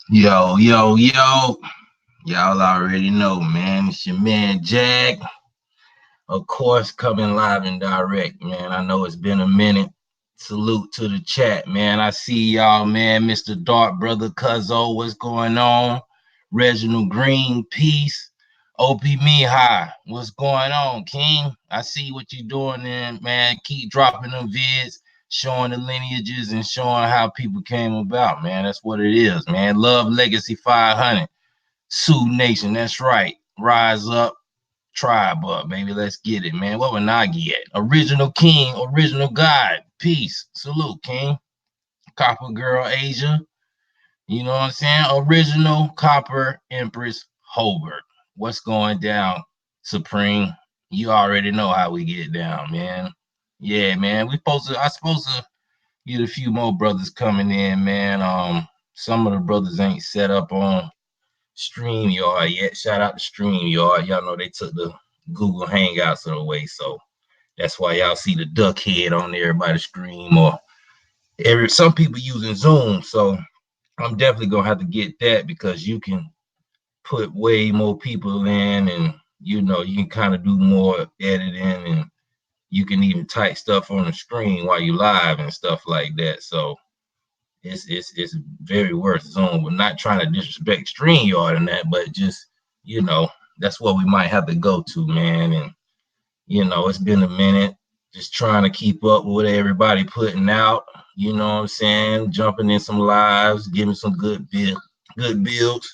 Yo, yo, yo. Y'all already know, man. It's your man, Jag. Of course, coming live and direct, man. I know it's been a minute. Salute to the chat, man. I see y'all, man. Mr. Dark Brother Cuzzo, what's going on? Reginald Green, peace. OP Mihai, what's going on, King? I see what you're doing there, man. Keep dropping them vids, showing the lineages and showing how people came about, man. That's what it is, man. Love Legacy 500. Sioux Nation, that's right. Rise up, tribe up, baby. Let's get it, man. What would Nagi at? Original King, original God. Peace. Salute, King. Copper Girl Asia. You know what I'm saying? Original Copper Empress Holbert. What's going down, Supreme? You already know how we get down, man. Yeah, man. I supposed to get a few more brothers coming in, man. Some of the brothers ain't set up on StreamYard yet. Shout out to StreamYard. Y'all know they took the Google Hangouts away, so that's why y'all see the duck head on there by the stream. Or some people using Zoom, so I'm definitely gonna have to get that because you can put way more people in, and you can kind of do more editing, and you can even type stuff on the screen while you live and stuff like that. So it's very worth Zoom. We're not trying to disrespect StreamYard and that, but just that's what we might have to go to, man. And it's been a minute, just trying to keep up with what everybody putting out. You know what I'm saying? Jumping in some lives, giving some good builds.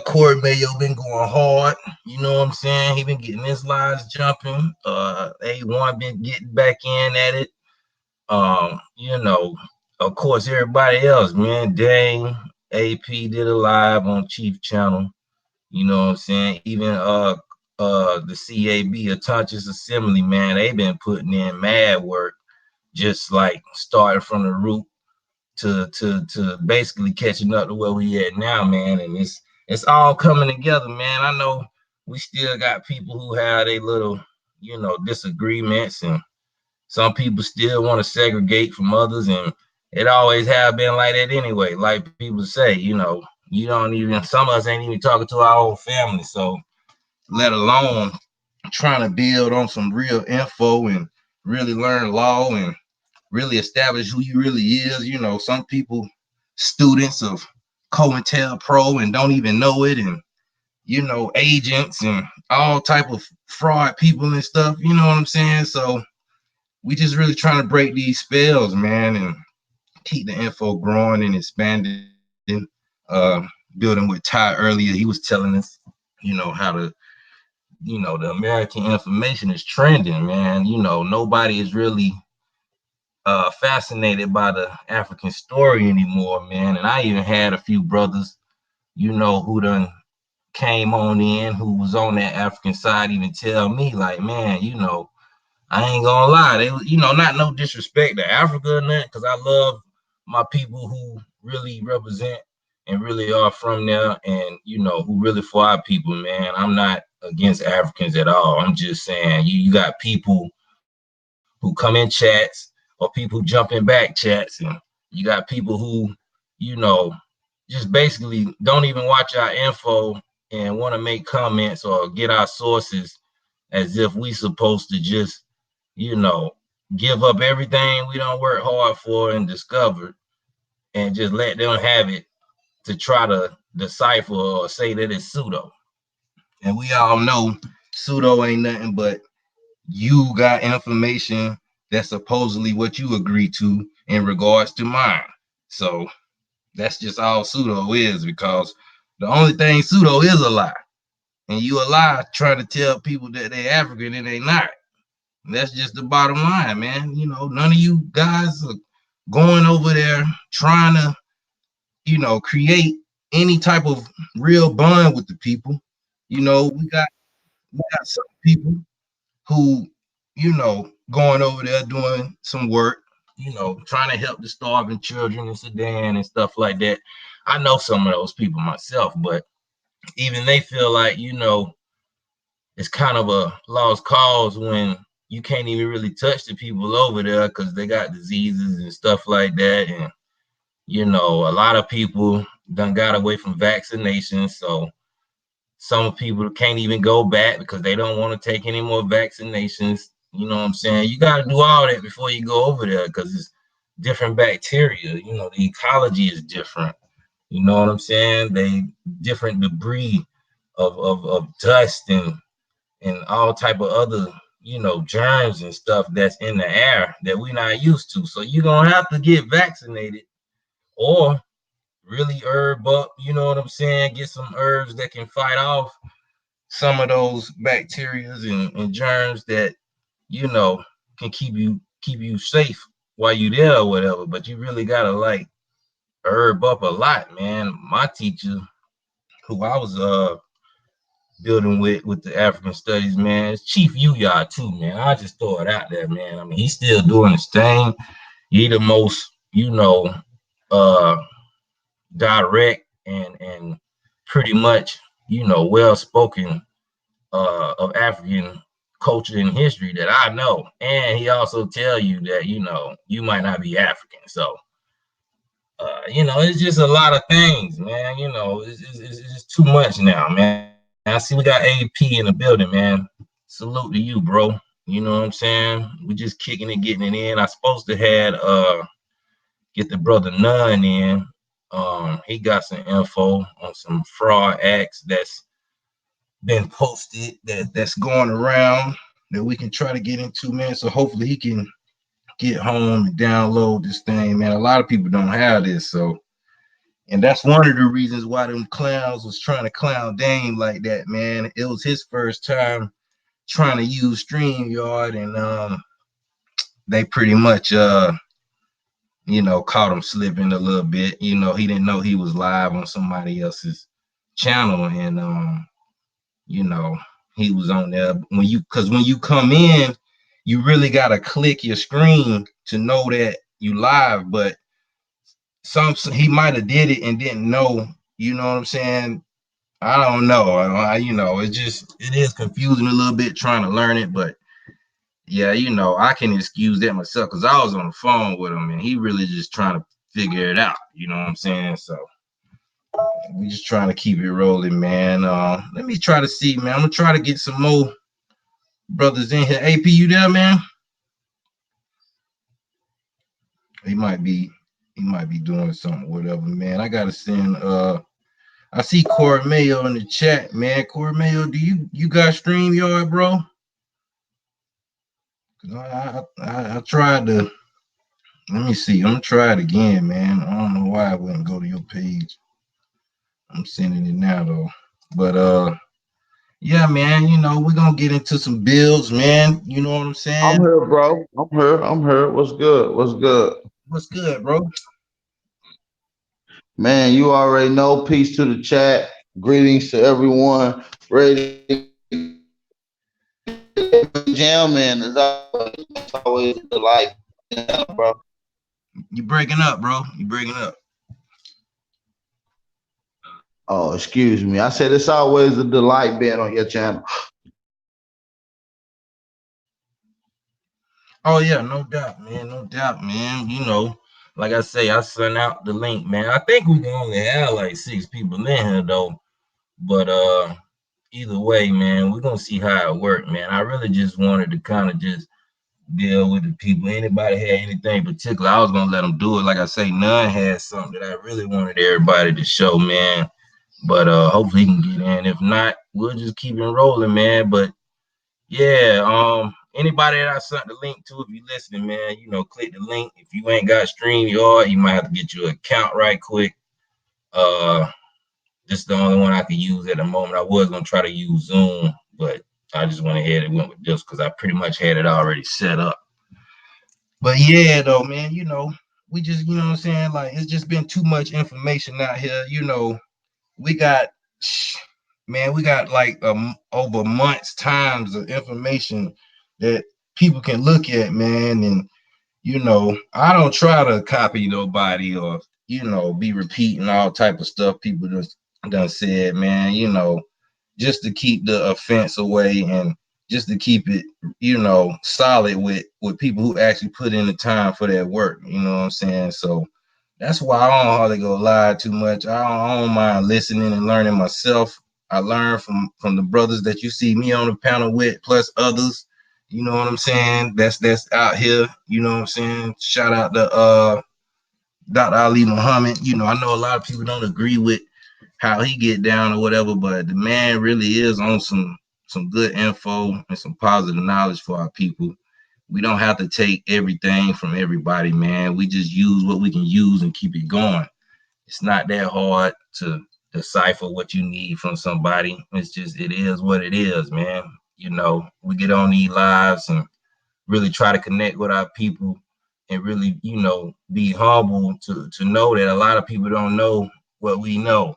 Corey Mayo been going hard. You know what I'm saying? He been getting his lives jumping. A1 been getting back in at it. Of course, everybody else, man. Dane, AP did a live on Chief Channel. You know what I'm saying? Even the CAB, Atanchis Assembly, man, they been putting in mad work, just like starting from the root to basically catching up to where we at now, man. And it's all coming together, man. I know we still got people who have their little disagreements, and some people still want to segregate from others, and it always have been like that anyway. Like people say, you don't even, some of us ain't even talking to our own family, so let alone trying to build on some real info and really learn law and really establish who you really is. Some people students of COINTELPRO and don't even know it, and agents and all type of fraud people and stuff. You know what I'm saying? So we just really trying to break these spells, man, and keep the info growing and expanding. Building with Ty earlier, he was telling us, how the American information is trending, man. Nobody is really fascinated by the African story anymore, man. And I even had a few brothers, who done came on in, who was on that African side, even tell me, like, man, I ain't gonna lie, they, not no disrespect to Africa or nothing, because I love my people who really represent and really are from there, and who really for our people, man. I'm not against Africans at all. I'm just saying you got people who come in chats, or people jump in back chats, and you got people who, you know, just basically don't even watch our info and want to make comments or get our sources as if we supposed to just, you know, give up everything we don't work hard for and discover and just let them have it to try to decipher or say that it's pseudo. And we all know pseudo ain't nothing but you got information that's supposedly what you agree to in regards to mine. So that's just all pseudo is, because the only thing pseudo is a lie. And you a lie trying to tell people that they African and they not. And that's just the bottom line, man. None of you guys are going over there trying to, create any type of real bond with the people. We got some people who, going over there doing some work, trying to help the starving children in Sudan and stuff like that. I know some of those people myself, but even they feel like, it's kind of a lost cause when you can't even really touch the people over there because they got diseases and stuff like that. And, a lot of people done got away from vaccinations. So some people can't even go back because they don't want to take any more vaccinations. You know what I'm saying? You got to do all that before you go over there because it's different bacteria. The ecology is different. You know what I'm saying? They different debris of dust and all type of other, germs and stuff that's in the air that we're not used to. So you're gonna have to get vaccinated or really herb up, you know what I'm saying? Get some herbs that can fight off some of those bacteria and germs that, can keep you safe while you there or whatever. But you really gotta like herb up a lot, man. My teacher, who I was building with the African studies, man, it's Chief Uyah too, man. I just throw it out there, man. I mean, he's still doing his thing. He the most, uh direct and pretty much, well spoken of African culture and history that I know. And he also tell you that, you might not be African. So it's just a lot of things, man. It's just too much now, man. I see we got AP in the building, man. Salute to you, bro. You know what I'm saying? We just kicking it, getting it in. I supposed to had get the brother Nunn in. He got some info on some fraud acts that's been posted that's going around that we can try to get into, man. So hopefully he can get home and download this thing, man. A lot of people don't have this, so. And that's one of the reasons why them clowns was trying to clown Dame like that, man. It was his first time trying to use StreamYard, and they pretty much caught him slipping a little bit. He didn't know he was live on somebody else's channel, and you know, he was on there because when you come in, you really gotta click your screen to know that you live, but he might have did it and didn't know, you know what I'm saying? I don't know. It is confusing a little bit trying to learn it, but yeah, I can excuse that myself because I was on the phone with him and he really just trying to figure it out. You know what I'm saying? So we just trying to keep it rolling, man. Let me try to see, man. I'm gonna try to get some more brothers in here. AP, you there, man? He might be he might be doing something, whatever, man. I gotta send I see Corey Mayo in the chat, man. Corey Mayo, do you got StreamYard, bro? I tried to. Let me see. I'm gonna try it again, man. I don't know why I wouldn't go to your page. I'm sending it now though. But yeah, man. We're gonna get into some builds, man. You know what I'm I'm saying? here, bro. I'm here. I'm here. What's good? What's good? What's good, bro? Man, you already know. Peace to the chat. Greetings to everyone. Ready to jam, man. As always, it's always a delight. Yeah, bro. You breaking up, bro? You breaking up? Oh, excuse me. I said it's always a delight being on your channel. Oh yeah, no doubt, man. No doubt, man. Like I say, I sent out the link, man. I think we can only have like 6 people in here though. But either way, man, we're gonna see how it works, man. I really just wanted to kind of just deal with the people. Anybody had anything particular, I was gonna let them do it. Like I say, none had something that I really wanted everybody to show, man. But hopefully he can get in. If not, we'll just keep it rolling, man. But yeah, anybody that I sent the link to, if you're listening, man, click the link. If you ain't got StreamYard, you might have to get your account right quick. Uh, this is the only one I can use at the moment. I was gonna try to use Zoom, but I just went ahead and went with this because I pretty much had it already set up. But yeah, though, man, we just, what I'm saying, like it's just been too much information out here. We got, man, we got like over months times of information that people can look at, man, and I don't try to copy nobody or be repeating all type of stuff people just done said, man. Just to keep the offense away and just to keep it, solid with people who actually put in the time for that work. You know what I'm saying? So that's why I don't hardly go lie too much. I don't mind listening and learning myself. I learn from the brothers that you see me on the panel with, plus others. You know what I'm saying? That's out here. You know what I'm saying? Shout out to Dr. Ali Muhammad. I know a lot of people don't agree with how he get down or whatever, but the man really is on some good info and some positive knowledge for our people. We don't have to take everything from everybody, man. We just use what we can use and keep it going. It's not that hard to decipher what you need from somebody. It's just it is what it is, man. We get on these lives and really try to connect with our people and really, be humble to know that a lot of people don't know what we know.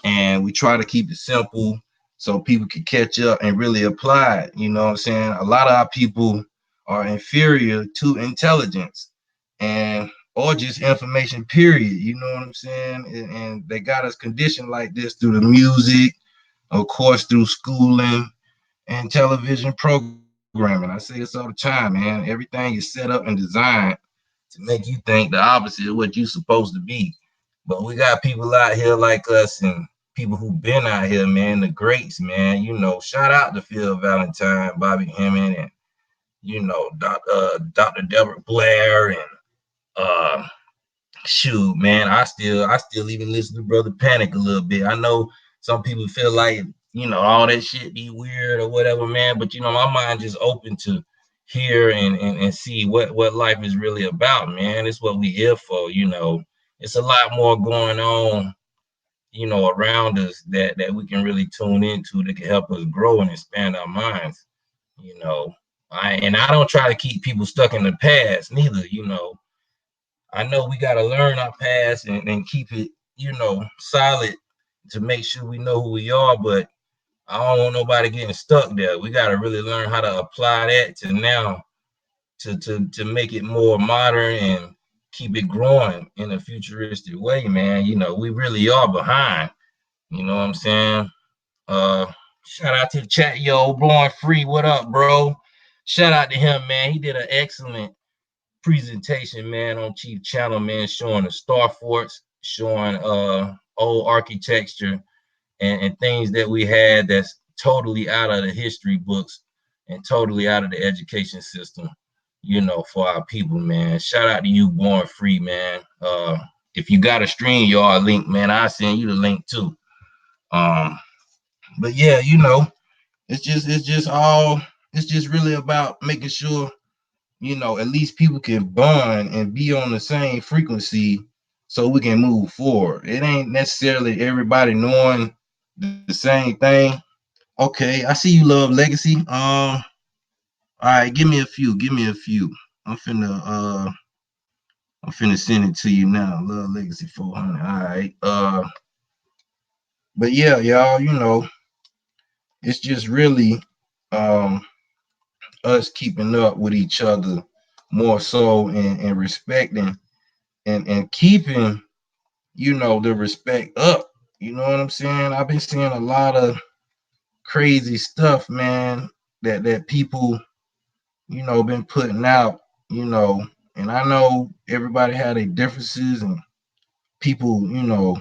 And we try to keep it simple so people can catch up and really apply it. You know what I'm saying? A lot of our people are inferior to intelligence and or just information, period. You know what I'm saying? And they got us conditioned like this through the music, of course, through schooling and television programming. I say this all the time, man. Everything is set up and designed to make you think the opposite of what you're supposed to be. But we got people out here like us and people who've been out here, man, the greats, man. Shout out to Phil Valentine, Bobby Hemming, and Dr. Deborah Blair, and uh, shoot, man, I still even listen to Brother Panic a little bit. I know some people feel like all that shit be weird or whatever, man. But my mind just open to hear and see what life is really about, man. It's what we here for. It's a lot more going on, around us that we can really tune into that can help us grow and expand our minds. You know, I don't try to keep people stuck in the past neither. I know we got to learn our past and keep it, solid to make sure we know who we are. But I don't want nobody getting stuck there. We got to really learn how to apply that to now to make it more modern and keep it growing in a futuristic way, man. We really are behind. You know what I'm saying? Uh, Shout out to the chat, yo, blowing free. What up, bro? shout out to him, man. He did an excellent presentation, man, on Chief Channel, man, showing the star forts, showing old architecture and things that we had that's totally out of the history books and totally out of the education system, for our people, man. Shout out to you, Born Free, man. If you got a stream yard link, man, I'll send you the link too. Um, but yeah, it's just really about making sure, at least people can bond and be on the same frequency so we can move forward. It ain't necessarily everybody knowing the same thing. Okay, I see you love legacy. All right, give me a few. Give me a few. I'm finna I'm finna send it to you now. Love Legacy 400. All right. But yeah, y'all, it's just really um us keeping up with each other more so and respecting and keeping, the respect up. You know what I'm saying? I've been seeing a lot of crazy stuff, man, that people, been putting out, and I know everybody had their differences and people,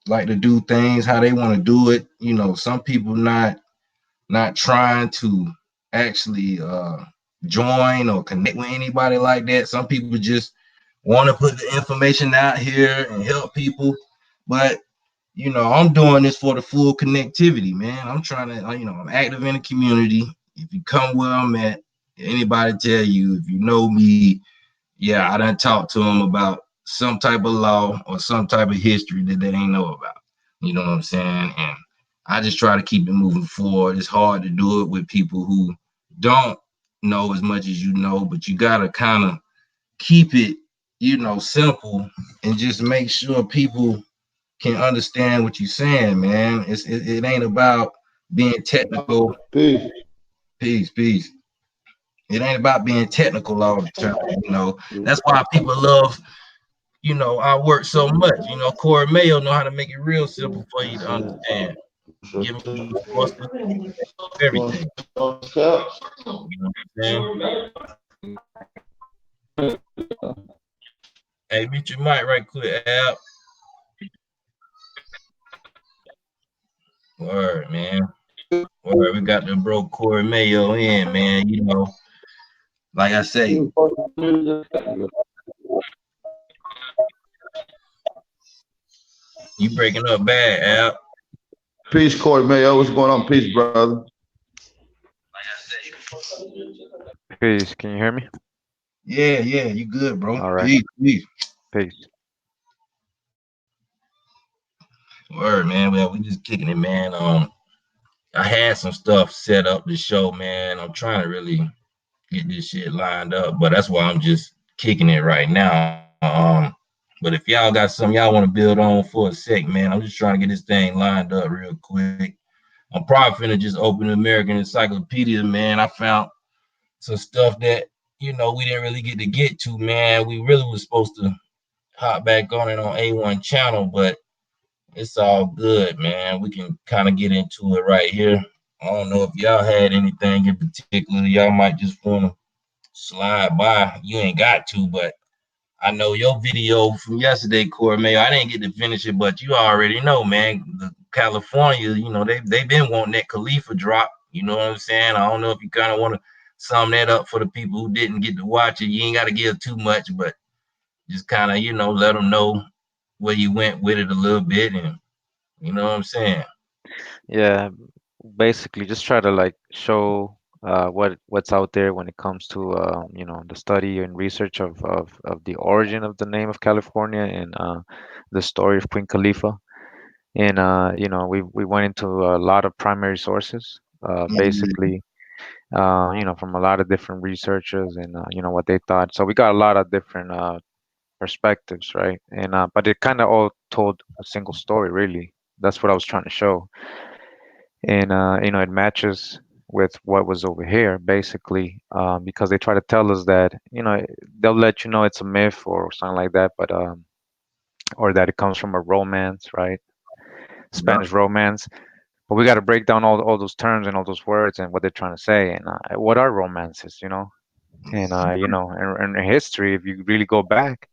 like to do things how they want to do it. Some people not trying to actually join or connect with anybody like that. Some people just want to put the information out here and help people. But I'm doing this for the full connectivity, man. I'm trying to, I'm active in the community. If you come where I'm at, anybody tell you, if you know me, yeah, I done talk to them about some type of law or some type of history that they ain't know about. You know what I'm saying? And I just try to keep it moving forward. It's hard to do it with people who don't know as much as you know, but you gotta kind of keep it, simple and just make sure people can understand what you're saying, man. It ain't about being technical. Peace. Peace, peace. It ain't about being technical all the time. That's why people love, our work so much. Corey Mayo know how to make it real simple for you to understand, giving you sources, everything. You know what I'm saying? Hey, mute your mic right quick, Al. Word, man. Word, we got the bro Corey Mayo in, man. Like I say, you breaking up bad, Al. Peace, Corey Mayo. What's going on? Peace, brother. Peace. Can you hear me? Yeah, yeah, you good, bro. All right. Peace, peace. Peace. Word, man. Well, we just kicking it, man. I had some stuff set up to show, man. I'm trying to really get this shit lined up, but that's why I'm just kicking it right now. But if y'all got something y'all want to build on for a sec, man, I'm just trying to get this thing lined up real quick. I'm probably finna just open the American Encyclopedia, man. I found some stuff that we didn't really get to get to, man. We really was supposed to hop back on it on A1 channel, but it's all good, man. We can kind of get into it right here. I don't know if y'all had anything in particular. Y'all might just want to slide by. You ain't got to, but I know your video from yesterday, Corey Mayo. I didn't get to finish it, but you already know, man. The California, they've been wanting that Khalifa drop. You know what I'm saying? I don't know if you kind of want to sum that up for the people who didn't get to watch it. You ain't got to give too much, but just kind of, let them know where you went with it a little bit, and you know what I'm saying? Yeah, basically just try to like show what's out there when it comes to the study and research of the origin of the name of California and the story of Queen Khalifa. And we went into a lot of primary sources, Mm-hmm. basically from a lot of different researchers and what they thought. So we got a lot of different perspectives, right? And but it kind of all told a single story, really. That's what I was trying to show, and it matches with what was over here, basically, because they try to tell us that they'll let you know it's a myth or something like that, but or that it comes from a romance, right? Yep. Spanish romance. But we got to break down all those terms and all those words and what they're trying to say and what are romances, you know? And in history, if you really go back,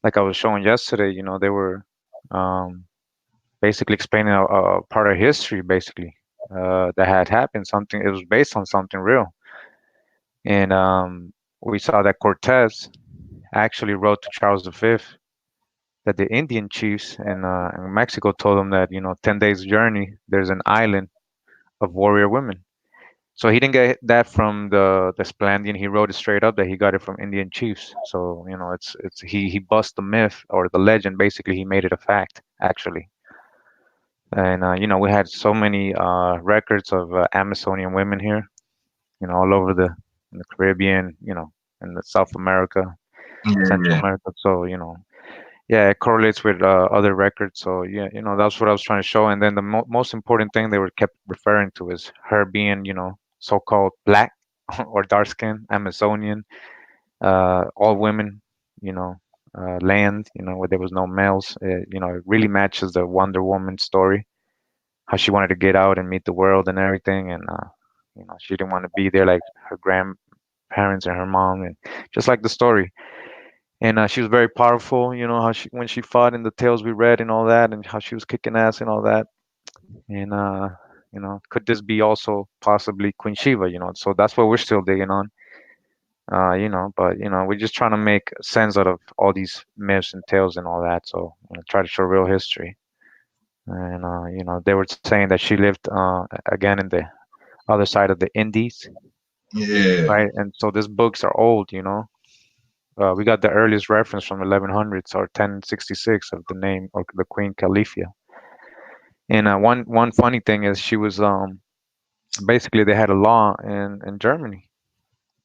like I was showing yesterday, you know, they were um, basically explaining a part of history, basically that had happened. Something it was based on something real, and we saw that Cortez actually wrote to Charles V that the Indian chiefs in Mexico told him that 10 days journey there's an island of warrior women. So he didn't get that from the Splandian. He wrote it straight up that he got it from Indian chiefs. So it's he bust the myth or the legend. Basically, he made it a fact actually. And we had so many records of Amazonian women here. All over in the Caribbean. In the South America, Central Yeah, America. So yeah, it correlates with other records. So yeah, that's what I was trying to show. And then the most important thing they were kept referring to is her being, so-called black or dark skin, Amazonian, all women, you know, land, where there was no males. It really matches the Wonder Woman story, how she wanted to get out and meet the world and everything, and she didn't want to be there like her grandparents and her mom, and just like the story. And she was very powerful. How she when she fought in the tales we read and all that, and how she was kicking ass and all that. And could this be also possibly Queen Shiva? So that's what we're still digging on. But we're just trying to make sense out of all these myths and tales and all that. So try to show real history. And they were saying that she lived again in the other side of the Indies, yeah, right? And so these books are old. We got the earliest reference from 1100s or 1066 of the name of the Queen Califia. And one funny thing is she was basically they had a law in Germany,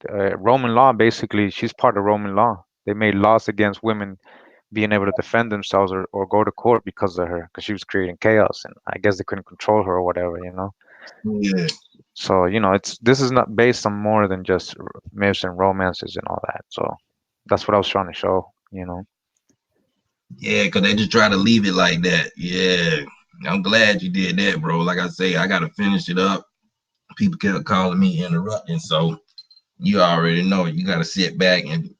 Roman law. Basically, she's part of Roman law. They made laws against women being able to defend themselves or go to court because of her, because she was creating chaos, and I guess they couldn't control her or whatever. yeah, So it's this is not based on more than just myths and romances and all that. So that's what I was trying to show. yeah. Cause they just try to leave it like that. Yeah, I'm glad you did that, bro. Like I say, I gotta finish it up. People kept calling me interrupting, so you already know you gotta sit back and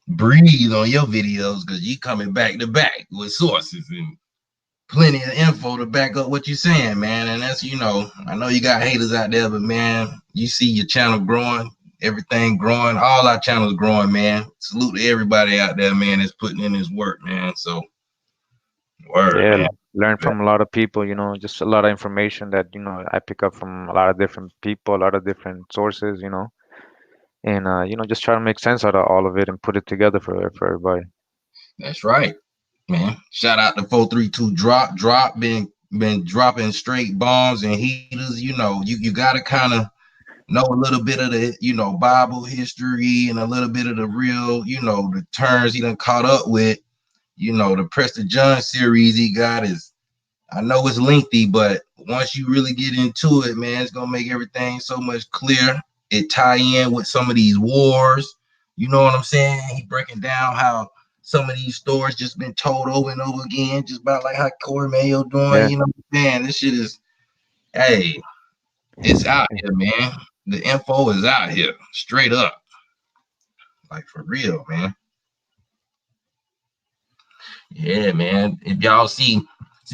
breathe on your videos because you coming back to back with sources and plenty of info to back up what you're saying, man. And that's, I know you got haters out there, but man, you see your channel growing, everything growing, all our channels growing, man. Salute to everybody out there, man, that's putting in this work, man. So, word, Yeah, man. learn from a lot of people, just a lot of information that, I pick up from a lot of different people, a lot of different sources. And just try to make sense out of all of it and put it together for everybody. That's right, man. Shout out to 432 Drop, been dropping straight bombs and heaters. You gotta kind of know a little bit of the, Bible history and a little bit of the real, the terms he done caught up with. The Prester John series he got is, I know it's lengthy, but once you really get into it, man, it's gonna make everything so much clearer. It tie in with some of these wars. You know what I'm saying? He breaking down how some of these stories just been told over and over again, just about like how Corey Mayo doing. Yeah, You know what I'm saying? This shit is, hey, it's out here, man. The info is out here, straight up, like for real, man. Yeah, man. If y'all see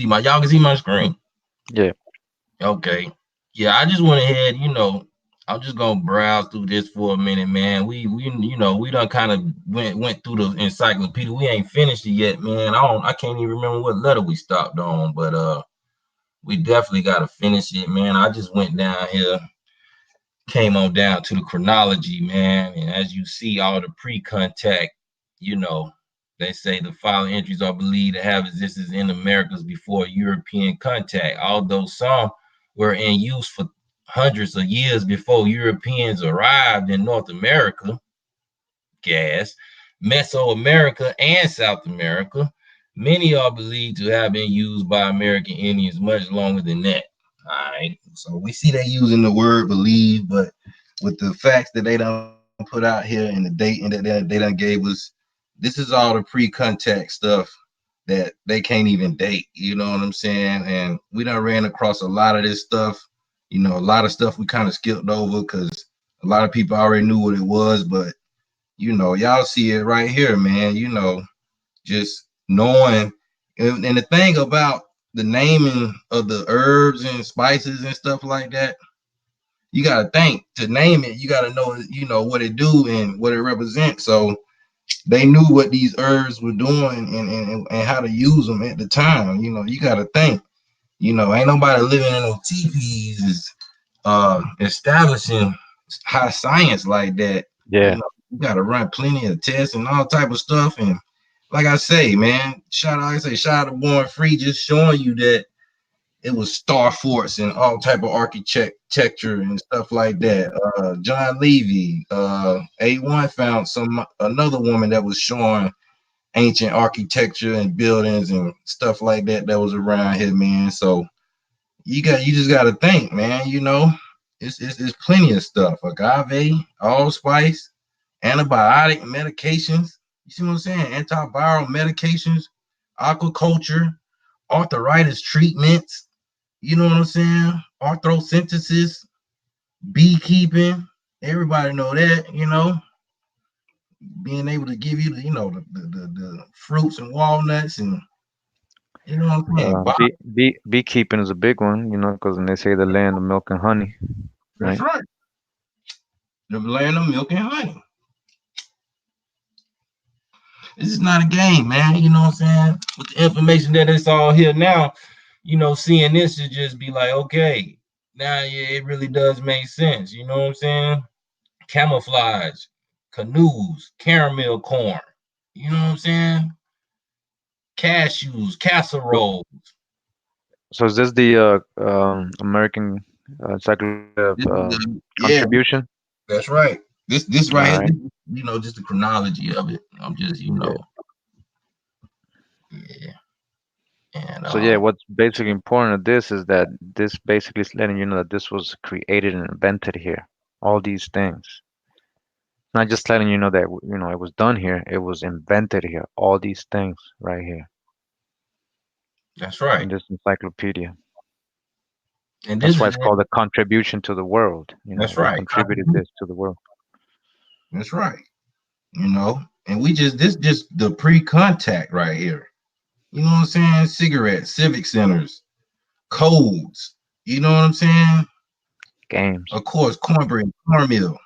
my y'all can see my screen. yeah, Okay. Yeah, I just went ahead, I'm just gonna browse through this for a minute, man. We done kind of went through the encyclopedia. We ain't finished it yet, man. I can't even remember what letter we stopped on, but we definitely gotta finish it, man. I just went down here, came on down to the chronology, man. And as you see, all the pre-contact, you know, they say the following entries are believed to have existed in Americas before European contact, although some were in use for hundreds of years before Europeans arrived in North America, gas, Mesoamerica, and South America. Many are believed to have been used by American Indians much longer than that. All right. So we see they using the word believe, but with the facts that they don't put out here and the date and that they done gave us, this is all the pre-contact stuff. that they can't even date. You know what I'm saying? And we done ran across a lot of this stuff. A lot of stuff we kind of skipped over because a lot of people already knew what it was. But y'all see it right here, man. Just knowing. And the thing about the naming of the herbs and spices and stuff like that, you gotta think to name it. You gotta know, what it do and what it represents. So they knew what these herbs were doing and how to use them at the time. You got to think. Ain't nobody living in no teepees is establishing high science like that. Yeah. You got to run plenty of tests and all type of stuff. And like I say, man, shout out to Born Free, just showing you that it was star forts and all type of architecture and stuff like that. John Levy, A1 found another woman that was showing ancient architecture and buildings and stuff like that was around here, man. So you just got to think, man. It's plenty of stuff. Agave, allspice, antibiotic medications. You see what I'm saying? Antiviral medications, aquaculture, arthritis treatments. You know what I'm saying? Arthrosynthesis, beekeeping. Everybody know that, being able to give you the fruits and walnuts and what I'm saying. Beekeeping is a big one, because they say the land of milk and honey, That's right? right. The land of milk and honey. This is not a game, man. You know what I'm saying? With the information that it's all here now, seeing this should just be like, okay, now yeah, it really does make sense. You know what I'm saying? Camouflage, canoes, caramel corn. You know what I'm saying? Cashews, So, casserole. so is this the American Encyclopedia of Yeah, Contribution? that's right. This All right right. here, just the chronology of it. I'm just, Yeah. yeah. And So yeah, what's basically important of this is that this basically is letting you know that this was created and invented here. All these things. Not just letting you know that it was done here, it was invented here. All these things right here that's in right. this encyclopedia. And That's this why is it's called a contribution to the world. that's They right. contributed this to the world. That's right. And we just the pre-contact right here. You know what I'm saying? Cigarettes, civic centers, codes. You know what I'm saying? Games. Of course, cornbread, cornmeal.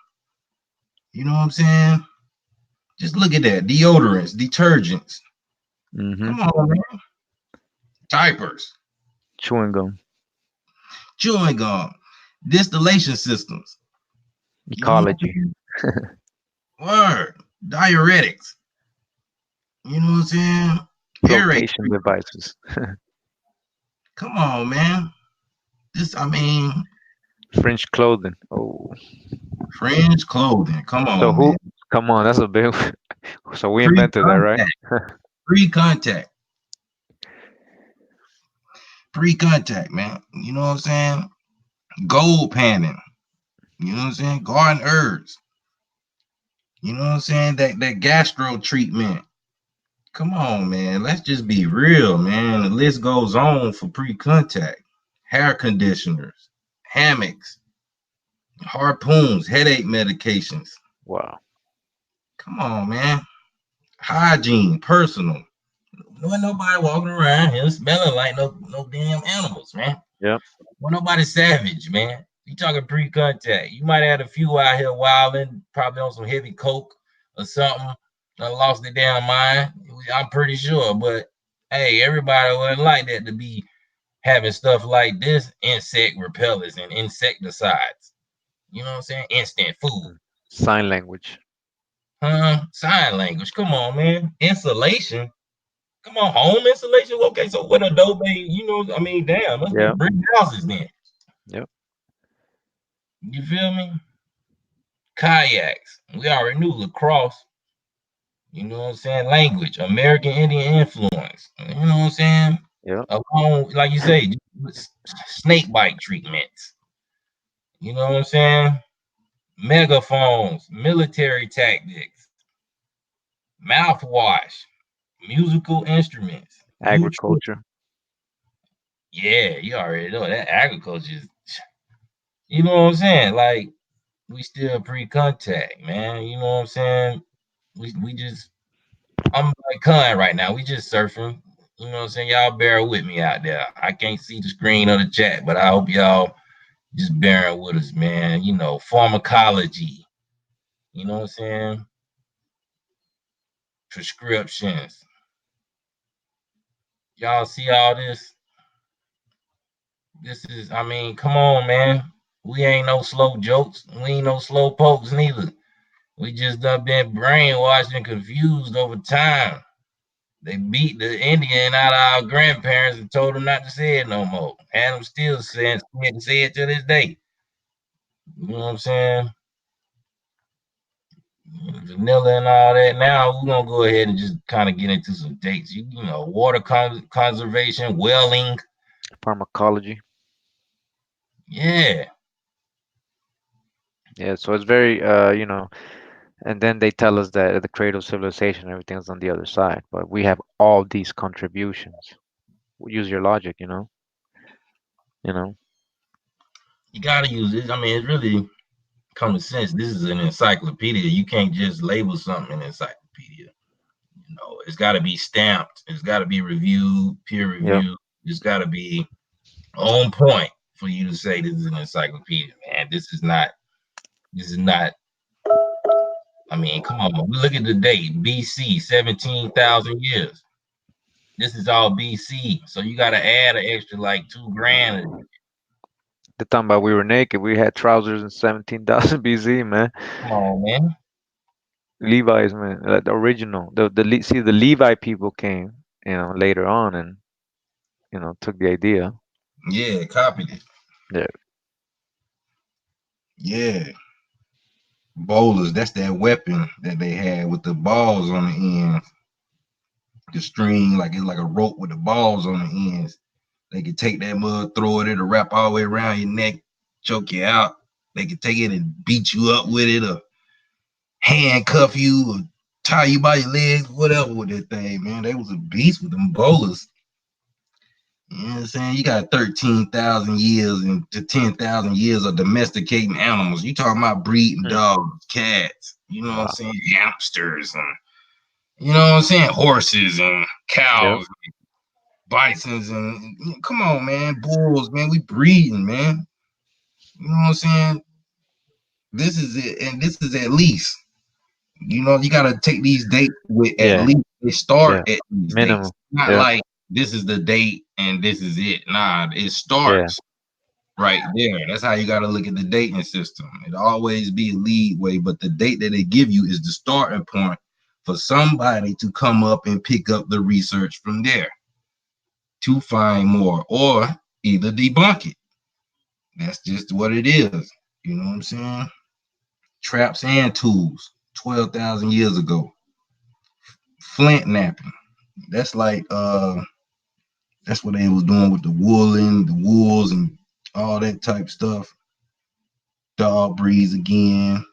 You know what I'm saying? Just look at that. Deodorants, detergents. Mm-hmm. Come on, man. Diapers, Chewing gum. chewing gum, distillation systems. You know what I'm Ecology. saying? Word. Diuretics. You know what I'm saying? Aerate Flotation treatment. devices. Come on, man. I mean, French clothing. Oh. fringe clothing. Come So on, man. who? Come on, that's a big one. So we invented that, right? Pre-contact. Pre-contact. Pre-contact, man. You know what I'm saying? Gold panning. You know what I'm saying? Garden herbs. You know what I'm saying? That gastro treatment. Come on, man. Let's just be real, man. The list goes on for pre-contact. Hair conditioners, hammocks, harpoons, headache medications. Wow. Come on, man. Hygiene, personal. No nobody walking around here smelling like no damn animals, man. Yep. Well, nobody savage, man. You talking pre-contact. You might have had a few out here wilding, probably on some heavy coke or something. I lost their damn mind. I'm pretty sure. But hey, everybody wasn't like that to be having stuff like this, insect repellents and insecticides. You know what I'm saying? Instant food. Sign language. Sign language. Come on, man. Insulation. Come on, home insulation. Okay, so what adobe, I mean, damn, must be Yep. brick houses then. Yep. You feel me? Kayaks. We already knew lacrosse. You know what I'm saying? Language, American Indian influence. You know what I'm saying? Yep. Along, like you say, snake bite treatments. You know what I'm saying? Megaphones, military tactics, mouthwash, musical instruments. Agriculture. Yeah, you already know that agriculture is, you know what I'm saying? Like, we still pre-contact, man. You know what I'm saying? We just, I'm like Con right now. We just surfing. You know what I'm saying? Y'all bear with me out there. I can't see the screen of the chat, but I hope y'all just bearing with us, man. You know, pharmacology. You know what I'm saying? Prescriptions. Y'all see all this? This is, I mean, come on, man. We ain't no slow jokes. We ain't no slow pokes neither. We just done been brainwashed and confused over time. They beat the Indian out of our grandparents and told them not to say it no more. And them still saying say it to this day. You know what I'm saying? Vanilla and all that. Now we're gonna go ahead and just kind of get into some dates. You know, water conservation, welling. Pharmacology. Yeah, Yeah, so it's very and then they tell us that the cradle of civilization, everything's on the other side, but we have all these contributions. Use your logic, you know. you gotta use it. I mean, it's really common sense. This is an encyclopedia. You can't just label something an encyclopedia. You know, it's got to be stamped. It's got to be reviewed, peer Yep. reviewed. It's got to be on point for you to say this is an encyclopedia, man. This is not. This is not. I mean, come on. We look at the date, BC, 17,000 years. This is all BC, so you got to add an extra like 2 grand. The time about we were naked, we had trousers in 17,000 BC, man. Come on, man. Levi's, man, the original. See the Levi people came, later on and took the idea. Yeah, copied it. Yeah. Yeah, bowlers. That's that weapon that they had with the balls on the end. The string, like it's like a rope with the balls on the ends. They could take that mud, throw it, it'll wrap all the way around your neck, choke you out. They could take it and beat you up with it, or handcuff you, or tie you by your legs, whatever with that thing, man. They was a beast with them bowlers. You know what I'm saying? You got 13,000 years and to 10,000 years of domesticating animals. You talking about breeding Hmm. dogs, cats, you know what I'm Wow. saying? Hamsters, and you know what I'm saying? Horses and Yep. cows, bisons, and come on, man, bulls, man. We breeding, man. You know what I'm saying? This is it, and this is at least. You know, you gotta take these dates with at Yeah. least they start Yeah. at these dates. Minimum. Not Yeah. like this is the date and this is it. Nah, it Yeah. starts right there. That's how you gotta look at the dating system. It always be a lead way, but the date that they give you is the starting point for somebody to come up and pick up the research from there to find more or either debunk it. That's just what it is. You know what I'm saying? Traps and tools, 12,000 years ago. Flint napping. That's like that's what they was doing with the woolen, the wools and all that type stuff. Dog breeds again.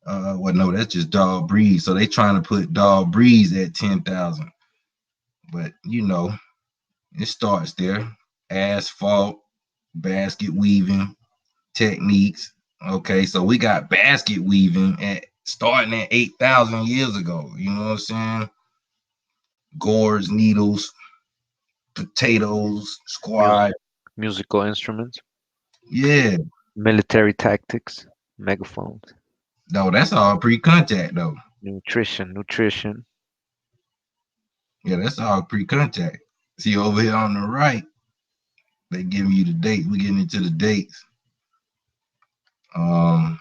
Well, no, that's just dog breeds. So they trying to put dog breeds at 10,000. But you know, it starts there. Asphalt, basket weaving, techniques. Okay, so we got basket weaving at starting at 8,000 years ago. You know what I'm saying? Gourds, needles, potatoes, Music. squash. Musical instruments. Yeah, Military tactics. Megaphones. no, that's all pre-contact though. Nutrition. Nutrition. Yeah, that's all pre-contact. See over here on the right, they giving you the date. We getting into the dates. Um,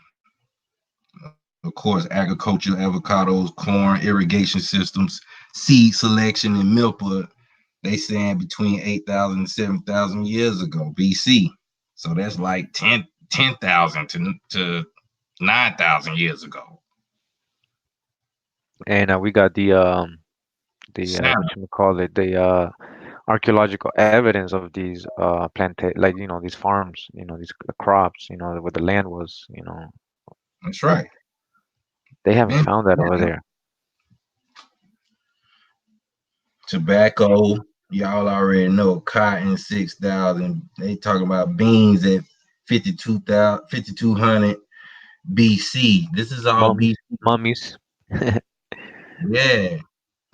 of course, agriculture, avocados, corn, irrigation systems, seed selection, and milk. But they saying between 8,000 and 7,000 years ago, BC. So that's like 10,000 to 9,000 years ago. And we got the Sound what you call it, the archaeological evidence of these like these farms, these crops, where the land was, that's right. they haven't Been, found that over there. Tobacco, y'all already know. Cotton 6,000. They talking about beans at 5200 BC. This is all Mummy, BC. mummies. Yeah.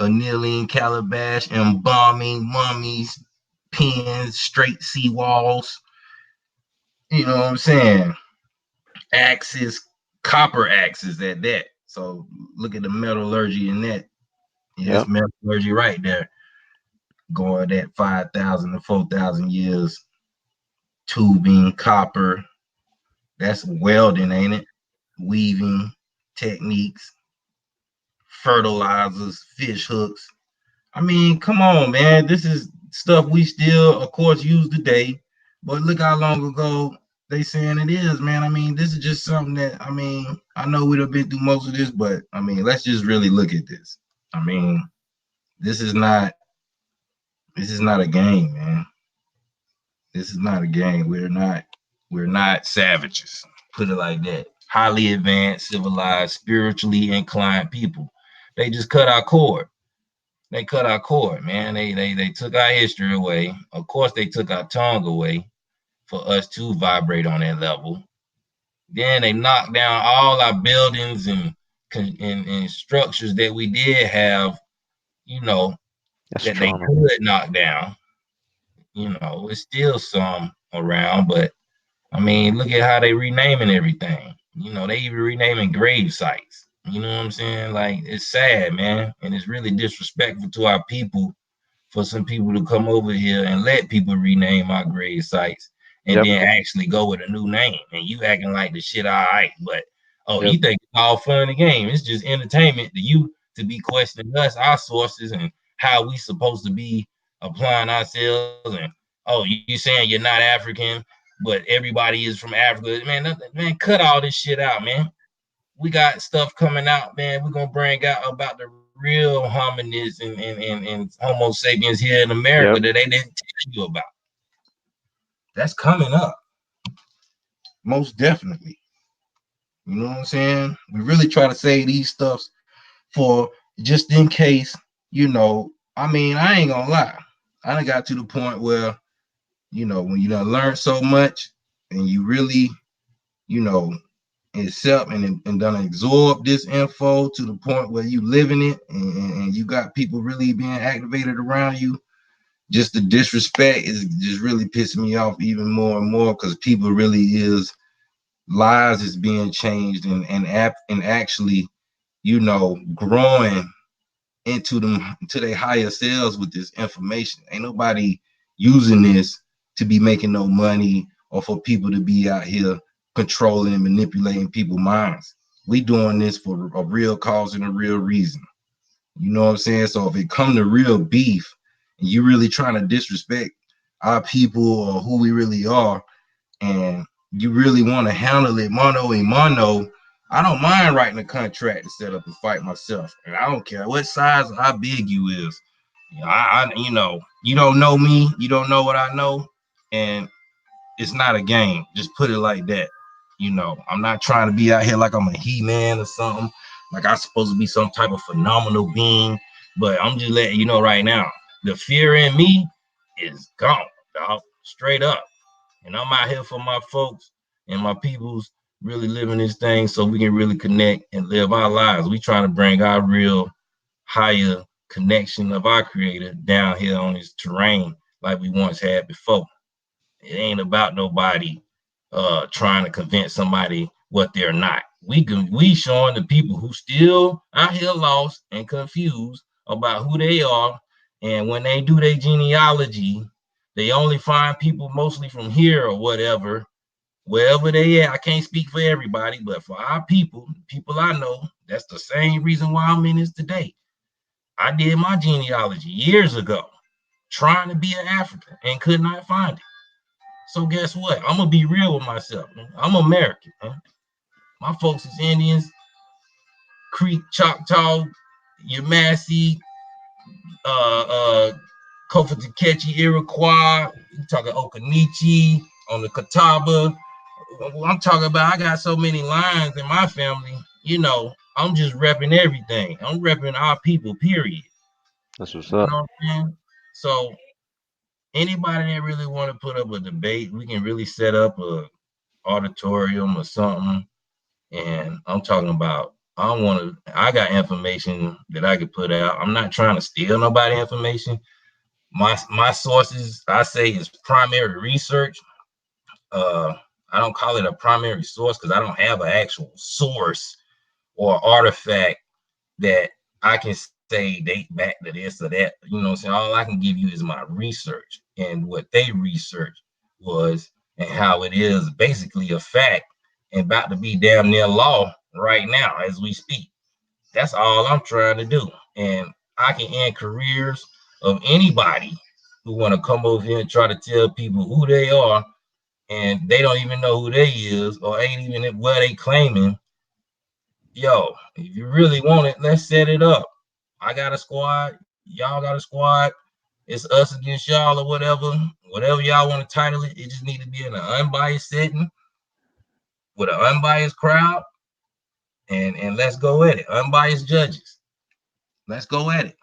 Annealing, calabash, embalming, mummies, pins, straight sea walls. You know what I'm saying? Axes, copper axes at that. So look at the metallurgy in that. Yeah, it's Yep, metallurgy right there. Going at 5,000 to 4,000 years. Tubing, copper. That's welding, ain't it? Weaving techniques, fertilizers, fish hooks. I mean, come on, man. This is stuff we still, of course, use today. But look how long ago they saying it is, man. I mean, this is just something that I know we'd have been through most of this, but let's just really look at this. I mean, this is not this is not a game, man. This is not a game. We're not savages. Put it like that. Highly advanced, civilized, spiritually inclined people. They just cut our cord. They cut our cord, man. They took our history away. Of course, they took our tongue away for us to vibrate on that level. Then they knocked down all our buildings and structures that we did have, you know, that they astronomy. could knock down. It's still some around, but look at how they renaming everything. They even renaming grave sites. You know what I'm saying? Like, it's sad, man, and it's really disrespectful to our people for some people to come over here and let people rename our grave sites and Yep, then actually go with a new name. And you acting like the shit all right, but oh, yep, you think it's all fun and game. It's just entertainment to you to be questioning us, our sources, and how we supposed to be applying ourselves. And oh, you saying you're not African, but everybody is from Africa. Man, cut all this shit out, man. We got stuff coming out, man. We're gonna bring out about the real hominids and Homo sapiens here in America yep, that they didn't tell you about. That's coming up, most definitely. You know what I'm saying? We really try to say these stuffs for just in case, I ain't gonna lie. I done got to the point where, when you done learn so much and you really, you know, accept and done absorb this info to the point where you living it and you got people really being activated around you. Just the disrespect is just really pissing me off even more and more because people really is lives is being changed and actually growing into their higher selves with this information. Ain't nobody using this to be making no money or for people to be out here controlling and manipulating people's minds. We doing this for a real cause and a real reason. You know what I'm saying? So if it come to real beef and you really trying to disrespect our people or who we really are, and you really want to handle it mano a mano, I don't mind writing a contract to set up a fight myself. And I don't care what size or how big you is. You don't know me, you don't know what I know, and it's not a game. Just put it like that. I'm not trying to be out here like I'm a he-man or something, like I'm supposed to be some type of phenomenal being. But I'm just letting you know right now, the fear in me is gone, dog. Straight up. And I'm out here for my folks and my peoples really living this thing so we can really connect and live our lives. We trying to bring our real higher connection of our creator down here on this terrain like we once had before. It ain't about nobody trying to convince somebody what they're not. We showing the people who still out here lost and confused about who they are, and when they do their genealogy, they only find people mostly from here or whatever, wherever they at. I can't speak for everybody, but for our people I know, that's the same reason why I'm in this today. I did my genealogy years ago, trying to be an African and could not find it. So guess what? I'm gonna be real with myself. Man. I'm American. Man. My folks is Indians, Creek, Choctaw, Yamasee, uh, Kofatekechi, Iroquois. You talking Okanichi on the Catawba. I'm talking about. I got so many lines in my family. I'm just repping everything. I'm repping our people. Period. That's what's You up. know what I'm saying? So anybody that really want to put up a debate, we can really set up a auditorium or something. And I'm talking about I got information that I could put out. I'm not trying to steal nobody information. My sources I say is primary research. Uh I don't call it a primary source because I don't have an actual source or artifact that I can say date back to this or that. You know what I'm saying? All I can give you is my research. And what they researched was and how it is basically a fact and about to be damn near law right now as we speak. That's all I'm trying to do. And I can end careers of anybody who want to come over here and try to tell people who they are and they don't even know who they is or ain't even where they claiming. Yo, if you really want it, let's set it up. I got a squad. Y'all got a squad. It's us against y'all or whatever. Whatever y'all want to title it. It just need to be in an unbiased setting with an unbiased crowd. And let's go at it. Unbiased judges. Let's go at it.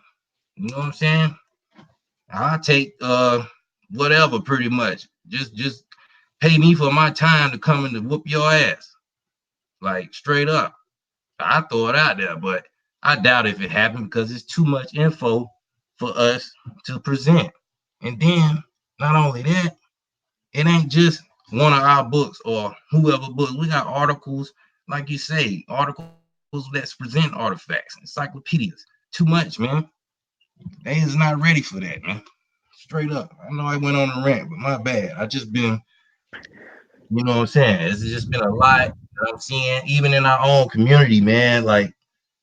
You know what I'm saying? I'll take whatever pretty much. Just pay me for my time to come and to whoop your ass. Like straight up. I throw it out there, but I doubt if it happened because it's too much info for us to present. And then not only that, it ain't just one of our books or whoever books. We got articles, like you say, articles that present artifacts, encyclopedias. Too much, man. They is not ready for that, man. Straight up. I know I went on a rant, but my bad. I just been, you know what I'm saying? It's just been a lot that I'm seeing, even in our own community, man. Like,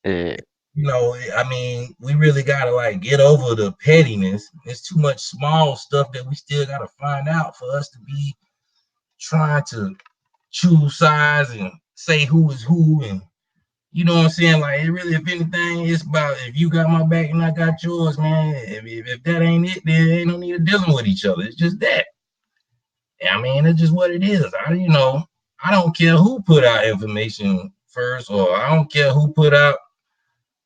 Yeah. I mean, we really gotta like get over the pettiness. There's too much small stuff that we still gotta find out for us to be trying to choose sides and say who is who and you know what I'm saying? Like it really, if anything, it's about if you got my back and I got yours, man. If that ain't it, then ain't no need of dealing with each other. It's just that. I mean, it's just what it is. I don't care who put out information first, or I don't care who put out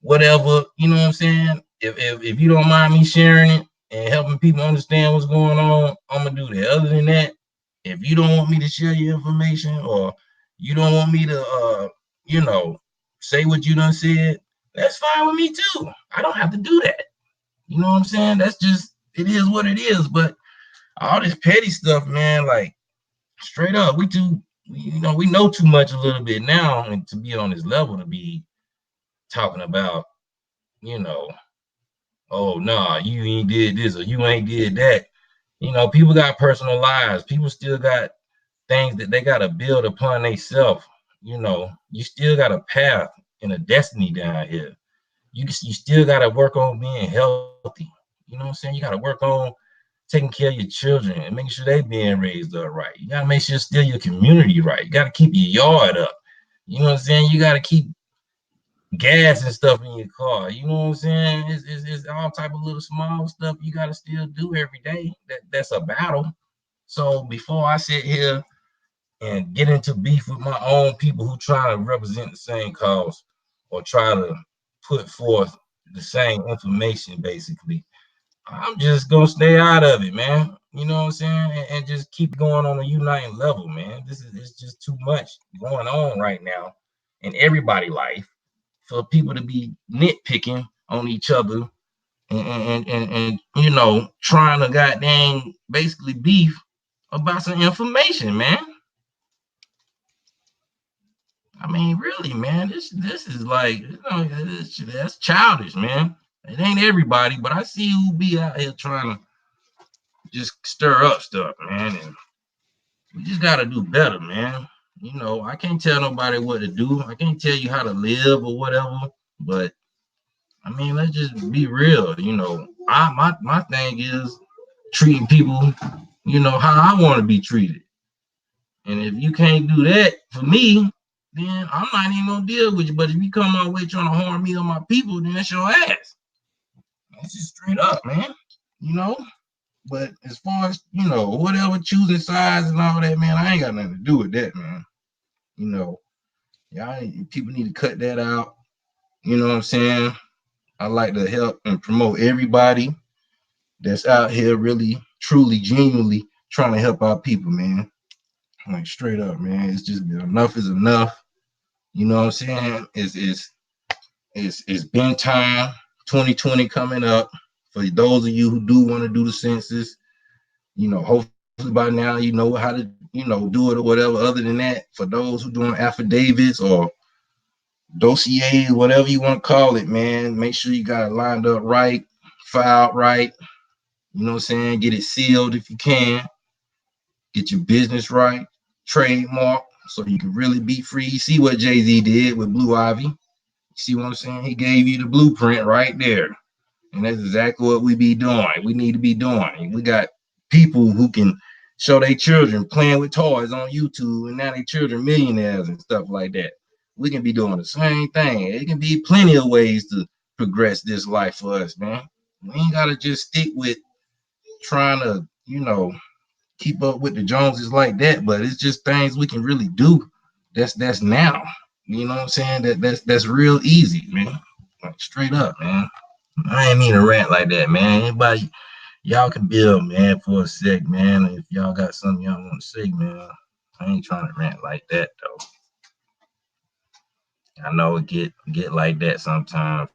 whatever, you know what I'm saying? If you don't mind me sharing it and helping people understand what's going on, I'm gonna do that. Other than that, if you don't want me to share your information or you don't want me to you know, say what you done said, that's fine with me too. I don't have to do that. You know what I'm saying? That's just it is what it is. But all this petty stuff, man, like straight up, we know too much a little bit now and to be on this level to be talking about, you know, oh no, nah, you ain't did this or you ain't did that. People got personal lives. People still got things that they gotta build upon themselves. You still got a path and a destiny down here. You still gotta work on being healthy. You know what I'm saying? You gotta work on taking care of your children and making sure they being raised up right. You gotta make sure still your community right. You gotta keep your yard up. You know what I'm saying? You gotta keep gas and stuff in your car. You know what I'm saying? It's all type of little small stuff you got to still do every day. That's a battle. So before I sit here and get into beef with my own people who try to represent the same cause or try to put forth the same information, basically, I'm just gonna stay out of it, man. You know what I'm saying? And just keep going on a uniting level, man. This is it's just too much going on right now in everybody's life for people to be nitpicking on each other and trying to goddamn basically beef about some information, man. I mean, really, man, this is like that's childish, man. It ain't everybody, but I see who be out here trying to just stir up stuff, man, and we just gotta do better, man. I can't tell nobody what to do. I can't tell you how to live or whatever, but I mean, let's just be real. My thing is treating people, how I want to be treated. And if you can't do that for me, then I'm not even gonna deal with you. But if you come my way trying to harm me or my people, then that's your ass. That's just straight up, man. You know. But as far as whatever choosing sides and all that, man, I ain't got nothing to do with that, man. Y'all people need to cut that out. You know what I'm saying? I like to help and promote everybody that's out here really, truly, genuinely trying to help our people, man. Like straight up, man. It's just enough is enough. You know what I'm saying? It's been time. 2020 coming up. For those of you who do want to do the census, hopefully by now you know how to, do it or whatever. Other than that, for those who doing affidavits or dossiers, whatever you want to call it, man, make sure you got it lined up right, filed right. You know what I'm saying? Get it sealed if you can. Get your business right, trademark, so you can really be free. You see what Jay-Z did with Blue Ivy. You see what I'm saying? He gave you the blueprint right there. And that's exactly what we be doing. We need to be doing. We got people who can show their children playing with toys on YouTube, and now their children millionaires and stuff like that. We can be doing the same thing. It can be plenty of ways to progress this life for us, man. We ain't gotta just stick with trying to, keep up with the Joneses like that, but it's just things we can really do. That's now. You know what I'm saying? That's real easy, man. Like straight up, man. I ain't mean to rant like that, man. Anybody, y'all can build, man, for a sec, man. If y'all got something y'all want to say, man, I ain't trying to rant like that though. I know it get like that sometimes,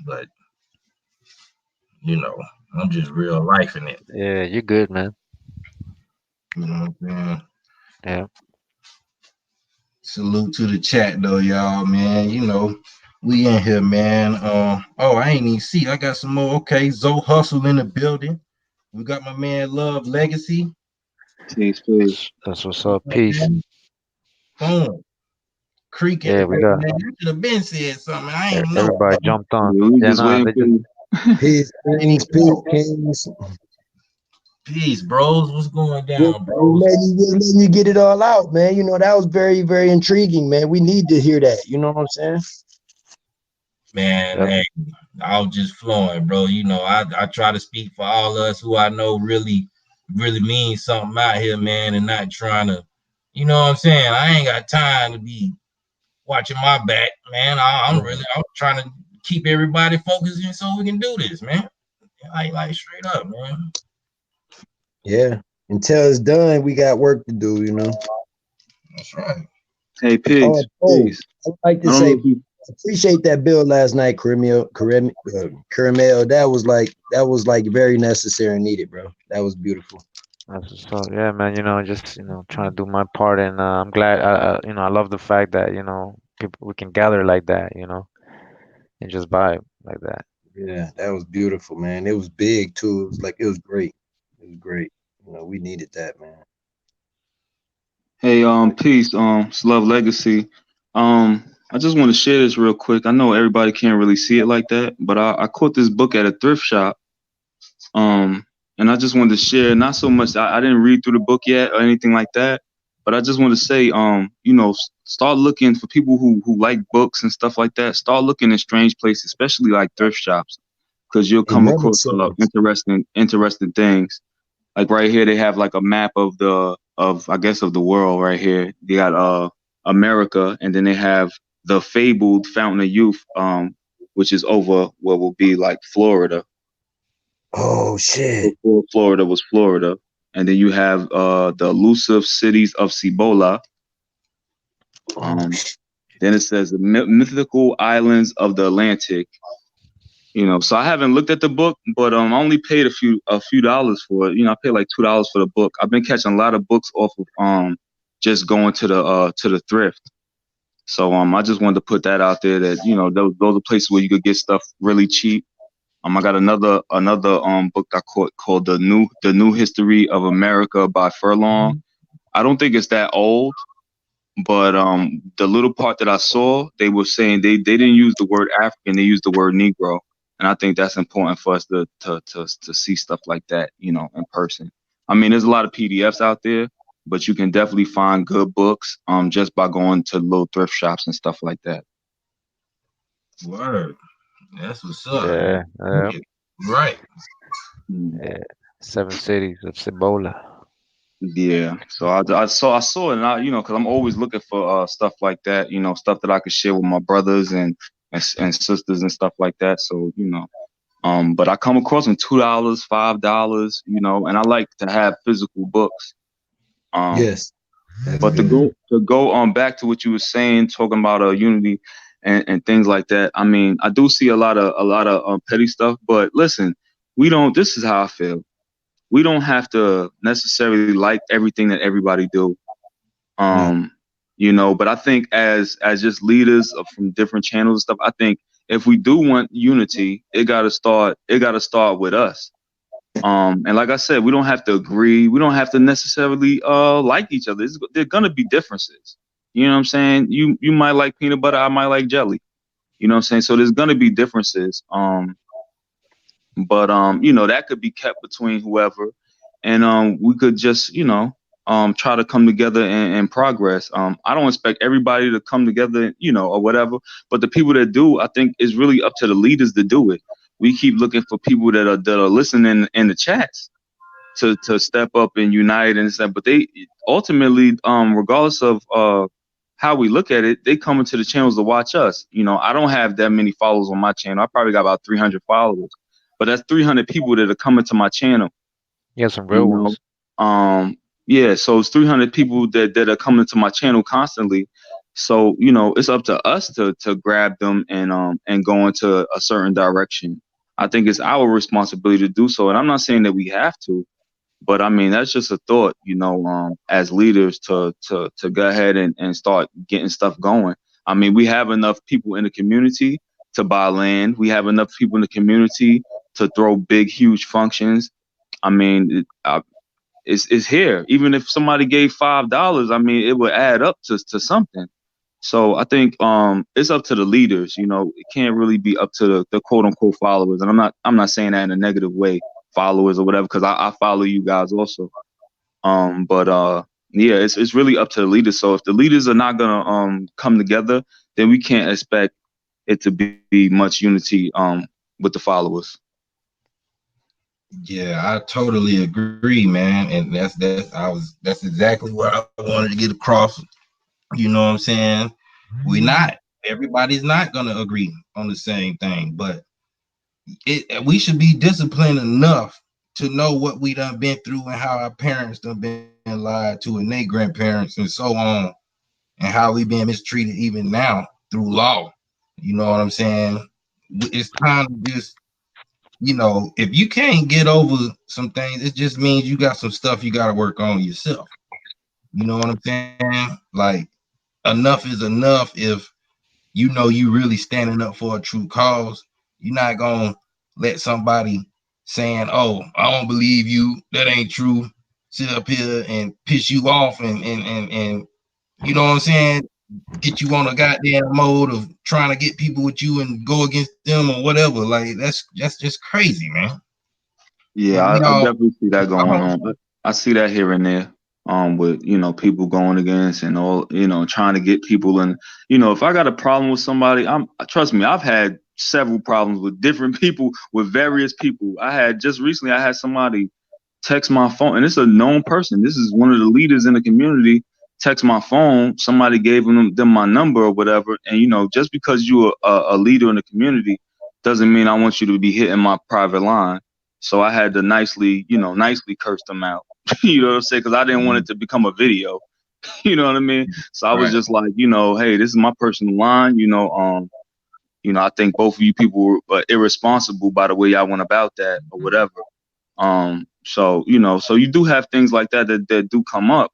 but you know, I'm just real life in it. Yeah, you're good, man. You know what I'm saying? Yeah. Salute to the chat though, y'all, man. We in here, man. Oh, I ain't even see. I got some more. Okay, Zoe Hustle in the building. We got my man Love Legacy. Peace, peace. That's what's up. Peace. Boom. Creek in Yeah, the we building. got Man, you should have been said something. I ain't know. everybody jumped on. Yeah, we Yeah, just nah, waiting they for just you. Kings. Peace, bros. What's going Just down, bros? letting you get it all out, man. That was very, very intriguing, man. We need to hear that. You know what I'm saying? Man, yep. hey, I was just flowing, bro. I try to speak for all us who I know really, really mean something out here, man, and not trying to, you know what I'm saying? I ain't got time to be watching my back, man. I'm trying to keep everybody focusing so we can do this, man. Like straight up, man. Yeah. Until it's done, we got work to do, you know. That's right. Hey, Oh, peace, oh, peace. I'd like to I don't know say if you. appreciate that bill last night, Caramel. That was like very necessary and needed, bro. That was beautiful. That's what's up. Yeah, man. Just trying to do my part, and I'm glad. I love the fact that people we can gather like that, and just vibe like that. Yeah, that was beautiful, man. It was big too. It was great. It was great. We needed that, man. Hey, peace. It's Love Legacy. I just want to share this real quick. I know everybody can't really see it like that, but I caught this book at a thrift shop. Um, and I just wanted to share. Not so much. I didn't read through the book yet or anything like that, but I just want to say, start looking for people who like books and stuff like that. Start looking in strange places, especially like thrift shops, because you'll It come never across a lot of sells. interesting things. Like right here, they have like a map of I guess of the world right here. They got America, and then they have the fabled Fountain of Youth, which is over what will be like Florida. Oh shit. Before Florida was Florida, and then you have the elusive cities of Cibola. Oh Um, shit. then it says the mythical islands of the Atlantic. So I haven't looked at the book, but I only paid a few dollars for it. I paid like $2 for the book. I've been catching a lot of books off of just going to the thrift. So I just wanted to put that out there that those are places where you could get stuff really cheap. I got another book I caught called the New History of America by Furlong. I don't think it's that old, but the little part that I saw, they were saying they didn't use the word African, they used the word Negro, and I think that's important for us to see stuff like that, in person. I mean, there's a lot of PDFs out there, but you can definitely find good books just by going to little thrift shops and stuff like that. Word. That's what's up. Yeah, yeah, Yeah, right. Mm. yeah. Seven cities of Cibola. Yeah, so I saw it, and because I'm always looking for stuff like that, stuff that I could share with my brothers and and sisters and stuff like that. So, but I come across them $2, $5, and I like to have physical books. Um, Yes, that's but to good. go on back to what you were saying, talking about unity and things like that. I mean, I do see a lot of petty stuff, but listen, we don't. This is how I feel. We don't have to necessarily like everything that everybody do. No. Um, but I think as just leaders from different channels and stuff, I think if we do want unity, it gotta start with us. And like I said, we don't have to agree. We don't have to necessarily like each other. There are gonna be differences. You know what I'm saying? You might like peanut butter, I might like jelly. You know what I'm saying? So there's gonna be differences. But that could be kept between whoever, and we could just try to come together and progress. I don't expect everybody to come together, or whatever, but the people that do, I think it's really up to the leaders to do it. We keep looking for people that are listening in the chats to step up and unite and stuff, but they ultimately, regardless of how we look at it, they come into the channels to watch us. I don't have that many followers on my channel. I probably got about 300 followers, but that's 300 people that are coming to my channel. Yeah, some You real know, ones. yeah. So it's 300 people that are coming to my channel constantly. So it's up to us to grab them and go into a certain direction. I think it's our responsibility to do so, and I'm not saying that we have to, but I mean, that's just a thought, as leaders to go ahead and start getting stuff going. I mean, we have enough people in the community to buy land. We have enough people in the community to throw big, huge functions. I mean, it's here. Even if somebody gave $5, I mean, it would add up to something. So I think it's up to the leaders. It can't really be up to the quote unquote followers. And I'm not saying that in a negative way, followers or whatever, because I follow you guys also. But yeah, it's really up to the leaders. So if the leaders are not gonna come together, then we can't expect it to be much unity with the followers. Yeah, I totally agree, man. And that's exactly what I wanted to get across. You know what I'm saying? Everybody's not gonna agree on the same thing, but we should be disciplined enough to know what we done been through and how our parents done been lied to and their grandparents and so on, and how we being mistreated even now through law. You know what I'm saying? It's time to just, if you can't get over some things, it just means you got some stuff you got to work on yourself. You know what I'm saying? Like, enough is enough. If you really standing up for a true cause, you're not gonna let somebody saying, "Oh, I don't believe you, that ain't true," sit up here and piss you off and you know what I'm saying, get you on a goddamn mode of trying to get people with you and go against them or whatever. Like, that's just crazy, man. So Yeah, we I all definitely see that going all on. I see that here and there, with people going against and all, trying to get people. And if I got a problem with somebody, trust me, I've had several problems with different people, with various people. Just recently, I had somebody text my phone, and it's a known person. This is one of the leaders in the community. Text my phone. Somebody gave them my number or whatever. And just because you're a leader in the community doesn't mean I want you to be hitting my private line. So I had to nicely curse them out. You know what I'm saying? Because I didn't want it to become a video. You know what I mean? So I was right. just like, hey, this is my personal line. I think both of you people were irresponsible by the way y'all went about that or whatever. So you do have things like that do come up,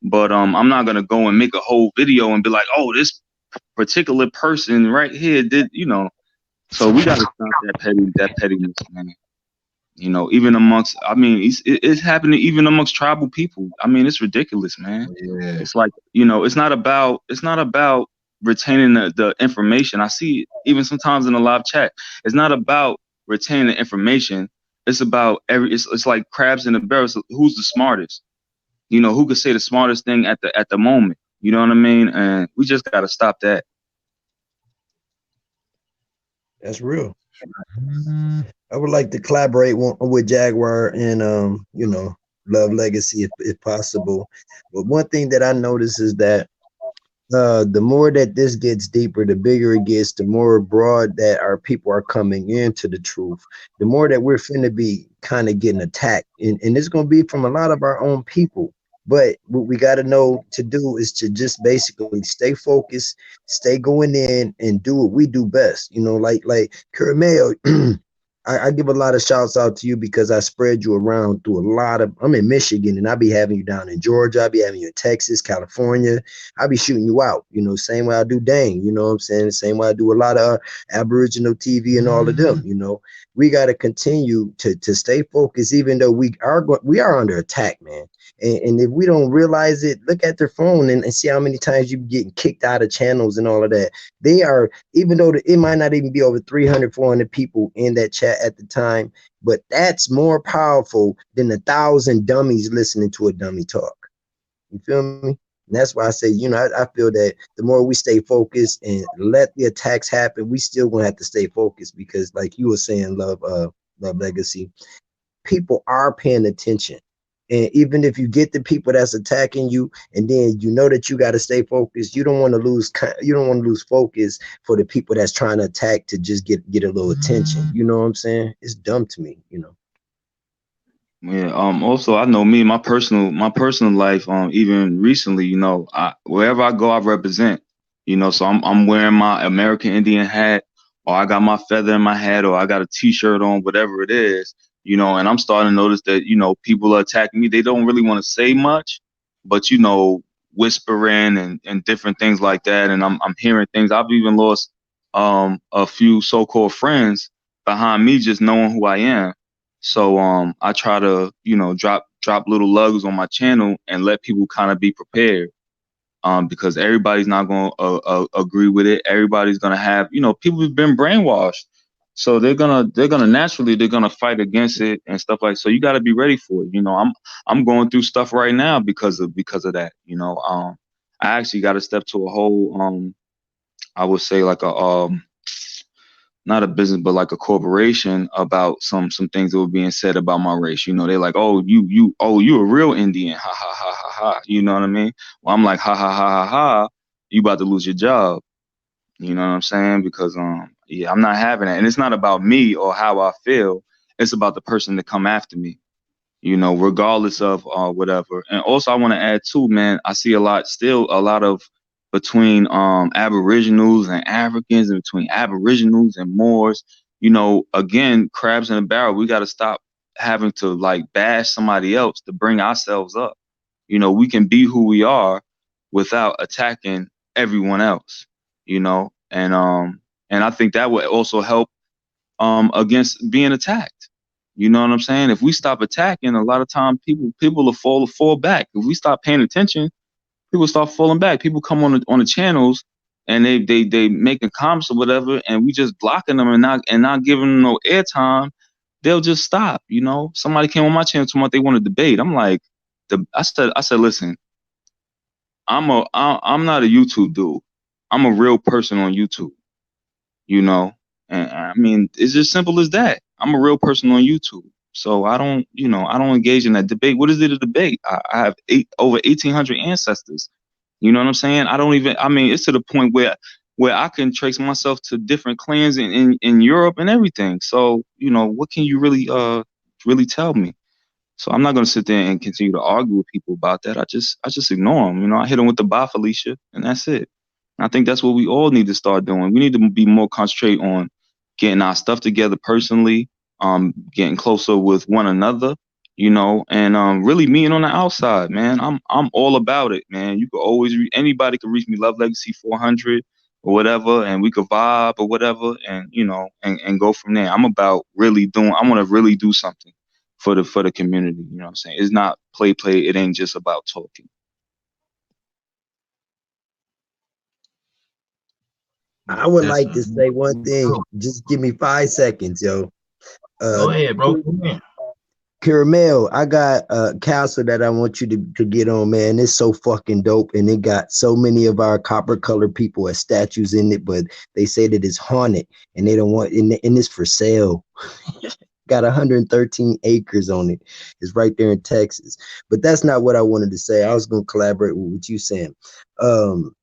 but I'm not gonna go and make a whole video and be like, oh, this particular person right here did. So we gotta stop that pettiness, man. Even amongst, I mean, it's happening even amongst tribal people. I mean, it's ridiculous, man. Yeah. It's like, it's not about retaining the information. I see it even sometimes in the live chat. It's not about retaining the information. It's about it's like crabs in a barrel. So who's the smartest? Who could say the smartest thing at the moment? You know what I mean? And we just gotta stop that. That's real. I would like to collaborate with Jaguar and Love Legacy if possible. But one thing that I notice is that The more that this gets deeper, the bigger it gets, the more broad that our people are coming into the truth, the more that we're finna be kind of getting attacked. And it's gonna be from a lot of our own people. But what we gotta know to do is to just basically stay focused, stay going in and do what we do best. You know, like Caramel, I give a lot of shouts out to you because I spread you around through a lot of. I'm in Michigan and I be having you down in Georgia. I be having you in Texas, California. I be shooting you out. You know, same way I do Dane. You know what I'm saying? The same way I do a lot of Aboriginal TV and all of them. You know, we got to continue to stay focused, even though we are under attack, man. And if we don't realize it, look at their phone and see how many times you getting kicked out of channels and all of that. They are, even though it might not even be over 300, 400 people in that chat at the time, but that's more powerful than 1,000 dummies listening to a dummy talk. You feel me? And that's why I say, you know, I feel that the more we stay focused and let the attacks happen, we still gonna have to stay focused because, like you were saying, love legacy, people are paying attention. And even if you get the people that's attacking you, and then you know that you got to stay focused, you don't want to lose focus for the people that's trying to attack to just get a little attention. You know what I'm saying? It's dumb to me, you know. Yeah. Also, I know me, my personal life. Even recently, wherever I go, I represent. So I'm wearing my American Indian hat, or I got my feather in my hat, or I got a T-shirt on, whatever it is. And I'm starting to notice that people are attacking me. They don't really want to say much, but whispering and different things like that. And I'm hearing things. I've even lost a few so-called friends behind me just knowing who I am. So I try to drop little lugs on my channel and let people kind of be prepared, because everybody's not going to agree with it. Everybody's going to have people have been brainwashed, so they're gonna naturally they're gonna fight against it and stuff like. So you got to be ready for it. I'm going through stuff right now because of that. I actually got to step to a whole I would say like a not a business, but like a corporation about some things that were being said about my race. They're like, oh, you a real Indian, ha ha ha ha ha. You know what I mean? Well, I'm like, ha ha ha ha ha. You about to lose your job. You know what I'm saying? Because yeah, I'm not having that, and it's not about me or how I feel. It's about the person that come after me, regardless of whatever. And also, I want to add too, man. I see still a lot of between Aboriginals and Africans, and between Aboriginals and Moors. Again, crabs in a barrel. We got to stop having to like bash somebody else to bring ourselves up. We can be who we are without attacking everyone else. And I think that would also help against being attacked. You know what I'm saying? If we stop attacking, a lot of time people will fall back. If we stop paying attention, people start falling back. People come on the channels and they making comments or whatever, and we just blocking them and not giving them no airtime. They'll just stop. Somebody came on my channel talking about they want to debate. I'm like, I said, listen, I'm not a YouTube dude. I'm a real person on YouTube. you know. And I mean, it's just simple as that. I'm a real person on YouTube. So I don't engage in that debate. What is it a debate? I have over 1,800 ancestors. You know what I'm saying? I mean, it's to the point where I can trace myself to different clans in Europe and everything. So, what can you really tell me? So I'm not going to sit there and continue to argue with people about that. I just ignore them. I hit them with the bye, Felicia, and that's it. I think that's what we all need to start doing. We need to be more concentrate on getting our stuff together personally, getting closer with one another, and really meeting on the outside, man. I'm all about it, man. You could always anybody can reach me, Love Legacy 400 or whatever, and we could vibe or whatever, and and go from there. I'm about really doing. I want to really do something for the community. You know what I'm saying? It's not play. It ain't just about talking. I would That's like to say one thing. Just give me 5 seconds, yo. Uh, Go ahead, bro. Come in. Caramel, I got a castle that I want you to get on, man. It's so fucking dope, and it got so many of our copper colored people as statues in it, but they say that it's haunted, and they don't want, and it's for sale. Got 113 acres on it. It's right there in Texas. But that's not what I wanted to say. I was gonna collaborate with what you saying. Um,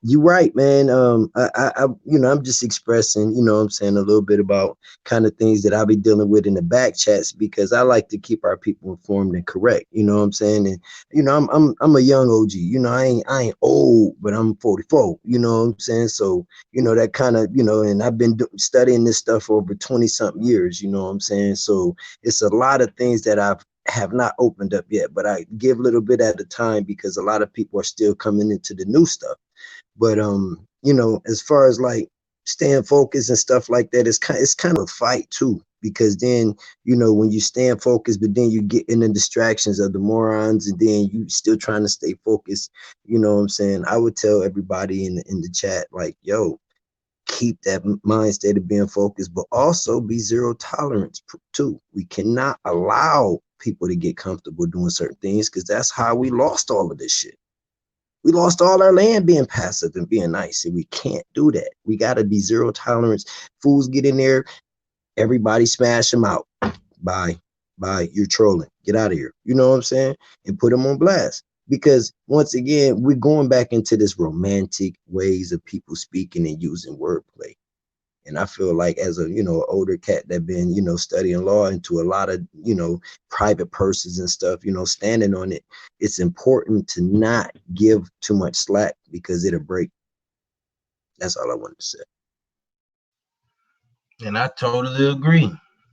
You're right, man. I'm just expressing, what I'm saying, a little bit about kind of things that I'll be dealing with in the back chats because I like to keep our people informed and correct. You know what I'm saying? And I'm a young OG. I ain't old, but I'm 44. You know what I'm saying? So that kind of and I've been studying this stuff for over 20 something years. You know what I'm saying? So it's a lot of things that I've have not opened up yet, but I give a little bit at a time because a lot of people are still coming into the new stuff. But as far as like staying focused and stuff like that, it's kind of a fight too. Because then, when you stand focused, but then you get in the distractions of the morons, and then you still trying to stay focused. You know what I'm saying? I would tell everybody in the chat, like, yo, keep that mind state of being focused, but also be zero tolerance too. We cannot allow people to get comfortable doing certain things because that's how we lost all of this shit. We lost all our land being passive and being nice, and we can't do that. We got to be zero tolerance. Fools get in there, everybody smash them out. Bye, bye. You're trolling. Get out of here. You know what I'm saying? And put them on blast. Because once again, we're going back into this romantic ways of people speaking and using wordplay. And I feel like as a older cat that been studying law into a lot of private purses and stuff, standing on it, it's important to not give too much slack because it'll break. That's all I wanted to say. And I totally agree.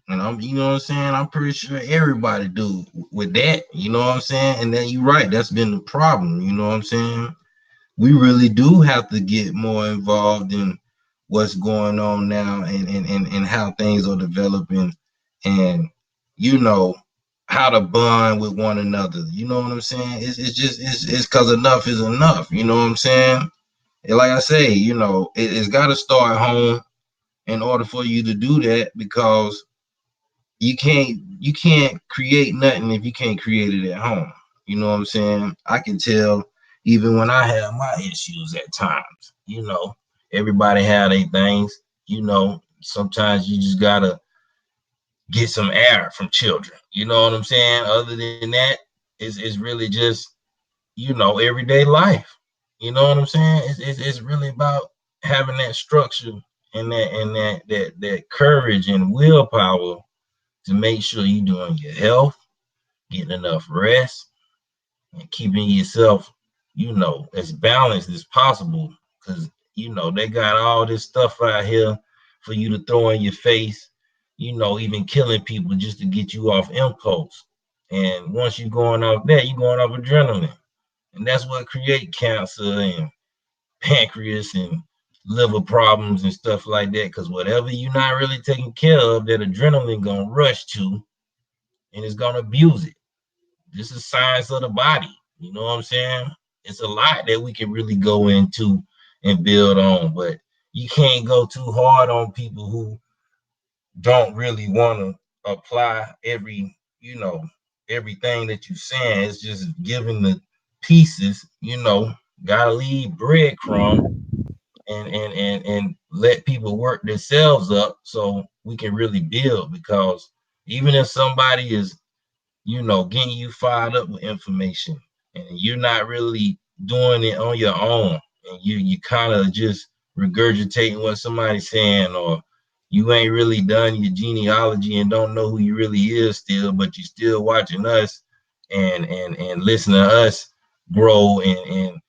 And you know what I'm saying? I'm pretty sure everybody do with that. You know what I'm saying? And then you're right. That's been the problem. You know what I'm saying? We really do have to get more involved in what's going on now and how things are developing and how to bond with one another. You know what I'm saying? It's because enough is enough. You know what I'm saying? And like I say, it's got to start home in order for you to do that because you can't create nothing if you can't create it at home. You know what I'm saying? I can tell even when I have my issues at times. Everybody have their things. Sometimes you just gotta get some air from children. You know what I'm saying? Other than that, it's really just everyday life. You know what I'm saying? It's really about having that structure and that courage and willpower to make sure you're doing your health, getting enough rest, and keeping yourself, as balanced as possible. Because, they got all this stuff out here for you to throw in your face, even killing people just to get you off impulse. And once you're going off that, you're going off adrenaline. And that's what create cancer and pancreas and liver problems and stuff like that. Because whatever you're not really taking care of, that adrenaline gonna rush to and it's gonna abuse it. This is science of the body. You know what I'm saying? It's a lot that we can really go into and build on, but you can't go too hard on people who don't really want to apply everything that you're saying. It's just giving the pieces, gotta leave breadcrumb and let people work themselves up so we can really build because even if somebody is getting you fired up with information and you're not really doing it on your own and you kind of just regurgitating what somebody's saying or you ain't really done your genealogy and don't know who you really is still, but you're still watching us and listening to us grow and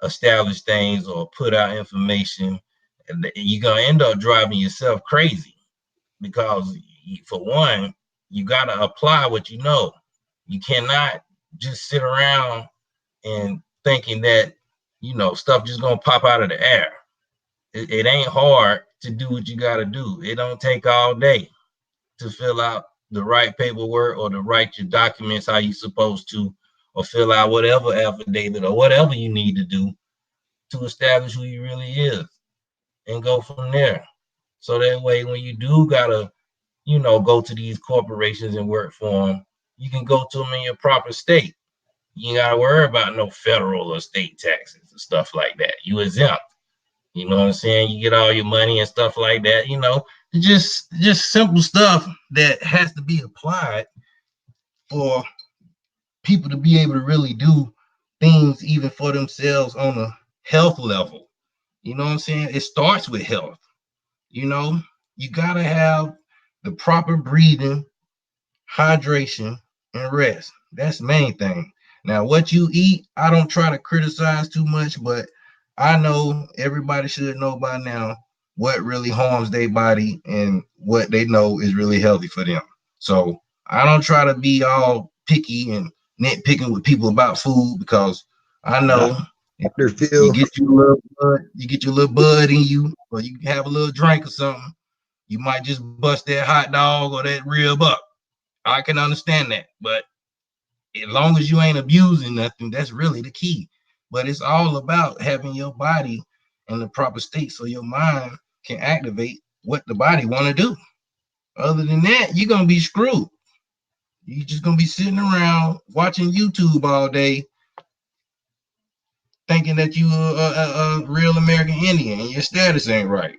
establish things or put out information, and you're gonna end up driving yourself crazy because for one, you gotta apply what you know. You cannot just sit around and thinking that stuff just gonna pop out of the air. It ain't hard to do what you gotta do. It don't take all day to fill out the right paperwork or to write your documents how you supposed to, or fill out whatever affidavit or whatever you need to do to establish who you really is and go from there. So that way, when you do gotta, go to these corporations and work for them, you can go to them in your proper state. You ain't gotta worry about no federal or state taxes and stuff like that. You exempt. You know what I'm saying? You get all your money and stuff like that. Just simple stuff that has to be applied for people to be able to really do things even for themselves on a health level. You know what I'm saying? It starts with health. You know, you gotta have the proper breathing, hydration, and rest. That's the main thing. Now, what you eat, I don't try to criticize too much, but I know everybody should know by now what really harms their body and what they know is really healthy for them. So I don't try to be all picky and nitpicking with people about food because I Yeah. know if Dr. you Phil, get your little bud, you get your little bud in you, or you have a little drink or something, you might just bust that hot dog or that rib up. I can understand that, but as long as you ain't abusing nothing, that's really the key. But it's all about having your body in the proper state so your mind can activate what the body want to do. Other than that, you're gonna be screwed. You're just gonna be sitting around watching YouTube all day, thinking that you a real American Indian and your status ain't right.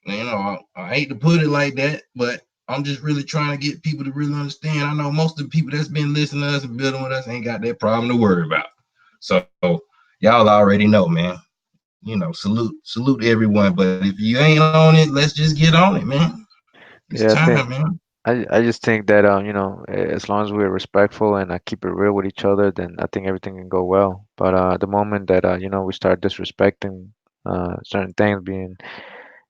You know, I hate to put it like that, but I'm just really trying to get people to really understand. I know most of the people that's been listening to us and building with us ain't got that problem to worry about. So y'all already know, man. You know, salute to everyone. But if you ain't on it, let's just get on it, man. It's Yeah, I time, think man. I just think that as long as we're respectful and keep it real with each other, then I think everything can go well. But the moment that we start disrespecting certain things, being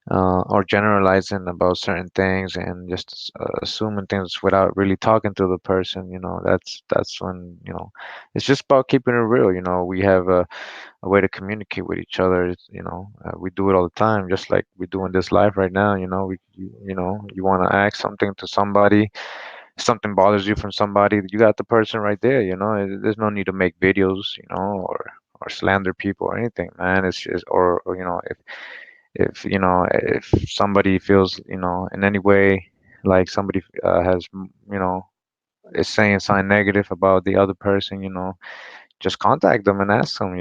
or generalizing about certain things and just assuming things without really talking to the person, that's when it's just about keeping it real. We have a way to communicate with each other. We do it all the time, just like we do in this life right now. You want to ask something to somebody, something bothers you from somebody, you got the person right there. There's no need to make videos, or slander people or anything, man. It's just, or if somebody feels, in any way like somebody has, is saying something negative about the other person, just contact them and ask them,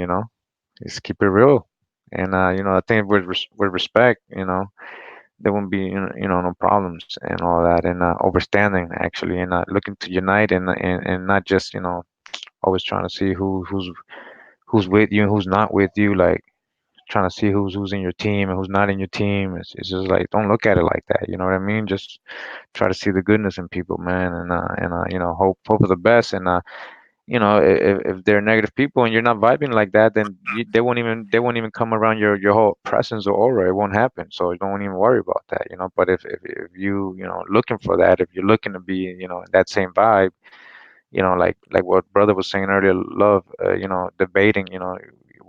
just keep it real. And I think with respect, there won't be no problems and all that, and understanding actually, and looking to unite, and not just always trying to see who's with you and who's not with you, like trying to see who's in your team and who's not in your team. It's just like, don't look at it like that. You know what I mean? Just try to see the goodness in people, man, and hope for the best. And if they're negative people and you're not vibing like that, then they won't even come around your whole presence or aura. It won't happen. So don't even worry about that. But if you looking for that, if you're looking to be in that same vibe, like what brother was saying earlier, love, debating,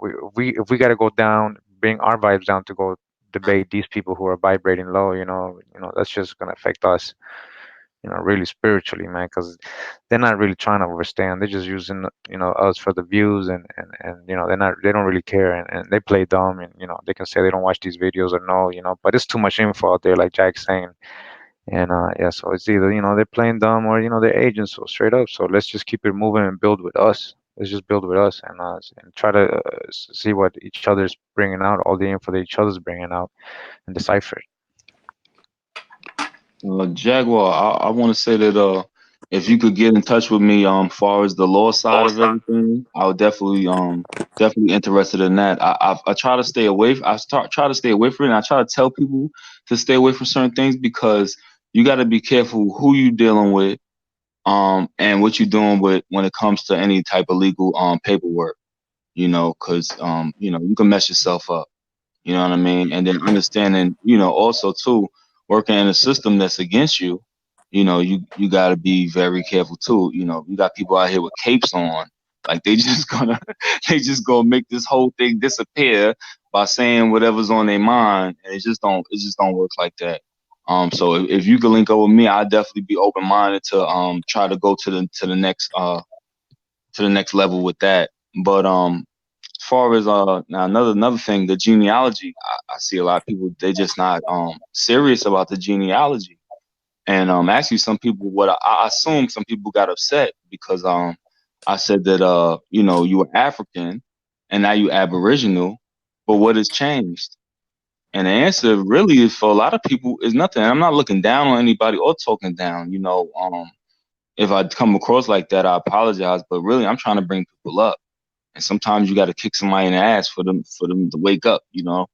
if we got to go down, bring our vibes down to go debate these people who are vibrating low, that's just gonna affect us, really spiritually, man, because they're not really trying to understand. They're just using, us for the views, and they don't really care, and they play dumb, and they can say they don't watch these videos or no, but it's too much info out there, like Jack's saying. And yeah, so it's either they're playing dumb, or they're agents, so straight up. So let's just keep it moving and build with us. Let's just build with us, and try to see what each other's bringing out, all the info that each other's bringing out, and decipher it. Jaguar, I want to say that if you could get in touch with me far as the law side of everything, I would definitely interested in that. I try to stay away. Try to stay away from it. And I try to tell people to stay away from certain things because you got to be careful who you dealing with, and what you're doing with when it comes to any type of legal paperwork. Because you can mess yourself up. You know what I mean? And then understanding, also too, working in a system that's against you, you got to be very careful too. You got people out here with capes on, like they just gonna they just gonna make this whole thing disappear by saying whatever's on their mind, and it just don't work like that. So if you could link up with me, I'd definitely be open minded to try to go to the next level with that. But as far as now another thing, the genealogy, I see a lot of people, they just not serious about the genealogy. And actually some people, what I assume, some people got upset because I said that you were African and now you Aboriginal, but what has changed? And the answer really is, for a lot of people, is nothing. I'm not looking down on anybody or talking down. If I come across like that, I apologize. But really, I'm trying to bring people up. and sometimes you got to kick somebody in the ass for them to wake up, you know.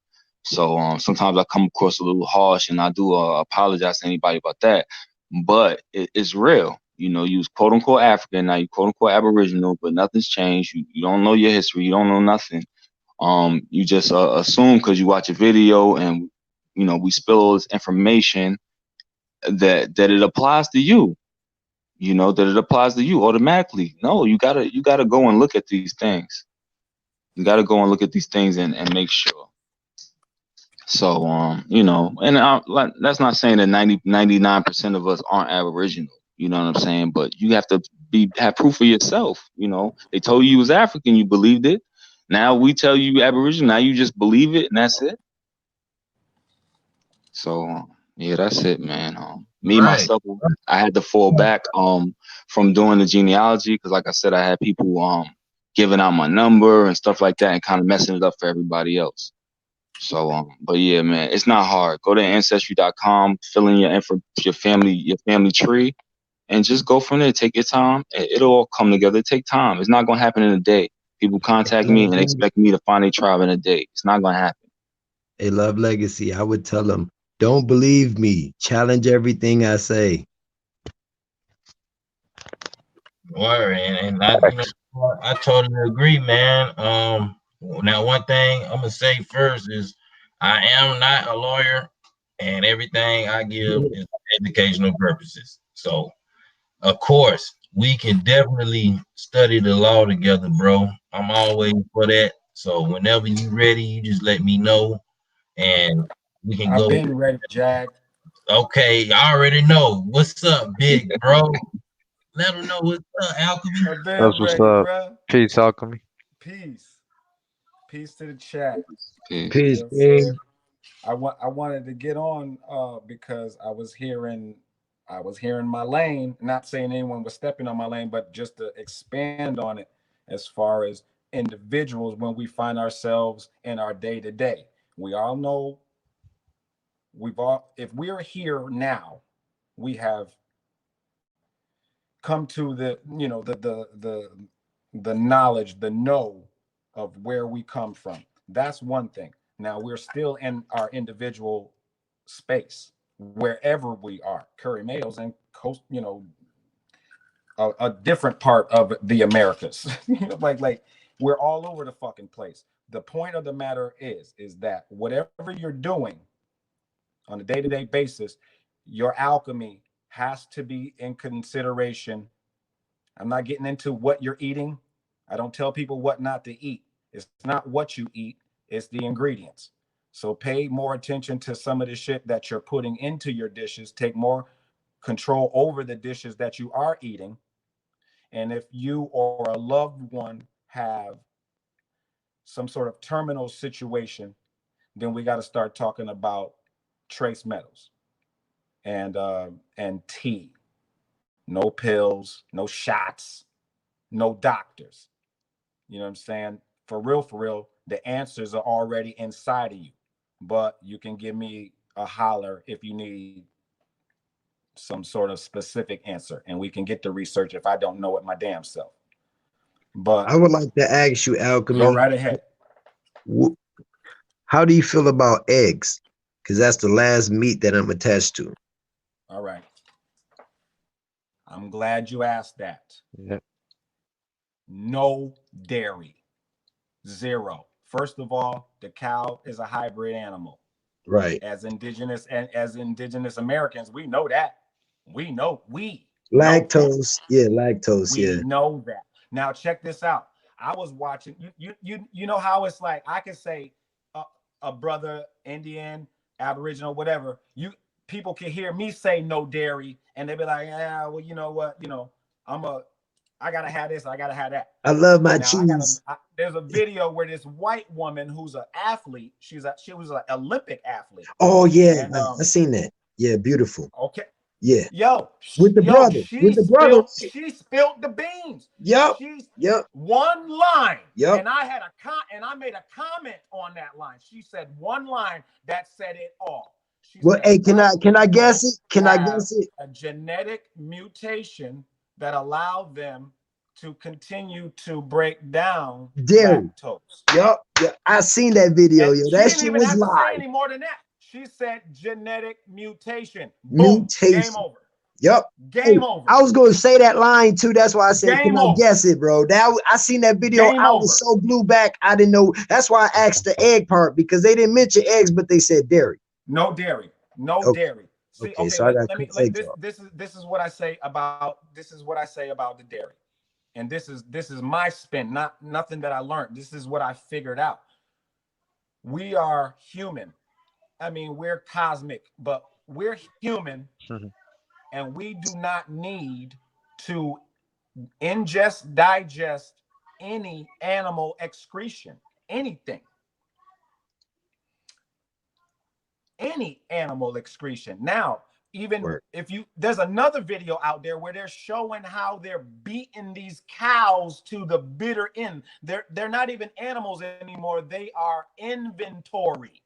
So sometimes I come across a little harsh, and I do apologize to anybody about that. But it's real. You know, you was quote unquote African, now you quote unquote Aboriginal, but nothing's changed. You don't know your history, you don't know nothing. You just assume because you watch a video and you know we spill all this information that it applies to you. You know that it applies to you automatically. No, you gotta go and look at these things. You gotta go and look at these things and make sure. So you know, and like, that's not saying that 99% of us aren't Aboriginal. You know what I'm saying? But you have to have proof for yourself. You know, they told you was African, you believed it. Now we tell you Aboriginal, now you just believe it, and that's it. So yeah, that's it, man. Me Right. myself, I had to fall back from doing the genealogy because, like I said, I had people giving out my number and stuff like that, and kind of messing it up for everybody else. So but yeah, man, it's not hard. Go to ancestry.com, fill in your family tree, and just go from there. Take your time. It'll all come together. Take time. It's not gonna happen in a day. People contact me and expect me to find a tribe in a day. It's not gonna happen. Hey, Love Legacy, I would tell them, don't believe me. Challenge everything I say. Word, and I, Facts. I totally agree, man. Now one thing I'm gonna say first is I am not a lawyer, and everything I give is for educational purposes. So, of course, we can definitely study the law together, bro. I'm always for that. So, whenever you ready, you just let me know, and we can I've go. been ready, Jag. Okay, I already know. What's up, big bro? Let them know what's up, Alchemy. I've been That's what's ready, up. bruh. Peace, alchemy. Peace. Peace to the chat. Peace. Peace, Yes, sir. King. I wanted to get on because I was hearing my lane, not saying anyone was stepping on my lane, but just to expand on it as far as individuals when we find ourselves in our day to day. We all know if we're here now, we have come to the knowledge, the know of where we come from. That's one thing. Now we're still in our individual space wherever we are. Curry Mayos and coast, a different part of the Americas. Like we're all over the fucking place. The point of the matter is that whatever you're doing on a day-to-day basis, your alchemy has to be in consideration. I'm not getting into what you're eating. I don't tell people what not to eat. It's not what you eat, it's the ingredients. So pay more attention to some of the shit that you're putting into your dishes. Take more control over the dishes that you are eating. And if you or a loved one have some sort of terminal situation, then we got to start talking about trace metals and tea. No pills, no shots, no doctors. You know what I'm saying? For real, the answers are already inside of you. But you can give me a holler if you need some sort of specific answer, and we can get the research if I don't know it my damn self. But I would like to ask you, go Alchemy, right ahead. how do you feel about eggs? Because that's the last meat that I'm attached to. All right. I'm glad you asked that. Yeah. No dairy. Zero. First of all, the cow is a hybrid animal. Right. As indigenous Americans, we know that. We know that. Lactose. Yeah, lactose. We Yeah. know that. Now check this out. I was watching. You know how it's like. I can say a brother, Indian, Aboriginal, whatever. People can hear me say no dairy, and they be like, yeah, well, you know what? I'm a. I gotta have this. I gotta have that. I love my Now cheese. there's a video where this white woman who's an athlete. She was an Olympic athlete, Oh yeah, and I seen that. Yeah, beautiful. okay. Yeah, Yo, with the yo, brother. With the brother. Right? she spilled the beans. Yep. She's Yep. one line, Yep. and I made a comment on that line. She said one line that said it all. She Well, said hey, black can I people guess it? Can I have guess it? a genetic mutation that allowed them to continue to break down Dairy. lactose. Yup. Yeah, I seen that video, And yo. she That didn't shit even was have to say live. any more than that. She said genetic mutation. Boom. Game Mutation. over. Yup. Hey, Game over. I was gonna say that line too. That's why I said, can Game I over. guess it, bro? That I seen that video. Game I over. was so blew back. I didn't know. That's why I asked the egg part, because they didn't mention eggs, but they said dairy. No dairy. No Okay. dairy. See, Okay, okay, so I got let me egg this is what I say about the dairy. And this is my spin, not nothing that I learned. This is what I figured out. We are human. I mean, we're cosmic, but we're human, and we do not need to ingest, digest any animal excretion, anything. Any animal excretion. Now, even Word. if there's another video out there where they're showing how they're beating these cows to the bitter end. They're not even animals anymore. They are inventory.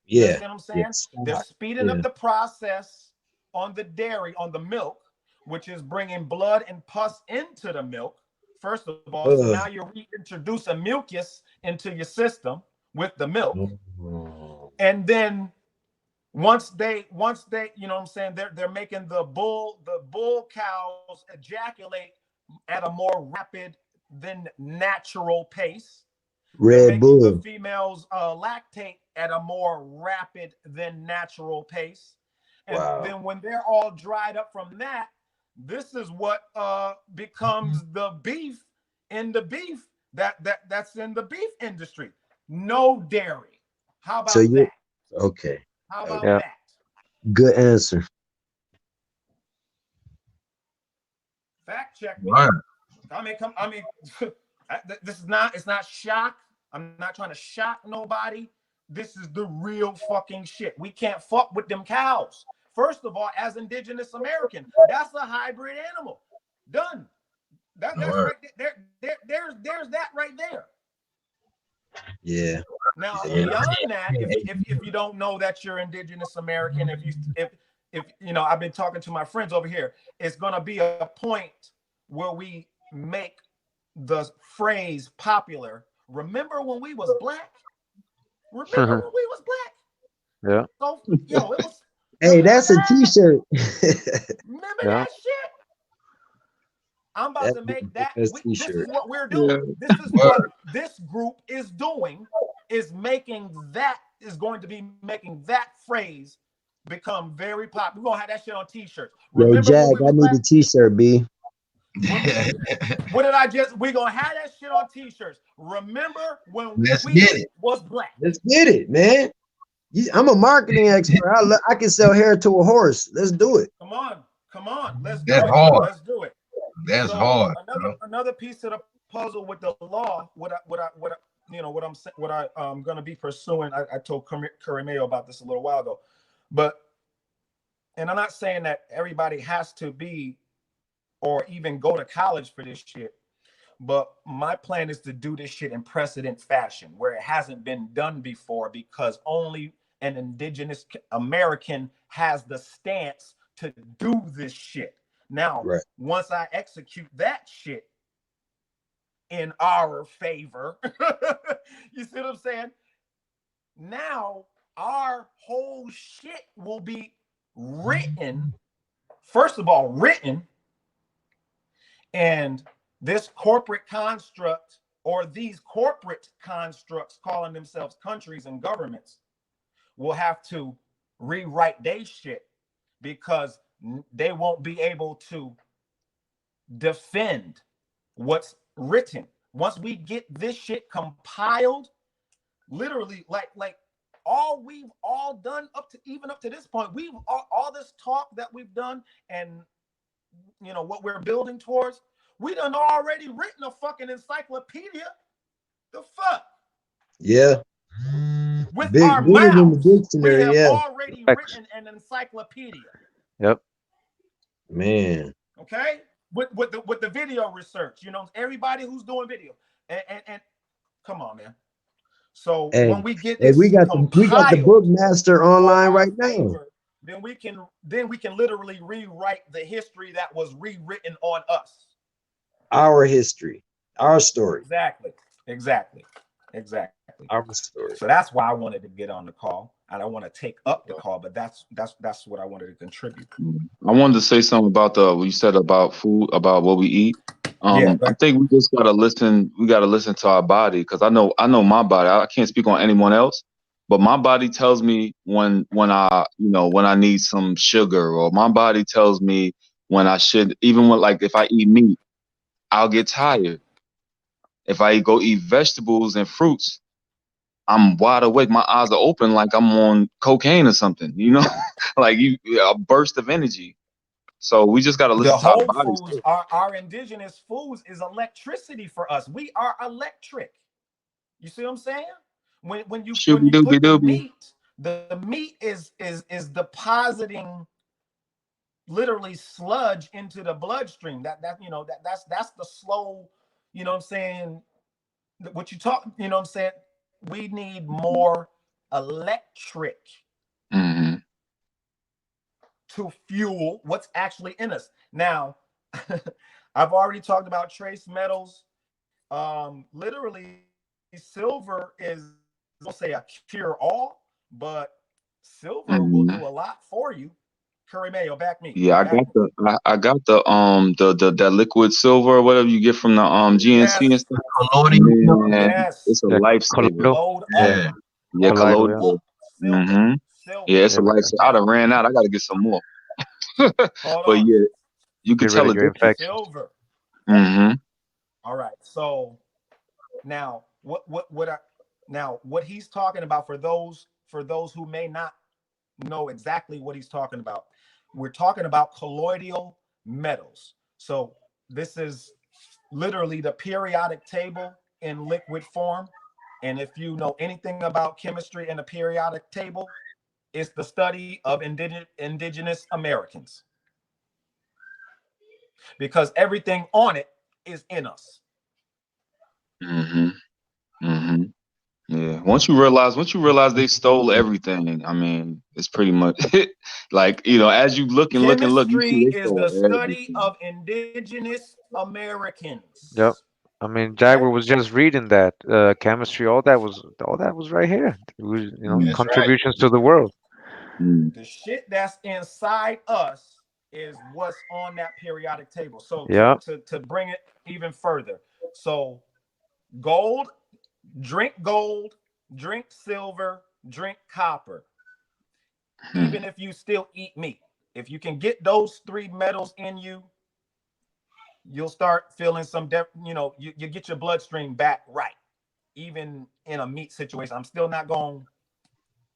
You Yeah. understand what I'm saying? Yes. They're speeding up the process on the dairy, on the milk, which is bringing blood and pus into the milk. First of all, so now you're reintroducing mucus into your system with the milk. And then once they, you know what I'm saying, they're making the bull cows ejaculate at a more rapid than natural pace. They're Red making the Bull. females lactate at a more rapid than natural pace. And then when they're all dried up from that, this is what becomes the beef in the beef that's in the beef industry. No dairy. How about So you that? okay? How about Yeah. that? Good answer. Fact check me. Right. This is not, it's not shock. I'm not trying to shock nobody. This is the real fucking shit. We can't fuck with them cows. First of all, as indigenous American, that's a hybrid animal. Done. That's right there. There's that right there. Yeah. Now, beyond that, if you don't know that you're indigenous American, if you know, I've been talking to my friends over here, it's gonna be a point where we make the phrase popular. Remember when we was black? Remember when we was black? Yeah. So, yo, it was. Hey, that's a t-shirt. Remember Yeah. that shit? I'm about to make that. This is what we're doing. Yeah. This is what this group is doing. Is going to be making that phrase become very popular. We're gonna have that shit on t-shirts. Yo, Remember Jack, when we I was need black? a t-shirt, B. What did I just? We're gonna have that shit on t-shirts. Remember when Let's we get it. was black? Let's get it, man. I'm a marketing expert. I can sell hair to a horse. Let's do it. Come on. Let's do That's it. hard. Let's do it. That's So hard. another piece of the puzzle with the law, what I'm gonna be pursuing. I told Corremeo about this a little while ago, and I'm not saying that everybody has to be or even go to college for this shit, but my plan is to do this shit in precedent fashion where it hasn't been done before, because only an indigenous American has the stance to do this shit. Now, once I execute that shit in our favor, you see what I'm saying? Now, our whole shit will be written, first of all, and this corporate construct, or these corporate constructs calling themselves countries and governments, will have to rewrite their shit, because they won't be able to defend what's written. Once we get this shit compiled, literally, like all we've all done up to this point, we've all this talk that we've done, and you know what we're building towards, we done already written a fucking encyclopedia. The fuck? Yeah. With Big, our bigger than the mouths, we dictionary. have Yeah. already written an encyclopedia. Yep. Man. Okay, with the video research, you know, everybody who's doing video, and come on, man. So when we get this we got the book master online right now. then we can literally rewrite the history that was rewritten on us. our history, our story, Exactly. Exactly. Exactly. our story. So that's why I wanted to get on the call. I don't want to take up the call, but that's what I wanted to contribute. I wanted to say something about the what you said about food, about what we eat. Yeah. I think we just gotta listen. We gotta listen to our body because I know my body. I can't speak on anyone else, but my body tells me when I when I need some sugar, or my body tells me when I should. Even when like if I eat meat, I'll get tired. If I go eat vegetables and fruits, I'm wide awake. My eyes are open like I'm on cocaine or something. Like a burst of energy. So we just gotta The listen to our whole bodies foods, too. our indigenous foods is electricity for us. We are electric. You see what I'm saying? When Shooby you dooby put dooby. the meat is depositing literally sludge into the bloodstream. That's the slow, you know what I'm saying? What you talk, you know what I'm saying? We need more electric Hmm. to fuel what's actually in us. Now, I've already talked about trace metals. Literally, silver is, I won't say a cure all, but silver will Hmm. do a lot for you. Curry Mayo, back me. Yeah, Back me. I got the that liquid silver or whatever you get from the GNC and Yes. stuff. Colloidal silver. Man, Yes. it's a Yeah, lifesaver. colloidal. Load up. Yeah, Yeah. Yeah, Load colloidal. colloidal. up. Silver. Hmm. Silver. Yeah, it's a Yeah, lifesaver. I Now, done ran out. I gotta get some more. hold But on. yeah, you could get rid tell of a your difference. infections. Silver. Hmm. All right. So now what he's talking about for those who may not know exactly what he's talking about. We're talking about colloidal metals. So this is literally the periodic table in liquid form. And if you know anything about chemistry and the periodic table, it's the study of indigenous Americans because everything on it is in us. Hmm. Hmm. Yeah. Once you realize they stole everything, I mean, it's pretty much like, as you look and look and look, you see Chemistry they is stole the study everything. of indigenous Yep. Americans. I mean, Okay? Jaguar was just reading that chemistry. All that was right here. It was, Mm, That's right. contributions to the world. mm, The shit that's inside us is what's on that periodic table. So to Yeah. to to bring it even further. So gold, gold, drink silver, drink copper. mm, Even if you still eat meat. If you can get those three metals in you, you'll start feeling you get your bloodstream back right. Even in a meat situation. I'm still not going to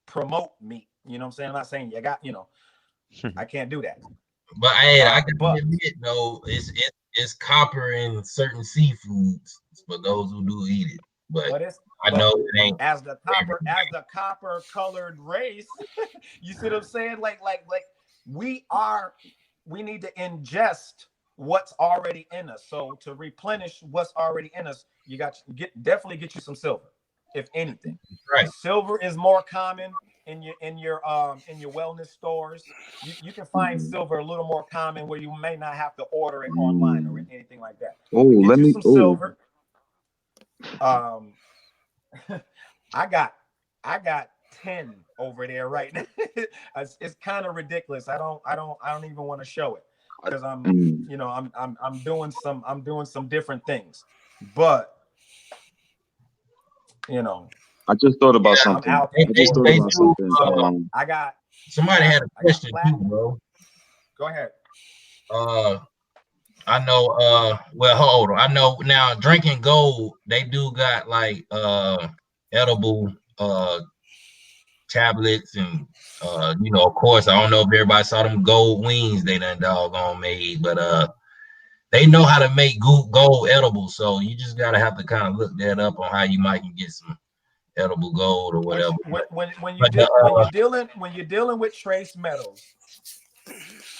promote meat. You know what I'm saying? I'm not saying I can't do that. But hey, I gotta But admit though, it's copper in certain seafoods for those who do eat it. But but it's I but know it ain't as the copper colored race, you see what I'm saying? Like we need to ingest what's already in us. So to replenish what's already in us, you got to definitely get you some silver, if anything. right. Silver is more common in your wellness stores. You can find mm, silver a little more common where you may not have to order it online or mm. anything like that. Oh, But get let you me. some Oh, silver. Um, I got I got 10 over there right now. It's kind of ridiculous. I don't even want to show it because mm. I'm doing some different things. But you know, I just thought about Yeah, I'm something. out I just thought they for about do. something. I got I Somebody got had a I got question too, platinum. bro. Go ahead. Uh, I know. Well, hold on. I know now. Drinking gold, they do got like edible tablets and of course, I don't know if everybody saw them gold wings they done doggone made, but they know how to make gold edible. So you just gotta have to kind of look that up on how you might can get some edible gold or What whatever. you, when you But the did when you're dealing with trace metals,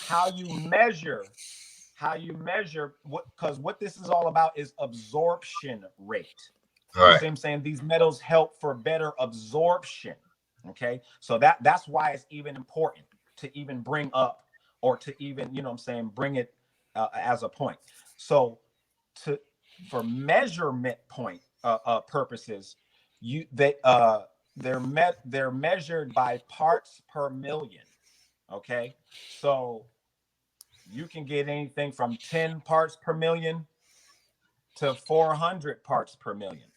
how you measure what, because what this is all about is absorption rate. You right, see what I'm saying? These metals help for better absorption. Okay, so that's why it's even important to even bring up or to even, you know what I'm saying, bring it as a point. So for measurement point purposes, they're measured by parts per million. Okay, so you can get anything from 10 parts per million to 400 parts per million.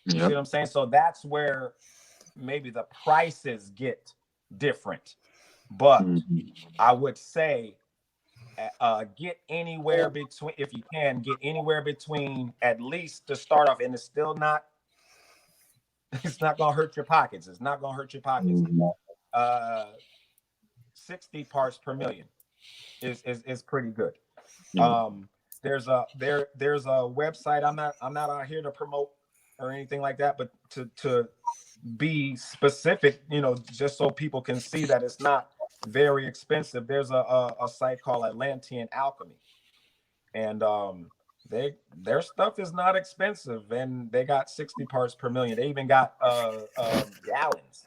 You see what I'm saying? So that's where maybe the prices get different. But I would say get anywhere between, if you can, get anywhere between, at least to start off, and it's still not, it's not gonna hurt your pockets. It's not gonna hurt your pockets. 60 parts per million is pretty good. There's a website. I'm not out here to promote or anything like that, but to be specific, you know, just so people can see that it's not very expensive. There's a site called Atlantean Alchemy, and their stuff is not expensive, and they got 60 parts per million. They even got gallons.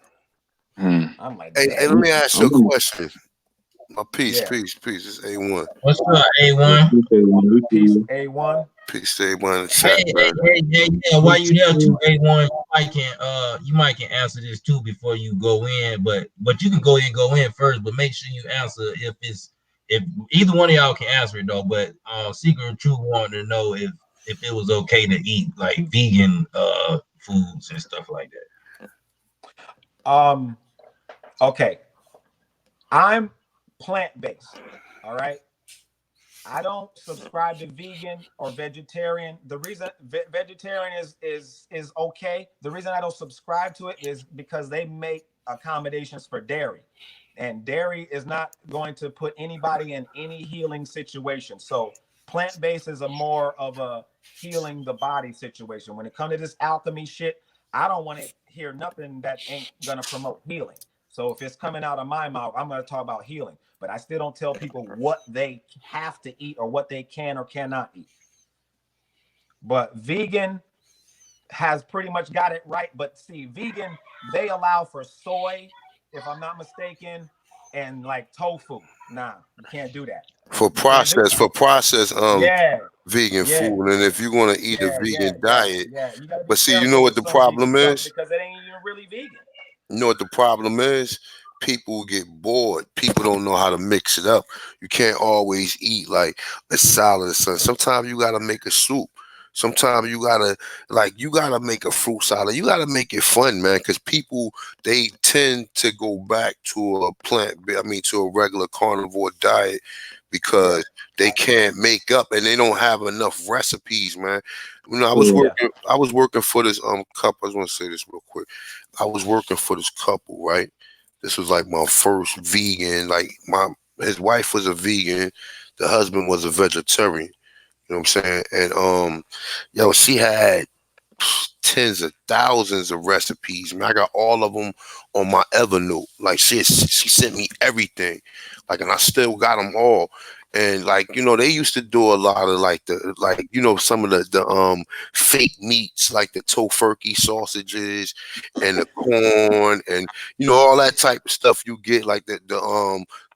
I'm like, hey, let me ask you a question. Peace. It's A1. What's up, A1? Peace, A1. Peace to A1 in the chat, man. Yeah. While you there too, A1, you might can answer this too before you go in, but you can go in first, but make sure you answer if either one of y'all can answer it though. But Secret of Truth wanted to know if it was okay to eat like vegan foods and stuff like that. Okay. I'm plant-based. All right. I don't subscribe to vegan or vegetarian. The reason vegetarian is okay. The reason I don't subscribe to it is because they make accommodations for dairy, and dairy is not going to put anybody in any healing situation. So plant-based is a more of a healing the body situation. When it comes to this alchemy shit, I don't want to hear nothing that ain't gonna promote healing. So if it's coming out of my mouth, I'm going to talk about healing, but I still don't tell people what they have to eat or what they can or cannot eat. But vegan has pretty much got it right. But see, vegan, they allow for soy, if I'm not mistaken, and like tofu. Nah, you can't do that. For process vegan food, and if you're gonna eat a vegan diet, you gotta be but see, you careful know what with the some vegan problem stuff is? because it ain't even really vegan. You know what the problem is? People get bored. People don't know how to mix it up. You can't always eat like a salad or something. Sometimes you gotta make a soup. Sometimes you gotta make a fruit salad. You gotta make it fun, man, because people, they tend to go back to to a regular carnivore diet because they can't make up and they don't have enough recipes, man. You know, I was working for this couple. I just want to say this real quick. I was working for this couple, right? This was like my first vegan. Like his wife was a vegan, the husband was a vegetarian. You know what I'm saying? And she had tens of thousands of recipes. I mean, I got all of them on my Evernote. Like she sent me everything. Like, and I still got them all. And like, you know, they used to do a lot of some of the fake meats, like the tofurkey sausages and the corn and, you know, all that type of stuff you get, like the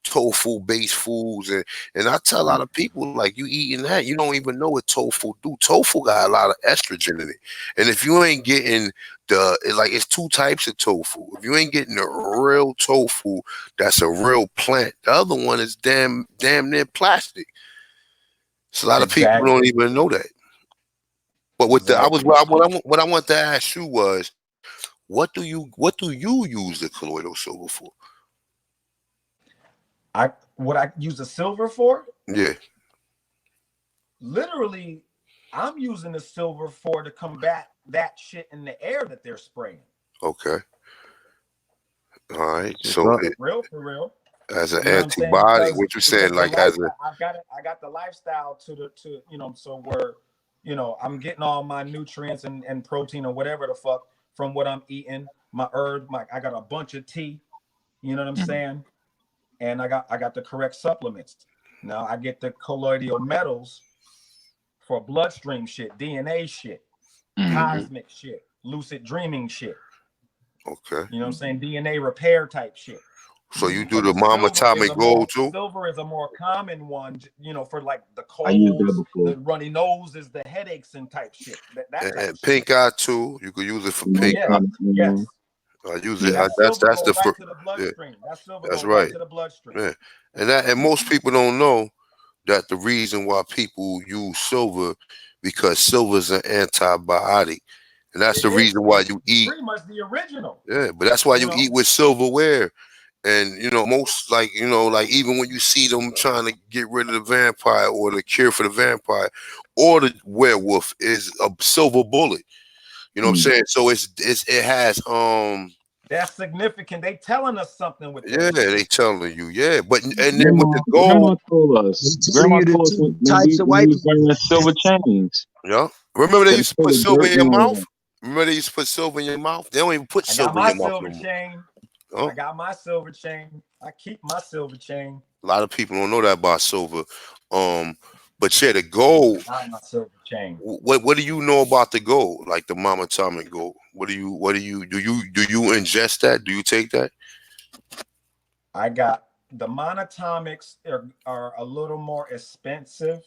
tofu based foods. And I tell a lot of people, like, you eating that, you don't even know what tofu do. Tofu got a lot of estrogen in it. And if you ain't getting it's two types of tofu. If you ain't getting the real tofu, that's a real plant. The other one is damn near plastic. So a lot of people don't even know that. But what I want to ask you was, what do you use the colloidal silver for? What I use the silver for? Yeah. Literally, I'm using the silver for to combat that shit in the air that they're spraying. Okay. All right. So for real. As an antibiotic, what you saying? Like I got the lifestyle to so where, you know, I'm getting all my nutrients and protein or whatever the fuck from what I'm eating. My herb, I got a bunch of tea. You know what I'm saying? And I got the correct supplements. Now I get the colloidal metals for bloodstream shit, DNA shit, cosmic shit, lucid dreaming shit. Okay. You know what I'm saying? DNA repair type shit. So you do But the the mama silver atomic is a more gold too? common one, for like the I used that colds, before. the runny noses, the headaches, and type shit. That type And shit. pink eye too. You could use it for Oh pink yeah, eye. yes. I use it. Yeah. That silver That's go the right first. to the Yeah, bloodstream. That silver that's go right right. to the bloodstream. Yeah, and most people don't know that the reason why people use silver because silver is an antibiotic, and that's It the is. reason why It's you eat. pretty much the original. Yeah, but that's why You you know. eat with silverware. And most like even when you see them trying to get rid of the vampire or the cure for the vampire or the werewolf is a silver bullet. You know what I'm Mm. saying? So it has That's significant. They telling us something with that yeah, shit. they telling you, yeah. But and then with Grandma, the gold, grandma told They us. tell Grandma you the told us two when types of we white was people. wearing silver chains. yeah. Remember they They used to put put the silver dirt in your mouth? in. Remember they used to put silver in your mouth? They don't even put I got silver in my your mouth silver no more. chain. Huh? I got my silver chain. I keep my silver chain. A lot of people don't know that about silver. But yeah, the gold. Not my silver chain. What do you know about the gold? Like the Mama Atomic gold? Do you ingest that? Do you take that? I got the monatomics are a little more expensive.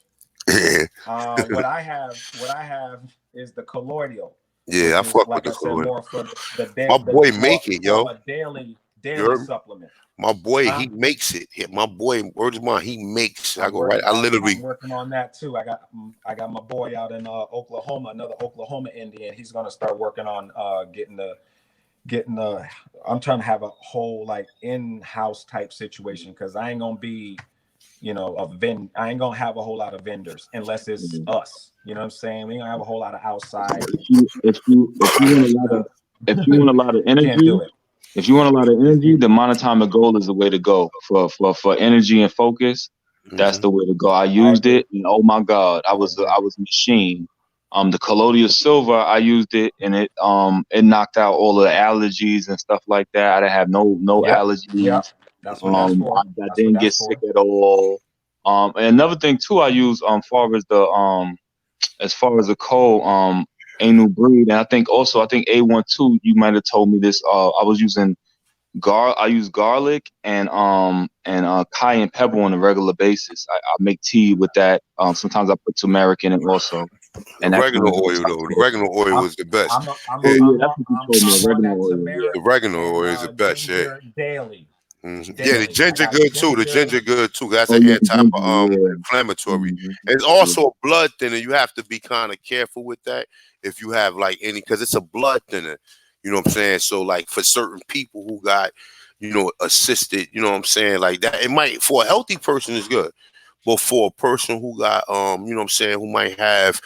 Yeah, What I have is the colloidal, yeah, which I is fuck with like the I said, color. more for My boy more make it, of yo. a daily You heard me? supplement. My boy, Huh? he makes it. Yeah, my boy, word of mine, he makes. I I'm go right. working I on literally I'm working on that too. I got my boy out in Oklahoma, another Oklahoma Indian. He's gonna start working on getting the I'm trying to have a whole like in-house type situation because I ain't gonna be, I ain't gonna have a whole lot of vendors unless it's Yeah. us. You know what I'm saying? We ain't gonna have a whole lot of outside. If you want a lot of if you want a lot of Can't energy, do it. if you want a lot of energy, the monatomic gold is the way to go for energy and focus. That's hmm the way to go. I I used agree. it, and oh my God, I I was agree. I was a machine. The colloidal silver, I used it, and it knocked out all of the allergies and stuff like that. I didn't have no Yep. Yep. allergies. That's what that's I, for. I That's what didn't that's get sick for. at all. And another thing too, I use far as far as the coal, a new breed, and I think A12. You might have told me this. I was using I use garlic and cayenne pepper on a regular basis. I make tea with that. Sometimes I put turmeric in it also, and that kind Oregano of helps oil out though. The too. oregano oil I'm is the best. I'm I'm Yeah, Oh yeah, I'm that's on what you I'm told me. I'm on Oregano that oil. the turmeric oregano and oil is the best. Yeah. ginger daily. Yeah, the Daily. I ginger got good too. The ginger. ginger good too. That's Oh an yeah, anti ginger. Yeah. inflammatory. Hmm. It's Yeah. also a blood thinner. You have to be kind of careful with that if you have like any because it's a blood thinner. You know what I'm saying? So like for certain people who got assisted, you know what I'm saying, like that, it might for a healthy person is good, but for a person who got you know what I'm saying, who might have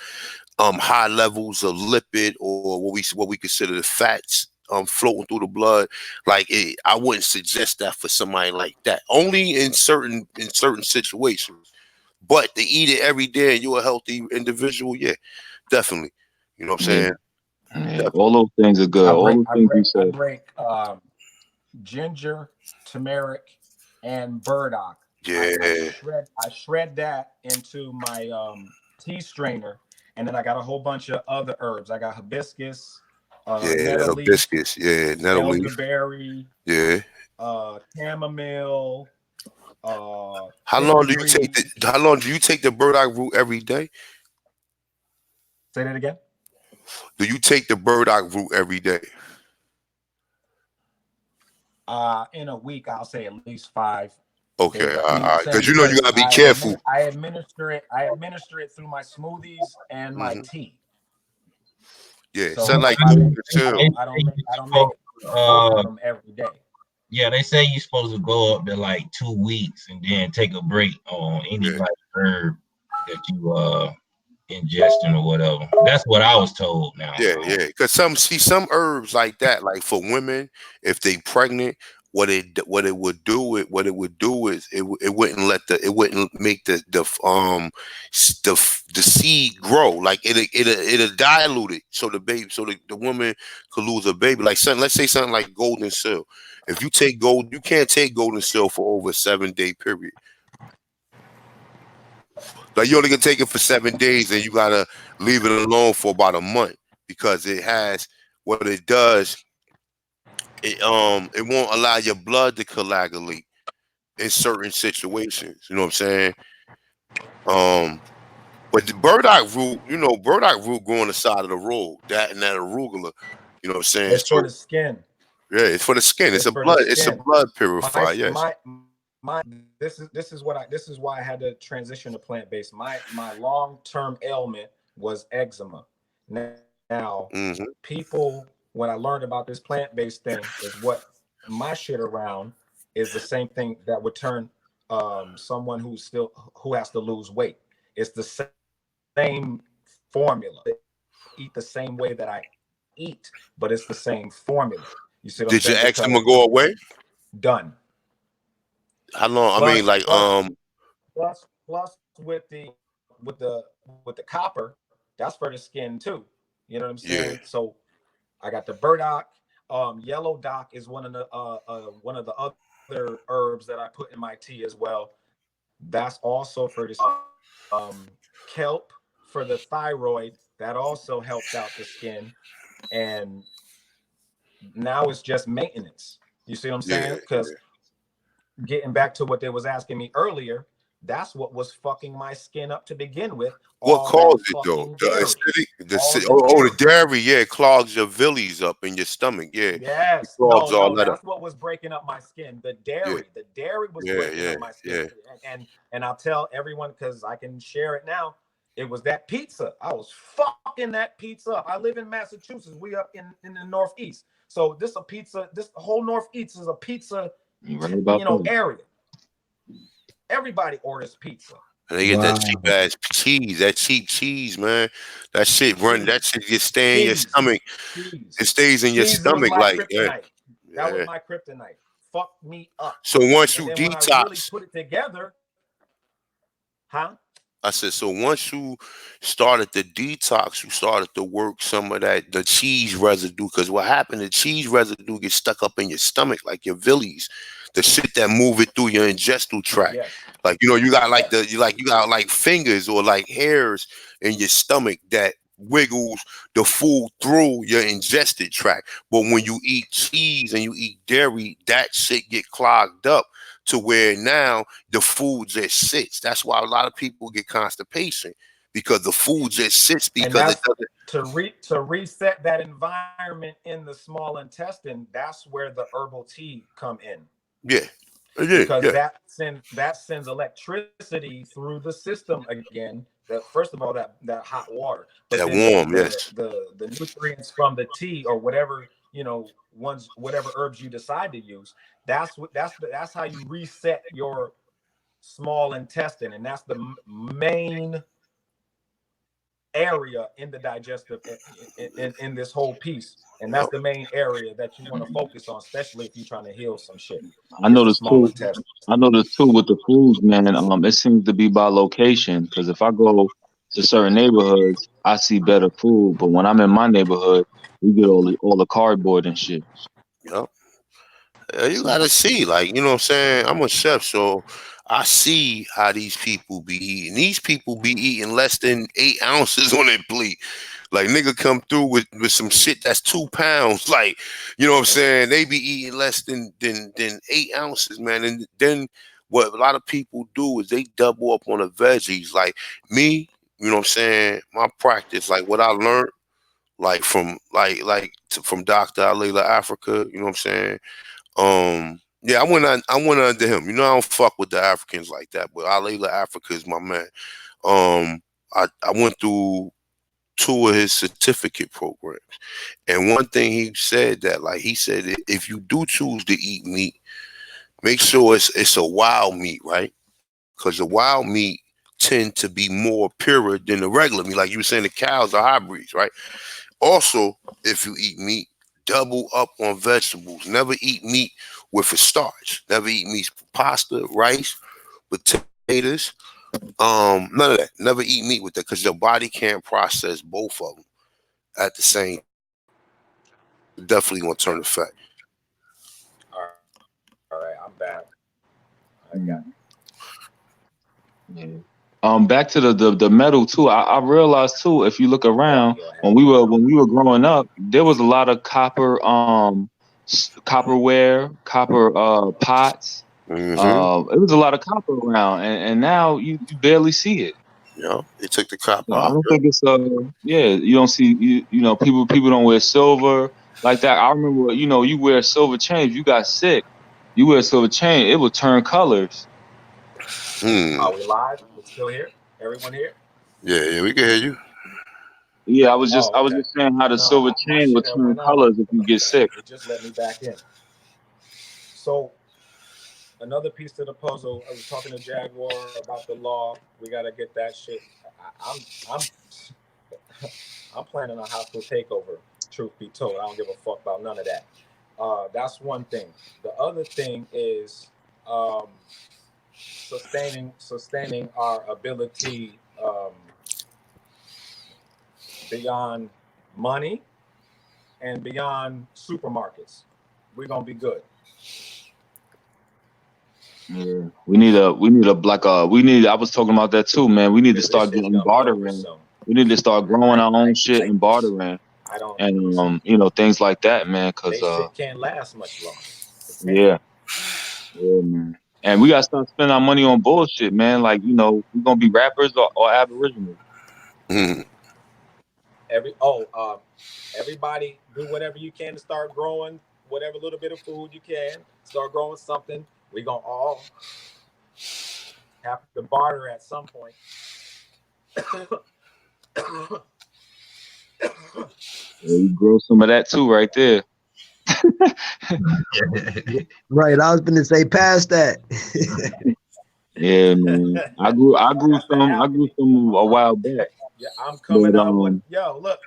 high levels of lipid or what we consider the fats floating through the blood. I wouldn't suggest that for somebody like that. Only in certain situations. But to eat it every day and you're a healthy individual, yeah, definitely. You know what I'm Yeah. saying? Yeah. Definitely. All those things are good. I All break those I things you break I said. break ginger, turmeric, and burdock. Yeah, I shred that into my tea strainer, and then I got a whole bunch of other herbs. I got hibiscus, yeah, the nettle leaf, hibiscus, yeah, nettle leaf, elderberry, yeah. chamomile, How long do you take fenugreek. the burdock root every day? Say that again. Do you take the burdock root every day? In a week, I'll say at least 5. Okay, You know what I'm saying? because you Because gotta be careful. I administer it through my smoothies and my Hmm. tea. Yeah, So something if like I golden make They I seal. don't say you I don't make supposed to, both of them every day. yeah, they say you're supposed to go up to like 2 weeks and then take a break on any Yeah, like herb that you ingesting or whatever. That's what I was told. Now, yeah, yeah. Because some herbs like that, like for women, if they pregnant, what it would do is it wouldn't it wouldn't make the seed grow. Like it'll dilute it, so the woman could lose a baby. Like something, let's say something like golden seal. If you take gold, you can't take golden seal for over a 7 day period. Like you only can take it for 7 days, and you gotta leave it alone for about a month because it has what it does. it won't allow your blood to coagulate in certain situations. You know what I'm saying? Um, but the burdock root, burdock root grow on the side of the road. That and that arugula. You know what I'm saying? It's for So the skin. yeah, it's for the skin. It's for the It's a skin. blood My purifier. Yes. my this is why I had to transition to plant based. My long-term ailment was eczema. Now, Hmm. people, when I learned about this plant-based thing, is what my shit around is the same thing that would turn someone who has to lose weight. It's the same formula. Eat the same way that I eat, but it's the same formula. You see what I'm Did your saying? eczema Because go away? done. How long? I mean, Plus, like, plus with the copper, that's for the skin too. You know what I'm yeah. saying? So I got the burdock. Yellow dock is one of the other herbs that I put in my tea as well. That's also for the kelp for the thyroid. That also helps out the skin. And now it's just maintenance. You see what I'm Yeah. saying? Because getting back to what they was asking me earlier, that's what was fucking my skin up to begin with. What All that caused it though? fucking The dairy. acidic, All the the dairy. dairy, yeah, it clogs your villies up in your stomach, yeah, it Yes. clogs all No, that up. that's what was breaking up my skin. The Yeah, dairy. The dairy was yeah, breaking yeah, up my skin. yeah. And I'll tell everyone because I can share it now. It was that pizza. I was fucking that pizza up. I live in Massachusetts. We up in the Northeast. So this whole Northeast is a pizza, You right about that. area. Everybody orders pizza. And they get that Wow. cheap ass cheese, that cheap cheese, man. That Cheese. shit just stay in your Cheese. stomach. It Cheese. stays in your Cheese was stomach, my like, yeah, kryptonite. That was yeah. my kryptonite. Fuck me up. So once And you then when I really detox, put it together, huh? I said, so once you started the detox, you started to work some of the cheese residue. Because what happened, the cheese residue gets stuck up in your stomach, like your villies, the shit that move it through your ingestal tract. Yes. Like, you got like Yes. you got like fingers or like hairs in your stomach that wiggles the food through your ingested tract. But when you eat cheese and you eat dairy, that shit get clogged up to where now the food just sits. That's why a lot of people get constipation because the food just sits And because it that's doesn't. to reset that environment in the small intestine. That's where the herbal tea come in. Yeah, yeah, Because yeah. that sends electricity through the system again. That first of all, that hot water, but That then the warm, the yes. the the nutrients from the tea or whatever whatever herbs you decide to use. That's how you reset your small intestine, and that's the main area in the digestive in this whole piece. And that's Yep. the main area that you want to focus on, especially if you're trying to heal some shit, I is the noticed small too. intestine. I noticed too with the foods, man. It seems to be by location. Because if I go to certain neighborhoods, I see better food. But when I'm in my neighborhood, we get all the cardboard and shit. Yep. You gotta see, like, you know what I'm saying? I'm a chef, so I see how these people be eating. These people be eating less than 8 ounces on their plate. Like, nigga come through with some shit that's 2 pounds. Like, you know what I'm saying? They be eating less than 8 ounces, man. And then what a lot of people do is they double up on the veggies. Like me, you know what I'm saying? My practice, like what I learned, like from Dr. Alayla Africa, you know what I'm saying? Yeah, I went under him. You know, I don't fuck with the Africans like that, but Alayla Africa is my man. I went through two of his certificate programs. And one thing he said that, like, he said, if you do choose to eat meat, make sure it's a wild meat, right? Because the wild meat tend to be more purer than the regular meat. Like you were saying, the cows are hybrids, right? Also, if you eat meat, double up on vegetables. Never eat meat with a starch. Never eat meat with pasta, rice, potatoes. None of that. Never eat meat with that because your body can't process both of them at the same time. You're definitely gonna turn the fat. All right, I'm back. I got Mm, yeah. Back to the metal too. I realized too, if you look got around, your hand. when we were growing up, there was a lot of copper copperware, copper pots. Mm-hmm. It was a lot of copper around, and now you barely see it. Yeah, they took the cop So I off. don't think it's yeah. You don't see you know people don't wear silver like that. I remember you wear silver chain. If you got sick, you wear a silver chain, it will turn colors. Hmm. Are we live? We still here? Everyone here? Yeah, yeah, we can hear you. Yeah, Oh, I was okay. just saying how the No, silver my chain will shit had turn went out. colors if you get sick. It just let me back in. So another piece to the puzzle. I was talking to Jaguar about the law. We got to get that shit. I'm I'm planning a hostile takeover. Truth be told, I don't give a fuck about none of that. That's one thing. The other thing is um, sustaining our ability beyond money and beyond supermarkets. We're gonna be good. Yeah, we need a like we need. I was talking about that too, man. We need to Because this start shit's getting gonna be over bartering. soon. We need to start growing our own shit I and bartering, I don't. and things like that, man. They Cause shit can't last much longer. It can't. yeah, yeah, man. And we gotta start spending our money on bullshit, man. Like we're gonna be rappers or aboriginals. Mhm. Everybody do whatever you can to start growing whatever little bit of food you can. Start growing something. We gonna all have to barter at some point. Yeah, you grow some of that too, right there. Right. I was gonna say past that. Yeah, man. That's the I grew alchemy. some a while back, Yeah, I'm coming but out with look.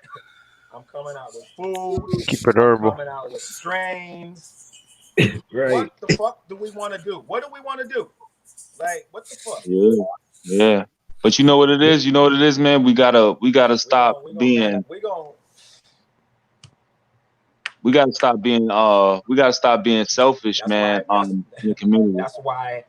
I'm coming out with food. Keep it I'm herbal. coming out with strains. Right. What the fuck do we want to do? What do we want to do? Like, what the fuck? yeah, yeah. But you know what it is? You know what it is, man. We gotta stop being we gotta stop being selfish, That's man. why that's In the community. that's why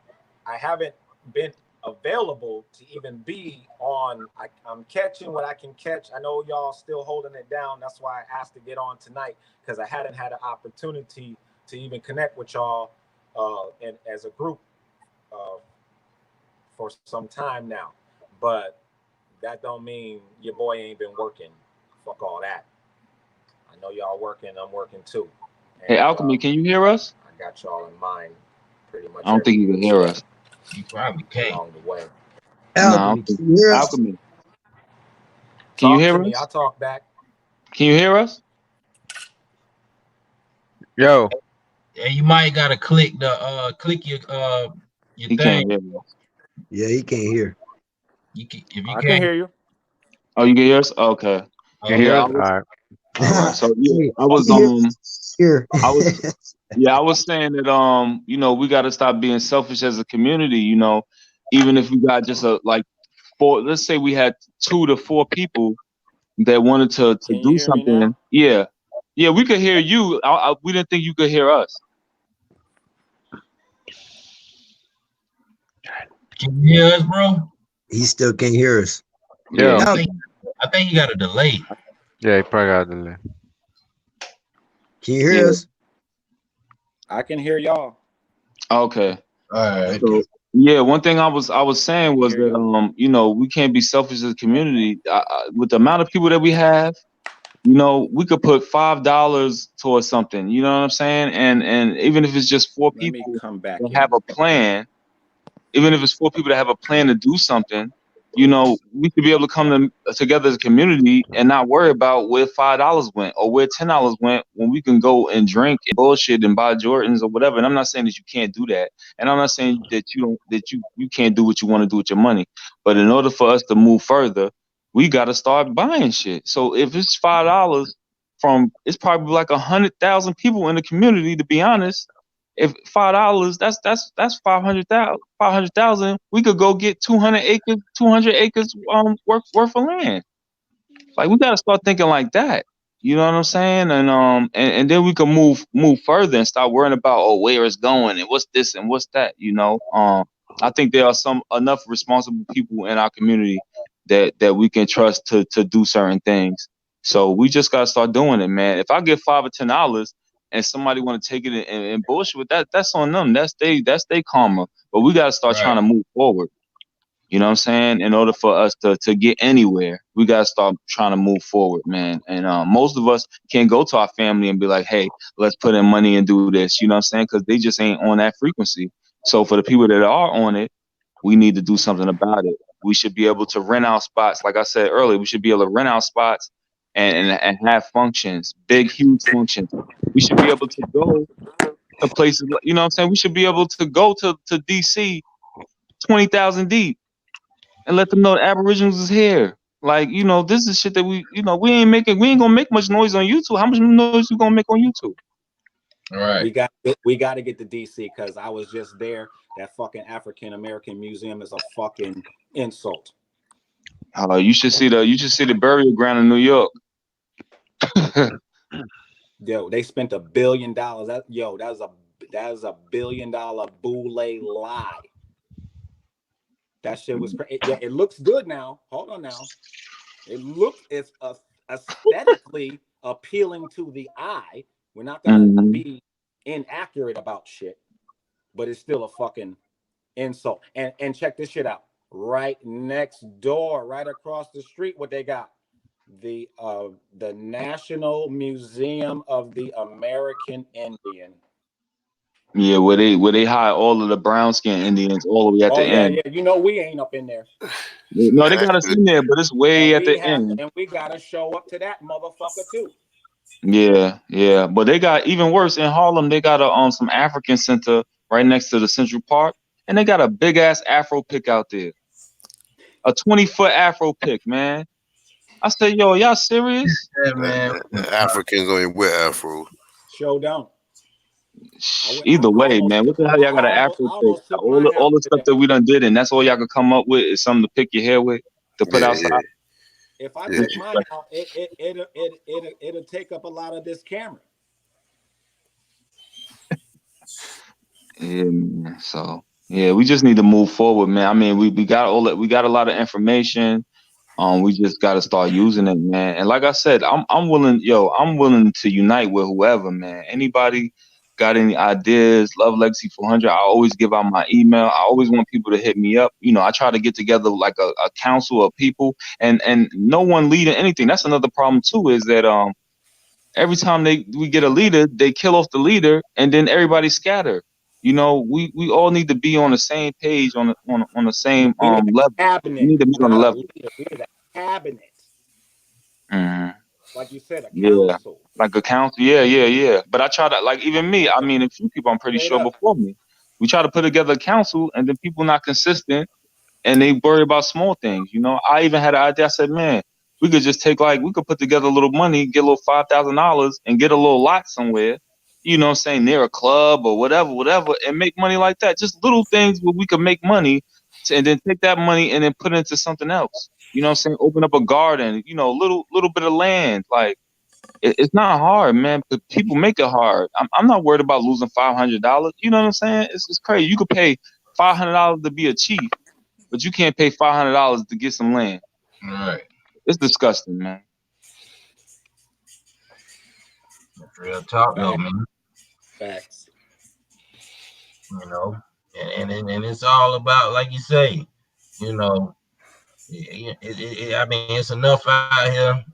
I haven't been available to even be on. I'm catching what I can catch. I know y'all still holding it down. That's why I asked to get on tonight because I hadn't had an opportunity to even connect with y'all and as a group uh, for some time now. But that don't mean your boy ain't been working. Fuck all that. I know y'all working. I'm working too, Hey, and Alchemy, can you hear us? I got y'all in mind pretty I much don't think every you can hear us. You probably can't. along the way. No, I Alchemy, don't think. can you hear us? Alchemy, can you Talk hear to me. us? I'll talk back. Can you hear us? Yo, Yeah, you might gotta click your He thing. can't hear us. Yeah, he can't hear. You can, if you I can can't. hear you. Oh, you can hear us? Okay. you Oh, hear Yeah, us? All right. all right. So yeah, Hey, I was he here. I was yeah, I was saying that we got to stop being selfish as a community. Even if we got just a like four, let's say we had 2 to 4 people that wanted to Can you do hear me now? something. Yeah, yeah, we could hear you. We didn't think you could hear us. can you hear us, bro? He still can't hear us. Yeah, Yo, I he think Alchemy, can. I think you got a delay. yeah, you probably got a delay. can you hear Yeah. us? I can hear y'all. Okay. All right. So yeah, one thing I was I saying can was hear that y'all. we can't be selfish as a community. With the amount of people that we have, we could put $5 towards something. You know what I'm saying? And even if it's just four Let me people come back that in. have a plan, even if it's 4 people that have a plan to do something, we should be able to come together as a community and not worry about where $5 went or where $10 went when we can go and drink and bullshit and buy Jordans or whatever. And I'm not saying that you can't do that, and I'm not saying that you can't do what you want to do with your money. But in order for us to move further, we got to start buying shit. So if it's $5 it's probably like 100,000 people in the community. To be honest, if $5, that's 500,000. We could go get 200 acres worth of land. Like we gotta start thinking like that. You know what I'm saying? And then we can move further and start worrying about where it's going and what's this and what's that. I think there are some enough responsible people in our community that we can trust to do certain things. So we just gotta start doing it, man. If I get $5 or $10, and somebody want to take it and bullshit with that, that's on them. That's they karma. But we gotta start trying Right. to move forward. You know what I'm saying? In order for us to get anywhere, we gotta start trying to move forward, man. And most of us can't go to our family and be like, hey, let's put in money and do this. You know what I'm saying? Because they just ain't on that frequency. So for the people that are on it, we need to do something about it. We should be able to rent out spots. Like I said earlier, we should be able to rent out spots and have functions, big, huge functions. We should be able to go to places, you know what I'm saying? We should be able to go to DC 20,000 deep and let them know the Aboriginals is here. Like, this is shit that we ain't gonna make much noise on YouTube. How much noise we gonna make on YouTube? Right. We got to get to DC because I was just there. That fucking African American museum is a fucking insult. You should see the burial ground in New York. Yo, they spent $1 billion. That is a $1 billion boule lie. That shit was crazy. Yeah, it looks good now. Hold on now. It's aesthetically appealing to the eye. We're not gonna Mhm. be inaccurate about shit, but it's still a fucking insult. And check this shit out. Right next door, right across the street, what they got? The National Museum of the American Indian. Yeah, where they hide all of the brown skin Indians all the way at Oh the yeah, end. yeah. You know we ain't up in there. No, they got us in there, but it's way And at the we have end. and we gotta show up to that motherfucker too. Yeah, yeah. But they got even worse in Harlem. They got a some African center right next to the Central Park, and they got a big ass Afro pick out there, a 20-foot Afro pick, man. I said, yo, y'all serious? Yeah, man. Africans don't even wear afro. Show don't. I Either way, almost man, what the hell y'all got an Afro I pick? almost took All my the house all the to stuff them. that we done did, and that's all y'all could come up with is something to pick your hair with to put Yeah, outside. yeah, If I yeah. took mine out, it'll take up a lot of this camera. Yeah, man. So yeah, we just need to move forward, man. I mean, we got all that, we got a lot of information. We just got to start using it, man. And like I said, I'm willing to unite with whoever, man. Anybody got any ideas? Love Legacy 400. I always give out my email. I always want people to hit me up. I try to get together like a council of people, and no one leading anything. That's another problem too. Is that every time we get a leader, they kill off the leader, and then everybody scatter. We all need to be on the same page, on the same We need level. a We cabinet, need to be on the not a level. leader. We need a cabinet, Mhm. like you said, a Yeah, council. like a council. Yeah, yeah, yeah. But I try to, like, even me. I mean, a few people I'm pretty Straight sure up. before me. We try to put together a council, and then people not consistent, and they worry about small things. I even had an idea. I said, man, we could just we could put together a little money, get a little $5,000, and get a little lot somewhere. What I'm saying, near a club or whatever, whatever, and make money like that. Just little things where we could make money, and then take that money and then put it into something else. What I'm saying, open up a garden. Little bit of land, like it's not hard, man. But people make it hard. I'm not worried about losing $500. You know what I'm saying? It's crazy. You could pay $500 to be a chief, but you can't pay $500 to get some land. Right. It's disgusting, man. That's real talk though, Facts. man. Facts. You know, and it's all about, like you say, you know, I mean, it's enough out here.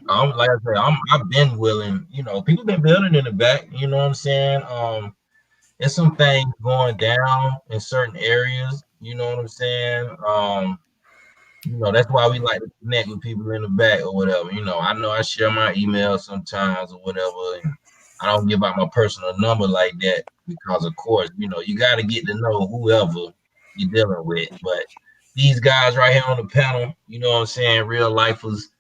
Like I said, I've been willing. People been building in the back. You know what I'm saying? There's some things going down in certain areas. You know what I'm saying? That's why we like to connect with people in the back or whatever. I know I share my email sometimes or whatever, and I don't give out my personal number like that because, of course, you got to get to know whoever you're dealing with. But these guys right here on the panel, you know what I'm saying, real lifers,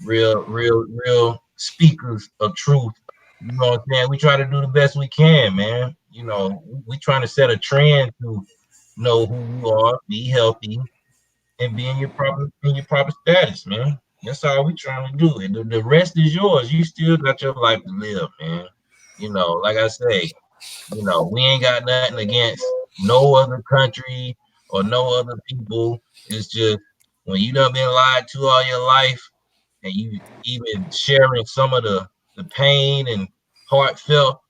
real speakers of truth. You know what I'm saying? We try to do the best we can, man. We trying to set a trend to know who you are, be healthy, and be in your proper status, man. That's all we trying to do. And the rest is yours. You still got your life to live, man. Like I say, we ain't got nothing against no other country or no other people. It's just when you done been lied to all your life and you even sharing some of the pain and heartfelt,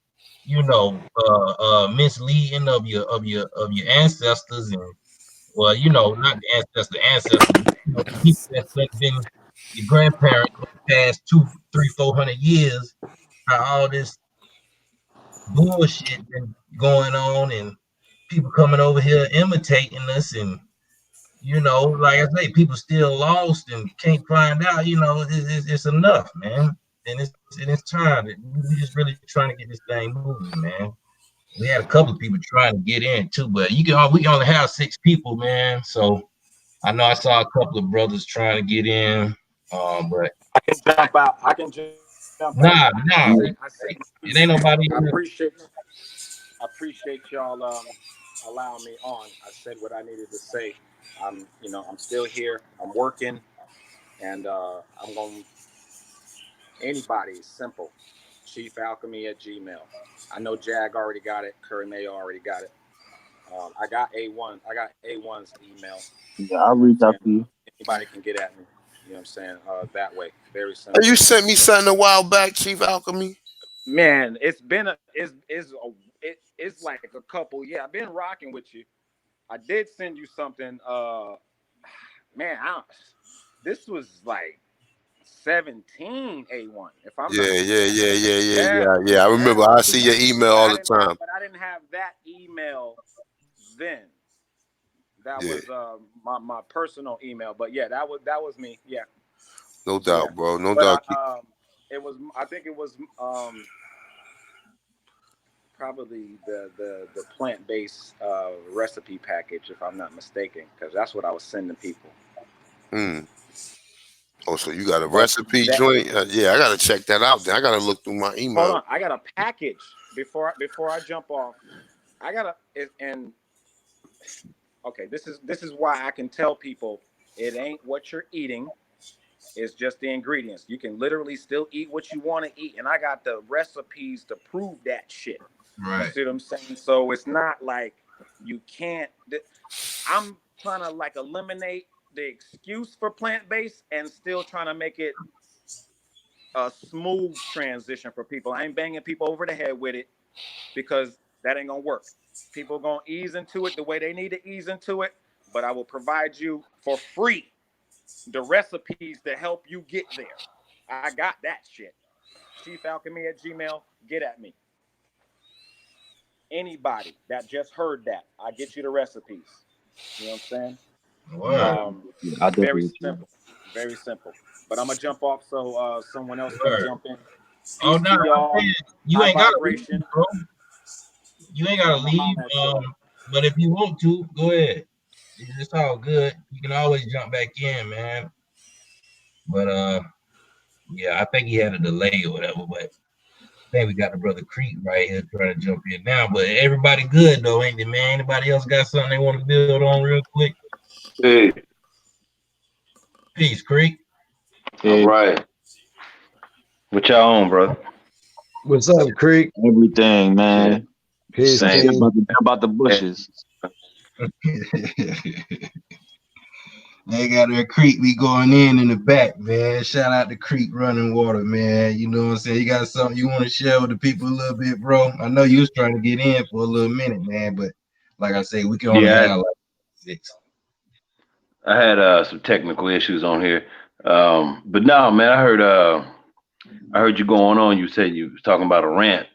misleading of your ancestors, and well, not the ancestors, but, the people that's been your grandparents for the past 2, 3, 400 years, how all this bullshit been going on, and people coming over here imitating us, and like I say, people still lost and can't find out. It's enough, man, and it's time. We just really trying to get this thing moving, man. We had a couple of people trying to get in too, but we only have 6 people, man. So I know I saw a couple of brothers trying to get in, but I can jump out. I can jump out. nah, I said nah, my piece. it ain't I nobody in appreciate y'all allowing me on. I said what I needed to say. I'm still here. I'm working, and I'm going. Anybody is simple. Chiefalchemy@gmail. I know Jag already got it. Curry Mayo already got it. I got A1. I got A1's email. Yeah, You I'll know what I'm reach out saying? to you. Anybody can get at me. You know what I'm saying? That way. Very Hey, simple. you sent me something a while back, Chief Alchemy. Man, it's been it's like a couple. Yeah, I've been rocking with you. I did send you something. Man, this was like 17 A1, if I'm Yeah, not yeah, mistaken. yeah, yeah, yeah, Yeah, yeah, yeah. I yeah. remember. I see your email But all I the didn't have time. but I didn't have that email then. That Yeah, was my personal email. But yeah, that was me. Yeah, no yeah. doubt, bro. No But doubt. it was I think it was probably the plant based recipe package, if I'm not mistaken, because that's what I was sending people. Mm. Oh, so you got a But recipe that joint? Yeah, I gotta check that out. Then I gotta look through my hold email. on, I got a package before I jump off. I gotta and okay, this is why I can tell people it ain't what you're eating. It's just the ingredients. You can literally still eat what you want to eat, and I got the recipes to prove that shit. You right. see what I'm saying? So it's not like you can't. I'm trying to like eliminate the excuse for plant based and still trying to make it a smooth transition for people. I ain't banging people over the head with it because that ain't gonna work. People gonna ease into it the way they need to ease into it, but I will provide you for free the recipes to help you get there. I got that shit. Chiefalchemy@gmail. Get at me. Anybody that just heard that, I get you the recipes. You know what I'm saying? Yeah, Word, I'll Very definitely. simple. Very simple. But I'm gonna jump off so someone else can word. jump in. Oh Peace no, to I'm y'all. saying you High ain't gotta leave, vibration. bro. You ain't gotta And I'm gonna leave. holler at y'all. But if you want to, go ahead. It's all good. You can always jump back in, man. But yeah, I think he had a delay or whatever. But I think we got the brother Creek right here trying to jump in now. But everybody good though, ain't they, man? Anybody else got something they want to build on real quick? Hey, Peace, Creek. all right. What y'all on, bro? What's up, Creek? Everything, Shit, man. His same. king. About the bushes. They got a creek be going in the back, man. Shout out to Creek Running Water, man. You know what I'm saying? You got something you want to share with the people a little bit, bro? I know you was trying to get in for a little minute, man, but like I say, we can only Yeah, have like 6. I had some technical issues on here. But no, man, I heard you going on. You said you was talking about a rant.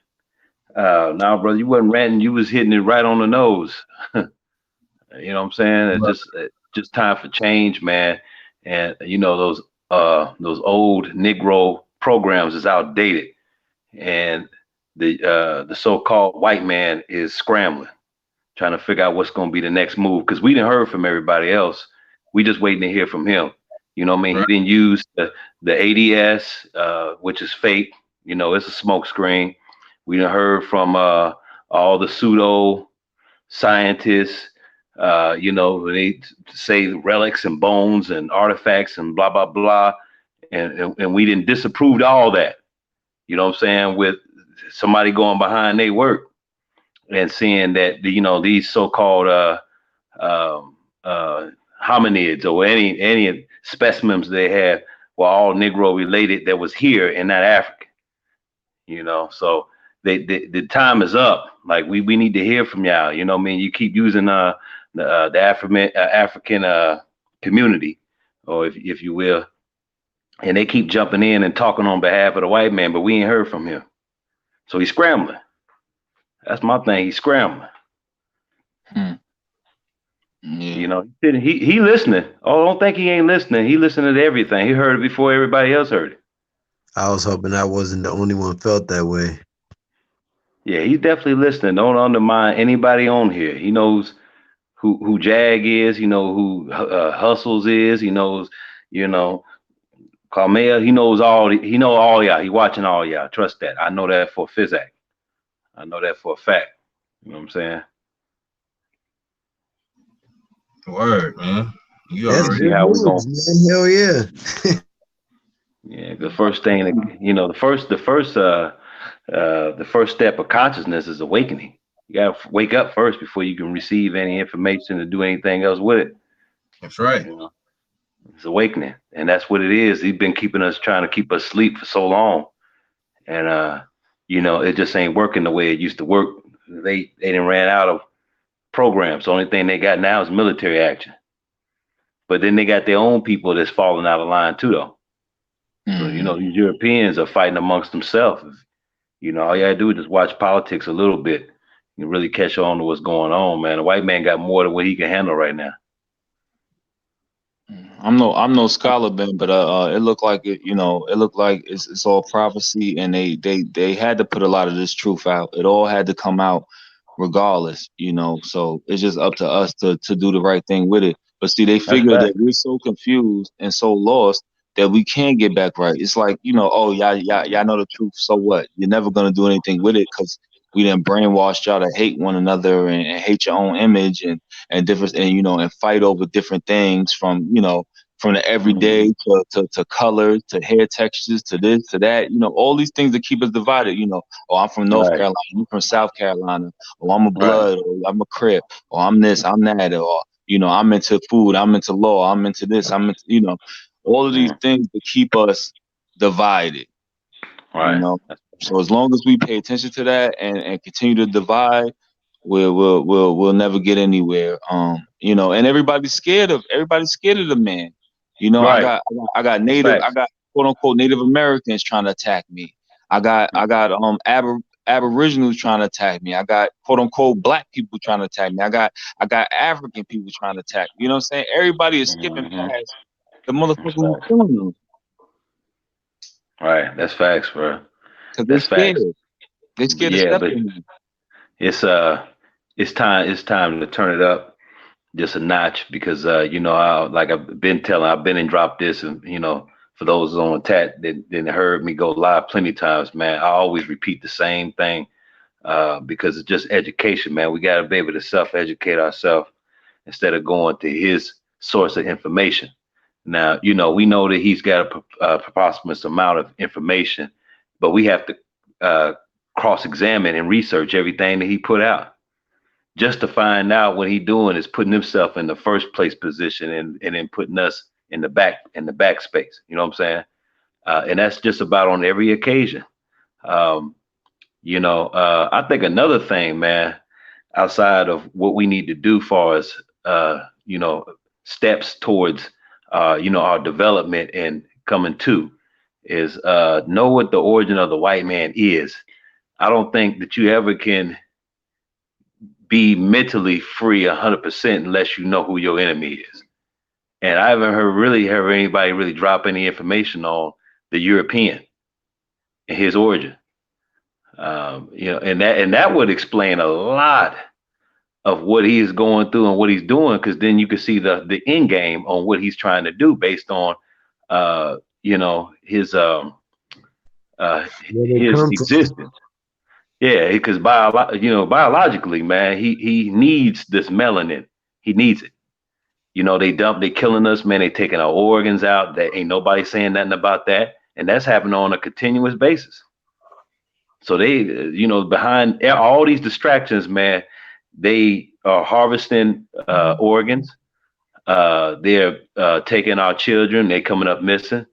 Now, brother, you wasn't ranting. You was hitting it right on the nose. You know what I'm saying? It's just time for change, man. And you know those old Negro programs is outdated, and the so-called white man is scrambling, trying to figure out what's going to be the next move. Because we didn't heard from everybody else. We just waiting to hear from him. You know what I mean? Right. He didn't use the ADS, which is fake. You know, it's a smoke screen. We done heard from all the pseudo scientists. You know, they say relics and bones and artifacts and blah blah blah, and we didn't disapprove all that. You know what I'm saying? With somebody going behind their work and seeing that these so-called um, uh, hominids or any specimens they had were all Negro related that was here and not African. So the time is up. Like we need to hear from y'all. You know what I mean? You keep using the African community, or if you will, and they keep jumping in and talking on behalf of the white man, but we ain't heard from him. So he's scrambling. That's my thing. He's scrambling. Hmm. Yeah. You know, he listening. Oh, don't think he ain't listening. He listening to everything. He heard it before everybody else heard it. I was hoping I wasn't the only one felt that way. Yeah, he's definitely listening. Don't undermine anybody on here. He knows who Jag is. He know who Hustles is. He knows, you know, Carmel. He knows all. He know all y'all. He watching all y'all. Trust that. I know that for a physic. I know that for a fact. You know what I'm saying? Word, man. You That's See already good how we going. news, man. Hell yeah. Yeah, the first thing, you know, the first step of consciousness is awakening. You gotta wake up first before you can receive any information to do anything else with it. That's right. You know, it's awakening, and that's what it is. He's been keeping us, trying to keep us asleep for so long, and you know, it just ain't working the way it used to work. They didn't ran out of programs. The only thing they got now is military action. But then they got their own people that's falling out of line too, though. So you know, these Europeans are fighting amongst themselves. You know, all you gotta do is just watch politics a little bit. You can really catch on to what's going on, man. The white man got more than what he can handle right now. I'm no scholar, Ben, but it looked like it looked like it's all prophecy, and they had to put a lot of this truth out. It all had to come out regardless, So it's just up to us to do the right thing with it. But see, they That's figure fact. that we're so confused and so lost that we can't get back right. It's like, oh, y'all know the truth. So what? You're never gonna do anything with it because we done brainwashed y'all to hate one another and hate your own image and different and and fight over different things from the everyday Mhm. to colors to hair textures to this to that. All these things that keep us divided. Oh, I'm from North Right, Carolina, you're from South Carolina. Oh, I'm a right, blood, or I'm a Crip, or I'm this, I'm that, or I'm into food, I'm into law, I'm into this, I'm into all of these mm, things that keep us divided. You right. know, so as long as we pay attention to that and continue to divide, we'll never get anywhere. And everybody's scared of the man. I Right. got I got That's native I facts. got quote unquote Native Americans trying to attack me. I got Aboriginals trying to attack me. I got quote unquote black people trying to attack me. I got African people trying to attack me. You know what I'm saying? Everybody is skipping Hmm. past the That's motherfucker who's facts. killing them Right. That's facts, bro. because they're That's scared. facts. They're But scared to yeah, step but in here. it's uh, it's time to turn it up just a notch because like I've been telling, I've been and dropped this, and for those on chat that heard me go live plenty of times, man, I always repeat the same thing because it's just education, man. We got to be able to self-educate ourselves instead of going to his source of information. Now, we know that he's got a preposterous amount of information, but we have to uh, cross-examine and research everything that he put out just to find out what he's doing is putting himself in the first place position and then putting us in the back space. You know what I'm saying? And that's just about on every occasion. Um, I think another thing, man, outside of what we need to do for us, steps towards, our development and coming to is know what the origin of the white man is. I don't think that you ever can be mentally free 100% unless you know who your enemy is. And I haven't heard anybody really drop any information on the European and his origin. And that would explain a lot of what he's going through and what he's doing, because then you can see the end game on what he's trying to do based on his Where they his come from. existence. Yeah, because biologically, man, he needs this melanin. He needs it. They killing us, man. They taking our organs out. That ain't nobody saying nothing about that, and that's happening on a continuous basis. So they, behind all these distractions, man, they are harvesting organs. They're taking our children. They coming up missing.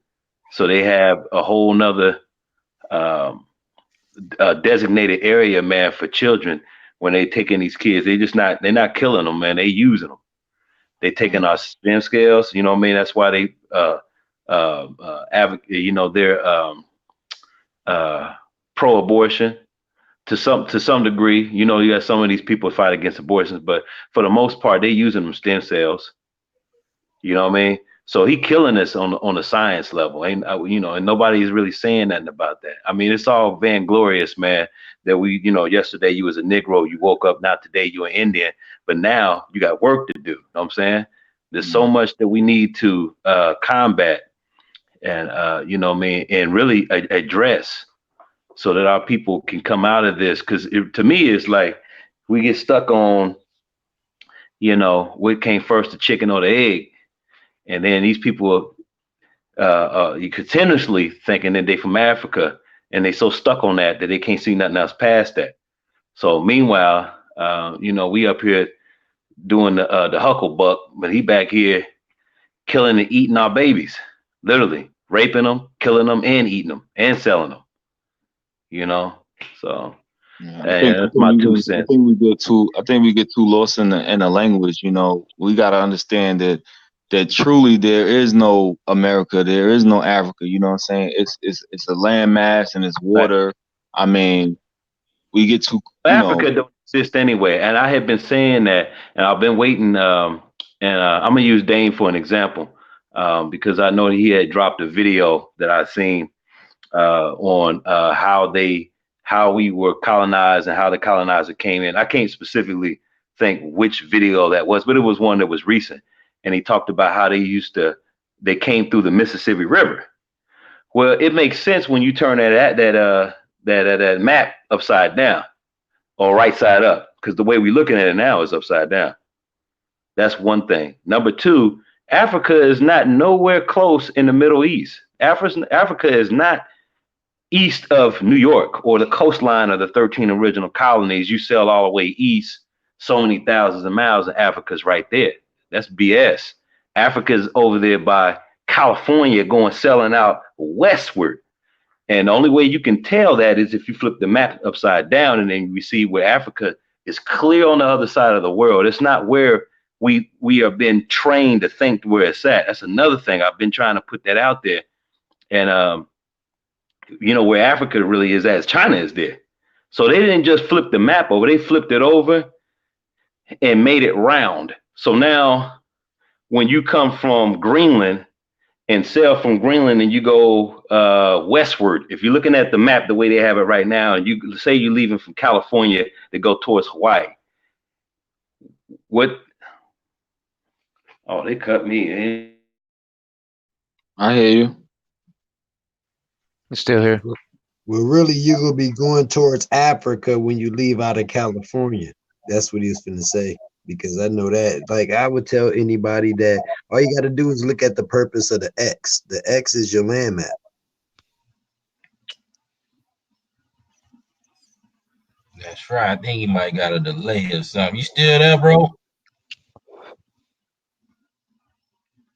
So they have a whole nother um, designated area, man, for children when they taking these kids. They're not killing them, man. They using them. They taking our stem scales. You know what I mean? That's why they advocate. You know, they're uh, pro-abortion to some degree. You know, you got some of these people fight against abortions, but for the most part, they using them stem cells. You know what I mean? So he killing us on the science level, ain't you know? And nobody's really saying nothing about that. I mean, it's all vainglorious, man. That we, you know, yesterday you was a Negro, you woke up. Now today you an Indian, but now you got work to do. You know what I'm saying? There's so much that we need to combat, and you know what I mean, and really address, so that our people can come out of this. Because to me, it's like we get stuck on, you know, what came first, the chicken or the egg, and then these people you continuously thinking that they from Africa, and they so stuck on that that they can't see nothing else past that. So meanwhile, you know, we up here doing the hucklebuck, but he back here killing and eating our babies, literally raping them, killing them, and eating them and selling them. You know, so Yeah, and that's my two cents. I think we get too lost in the language. You know, we got to understand that truly there is no America, there is no Africa. You know what I'm saying? It's a land mass and it's But water. I mean, we get too, you know. Africa don't exist anyway, and I have been saying that, and I've been waiting. And I'm gonna use Dane for an example, because I know he had dropped a video that I seen on how we were colonized and how the colonizer came in. I can't specifically think which video that was, but it was one that was recent, and he talked about how they came through the Mississippi River. Well, it makes sense when you turn that map upside down or right side up, because the way we're looking at it now is upside down. That's one thing. Number two, Africa is not nowhere close in the Middle East. Africa is not east of New York or the coastline of the 13 original colonies. You sail all the way east, so many thousands of miles, and Africa's right there. That's BS. Africa's over there by California, going selling out westward. And the only way you can tell that is if you flip the map upside down, and then you see where Africa is clear on the other side of the world. It's not where we have been trained to think where it's at. That's another thing. I've been trying to put that out there. And you know, where Africa really is at, China is there. So they didn't just flip the map over, they flipped it over and made it round. So now when you come from Greenland and sail from Greenland and you go westward, if you're looking at the map the way they have it right now, and you say you're leaving from California to go towards Hawaii, what? Oh, they cut me. I hear you. It's still here. Well, really, you're gonna be going towards Africa when you leave out of California. That's what he was finna say. Because I know that, like, I would tell anybody that all you got to do is look at the purpose of the X. The X is your land map. That's right. I think he might got a delay or something. You still there, bro?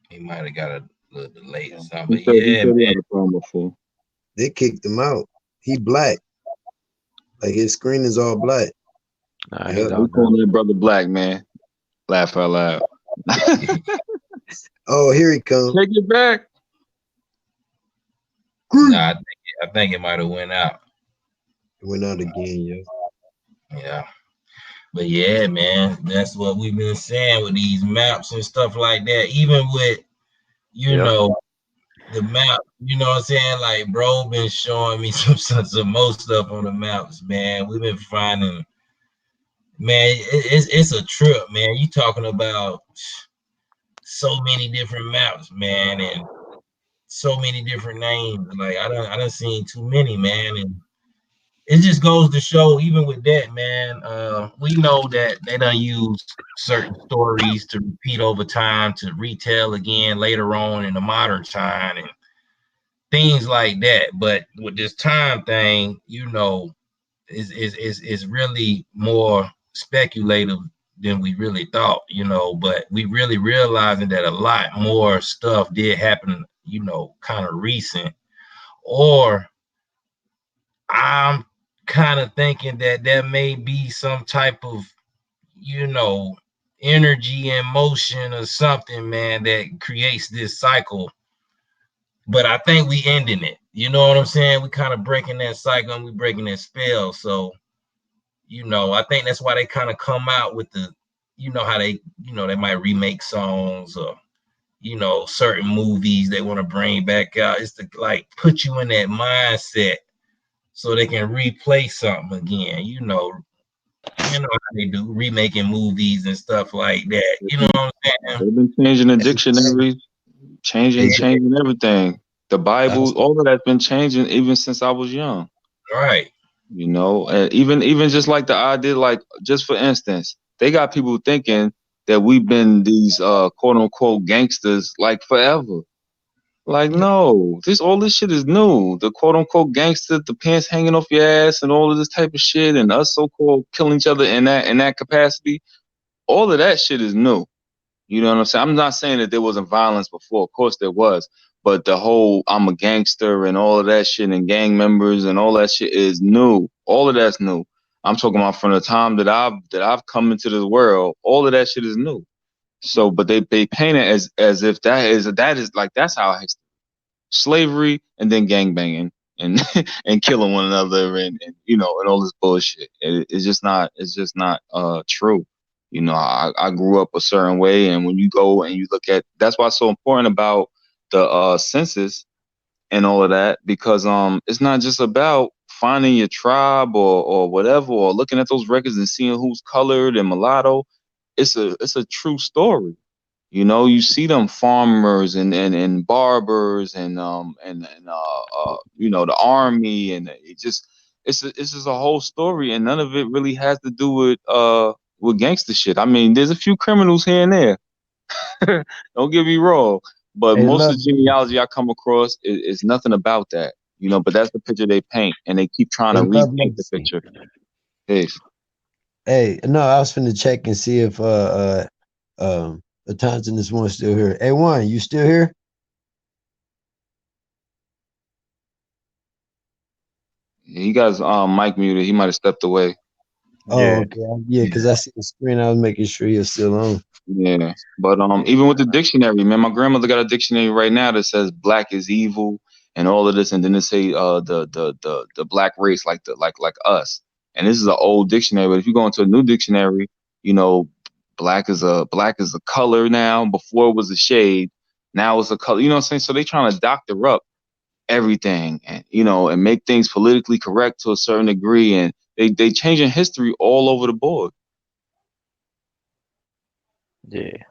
He might have got a little delay or something. But He yeah, said he man. had a problem before. They kicked him out. He black. Like his screen is all black. Nah, Yep. he's We out calling now. that brother black, man. Laugh out loud. Oh, here he comes. Take it back. Nah, I think it might have went out. Went out again, yo. Yeah. But yeah, man, that's what we've been saying with these maps and stuff like that. Even with, you Yep. know, the map, you know what I'm saying? Like, bro, been showing me some more stuff on the maps, man. We've been finding, man, it's a trip, man. You talking about so many different maps, man, and so many different names. Like, I done seen too many, man, and it just goes to show, even with that, man, we know that they done use certain stories to repeat over time to retell again later on in the modern time and things like that. But with this time thing, you know, is really more speculative than we really thought, you know, but we really realizing that a lot more stuff did happen, you know, kind of recent. Or I'm kind of thinking that there may be some type of, you know, energy and motion or something, man, that creates this cycle. But I think we ending it. You know what I'm saying? We kind of breaking that cycle and we breaking that spell. So, I think that's why they kind of come out with the, how they, they might remake songs or, certain movies they want to bring back out. It's to like put you in that mindset so they can replay something again. How they do remaking movies and stuff like that. You know what I'm saying? They've been changing the Hey, dictionaries, changing hey, changing everything. The uh, Bible, all of that's been changing even since I was young. Right. You know, and even just like the idea, like just for instance, they got people thinking that we've been these quote unquote gangsters like forever. Like no, this all this shit is new. The quote unquote gangster, the pants hanging off your ass, and all of this type of shit, and us so called killing each other in that capacity. All of that shit is new. You know what I'm saying? I'm not saying that there wasn't violence before. Of course there was. But the whole I'm a gangster and all of that shit and gang members and all that shit is new. All of that's new. I'm talking about from the time that I've come into this world, all of that shit is new. So but they paint it as if that is like that's how slavery and then gang banging and and killing one another and and all this bullshit. It's just not true. I grew up a certain way, and when you go and you look at that's why it's so important about the census and all of that because it's not just about finding your tribe or whatever or looking at those records and seeing who's colored and mulatto. It's a true story. You see them farmers and barbers and the army and it's just a whole story and none of it really has to do with gangster shit. I mean, there's a few criminals here and there. Don't get me wrong, but hey, most love, of the genealogy I come across is nothing about that. But that's the picture they paint, and they keep trying hey, to love repaint the legacy. picture. Peace. Hey, no, I was finna check and see if the Thompson this one still here. Hey, one, you still here? He got his mic muted. He might have stepped away. Oh, Yeah. okay. Yeah, because I see the screen. I was making sure you're still on. Yeah, but even with the dictionary, man, my grandmother got a dictionary right now that says black is evil and all of this, and then it say the black race like us, and this is an old dictionary. But if you go into a new dictionary, you know, black is a color now. Before it was a shade, now it's a color. You know what I'm saying? So they trying to doctor up everything, and and make things politically correct to a certain degree, and they changing history all over the board. Yeah.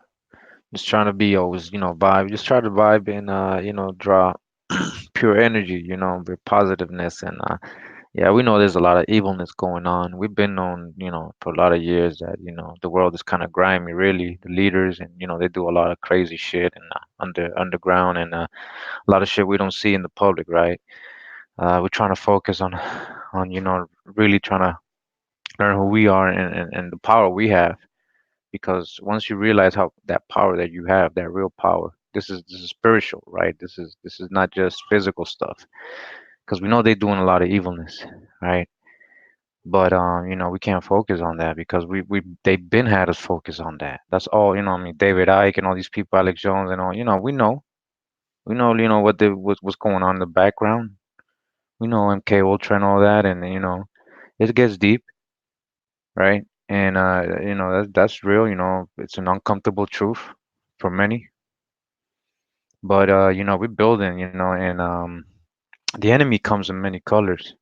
Just trying to be always, vibe. Just try to vibe and draw pure energy, with positiveness and yeah, we know there's a lot of evilness going on. We've been known, for a lot of years that, the world is kind of grimy, really. The leaders and, they do a lot of crazy shit and underground and a lot of shit we don't see in the public, right? We're trying to focus on, really trying to learn who we are and the power we have. Because once you realize how that power that you have, that real power, this is spiritual, right? This is not just physical stuff. Because we know they're doing a lot of evilness, right? But we can't focus on that because we they've been had us focus on that. That's all, I mean, David Icke and all these people, Alex Jones and all, we know, what's going on in the background. We know MK Ultra and all that, and it gets deep, right? And that's real. It's an uncomfortable truth for many, but we're building, and the enemy comes in many colors.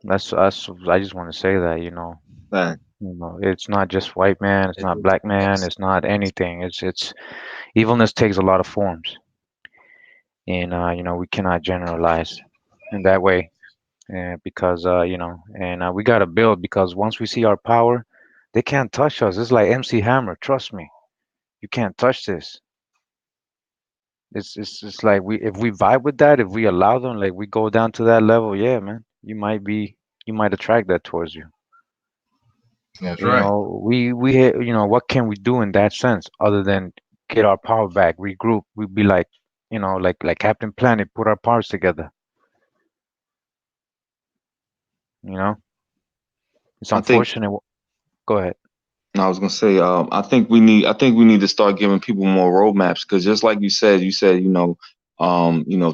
That's I just want to say that, Fact. it's not just white man, it's not black man, it's not anything. It's evilness takes a lot of forms, and we cannot generalize in that way, because and we gotta build because once we see our power, they can't touch us. It's like MC Hammer. Trust me, you can't touch this. It's like if we vibe with that, if we allow them, like we go down to that level, yeah, man, you might attract that towards you. That's right. What can we do in that sense other than get our power back, regroup? We'd be like, like Captain Planet, put our powers together. You know, it's I think unfortunate. Go ahead. I was gonna say, I think we need to start giving people more roadmaps because just like you said,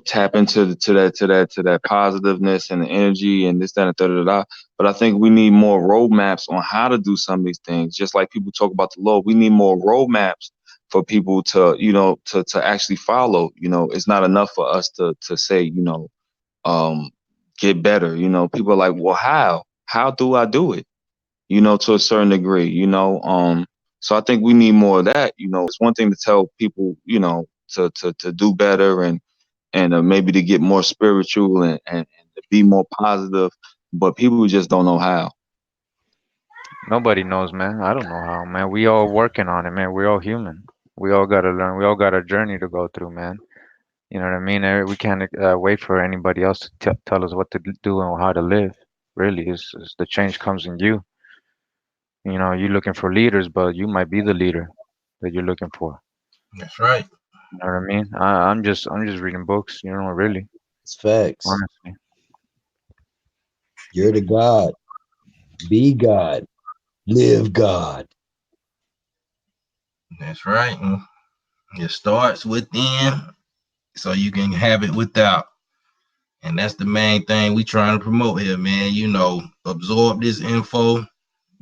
tap into to that positiveness and the energy and this, that, and da da da. But I think we need more roadmaps on how to do some of these things. Just like people talk about the law, we need more roadmaps for people to, to actually follow. It's not enough for us to say, um, get better. People are like, well, how? How do I do it? To a certain degree, so I think we need more of that. It's one thing to tell people, to do better and maybe to get more spiritual and to be more positive, but people just don't know how. Nobody knows, man. I don't know how, man. We all working on it, man. We're all human. We all gotta learn. We all got a journey to go through, man. You know what I mean? We can't wait for anybody else to tell us what to do and how to live. Really, it's the change comes in you. You know, you're looking for leaders, but you might be the leader that you're looking for. That's right. You know what I mean? I'm just reading books. You know, really, It's facts. honestly. You're the God. Be God. Live God. That's right. And it starts within so you can have it without. And that's the main thing we trying to promote here, man. Absorb this info.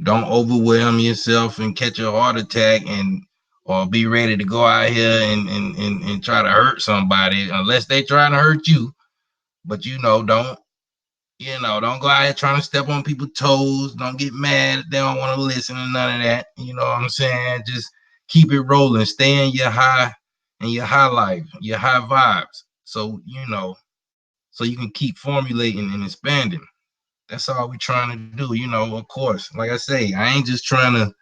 Don't overwhelm yourself and catch a heart attack and or be ready to go out here and try to hurt somebody unless they trying to hurt you. But don't go out here trying to step on people's toes. Don't get mad if they don't want to listen to none of that. You know what I'm saying? Just keep it rolling. Stay in your high life, your high vibes. So you can keep formulating and expanding. That's all we trying to do. Of course, like I say, I ain't just trying to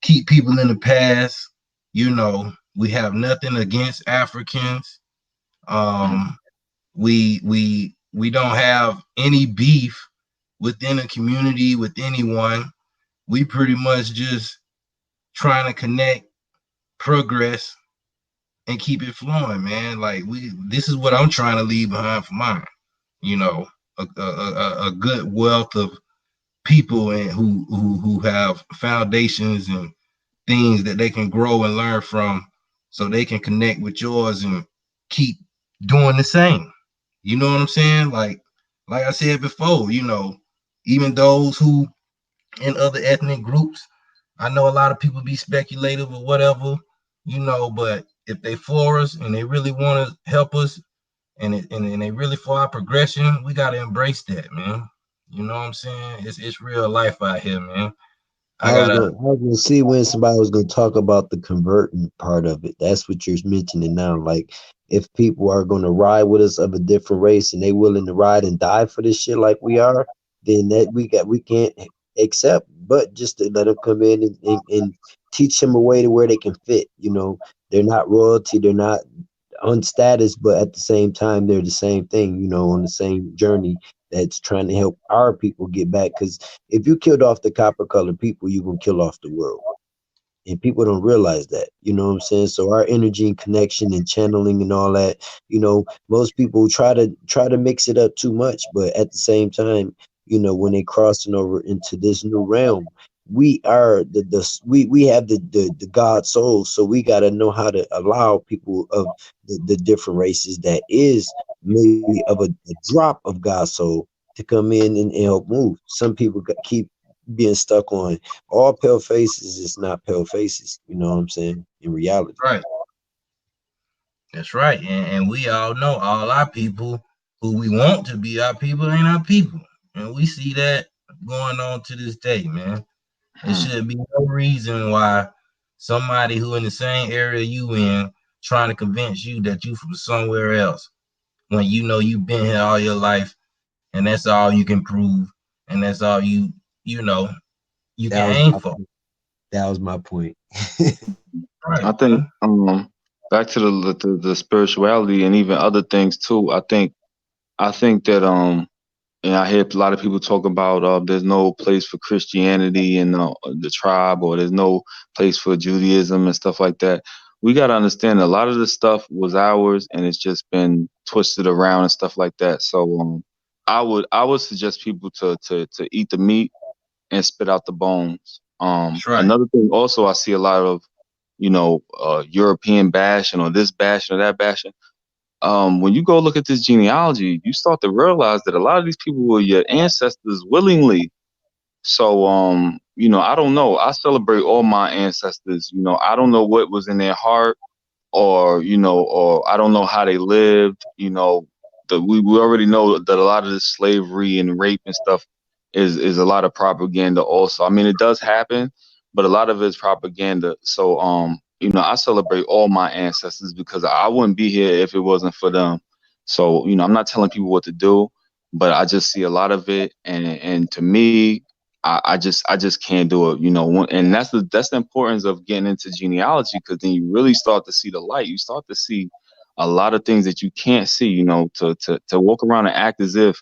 keep people in the past. We have nothing against Africans. Um, we don't have any beef within a community with anyone. We pretty much just trying to connect, progress, and keep it flowing, man. Like this is what I'm trying to leave behind for mine. You know, a good wealth of people and who have foundations and things that they can grow and learn from, so they can connect with yours and keep doing the same. You know what I'm saying? Like I said before, even those who in other ethnic groups, I know a lot of people be speculative or whatever, but if they for us and they really want to help us and they really for our progression, we gotta embrace that, man. You know what I'm saying? It's real life out here, man. I gotta I was gonna see when somebody was gonna talk about the converting part of it. That's what you're mentioning now. Like if people are gonna ride with us of a different race and they willing to ride and die for this shit like we are, then that we can't accept. But just to let them come in and teach them a way to where they can fit. They're not royalty. They're not on status, but at the same time, they're the same thing, on the same journey that's trying to help our people get back. Because if you killed off the copper colored people, you're going to kill off the world. And people don't realize that, you know what I'm saying? So our energy and connection and channeling and all that, most people try to mix it up too much, but at the same time, when they crossing over into this new realm, we are we have the God soul, so we got to know how to allow people of the different races that is maybe of a drop of God's soul to come in and help move. Some people keep being stuck on all pale faces is not pale faces. You know what I'm saying? In reality. right. That's right. And we all know all our people who we want to be our people ain't our people. And we see that going on to this day, man. There Hmm. should be no reason why somebody who in the same area you in trying to convince you that you from somewhere else when you know you've been here all your life and that's all you can prove and that's all you can That was aim my for. that was my point. I Right, think man. back to the spirituality and even other things too. I think that and I hear a lot of people talk about there's no place for Christianity in the tribe, or there's no place for Judaism and stuff like that. We got to understand a lot of this stuff was ours, and it's just been twisted around and stuff like that. So I would suggest people to eat the meat and spit out the bones. That's right. Another thing also, I see a lot of, European bashing or this bashing or that bashing. When you go look at this genealogy, you start to realize that a lot of these people were your ancestors willingly. So, I don't know. I celebrate all my ancestors. I don't know what was in their heart, or I don't know how they lived. We already know that a lot of this slavery and rape and stuff is a lot of propaganda also. I mean, it does happen, but a lot of it is propaganda. So I celebrate all my ancestors because I wouldn't be here if it wasn't for them. So I'm not telling people what to do, but I just see a lot of it, and to me, I just can't do it. And that's the importance of getting into genealogy, because then you really start to see the light. You start to see a lot of things that you can't see. To walk around and act as if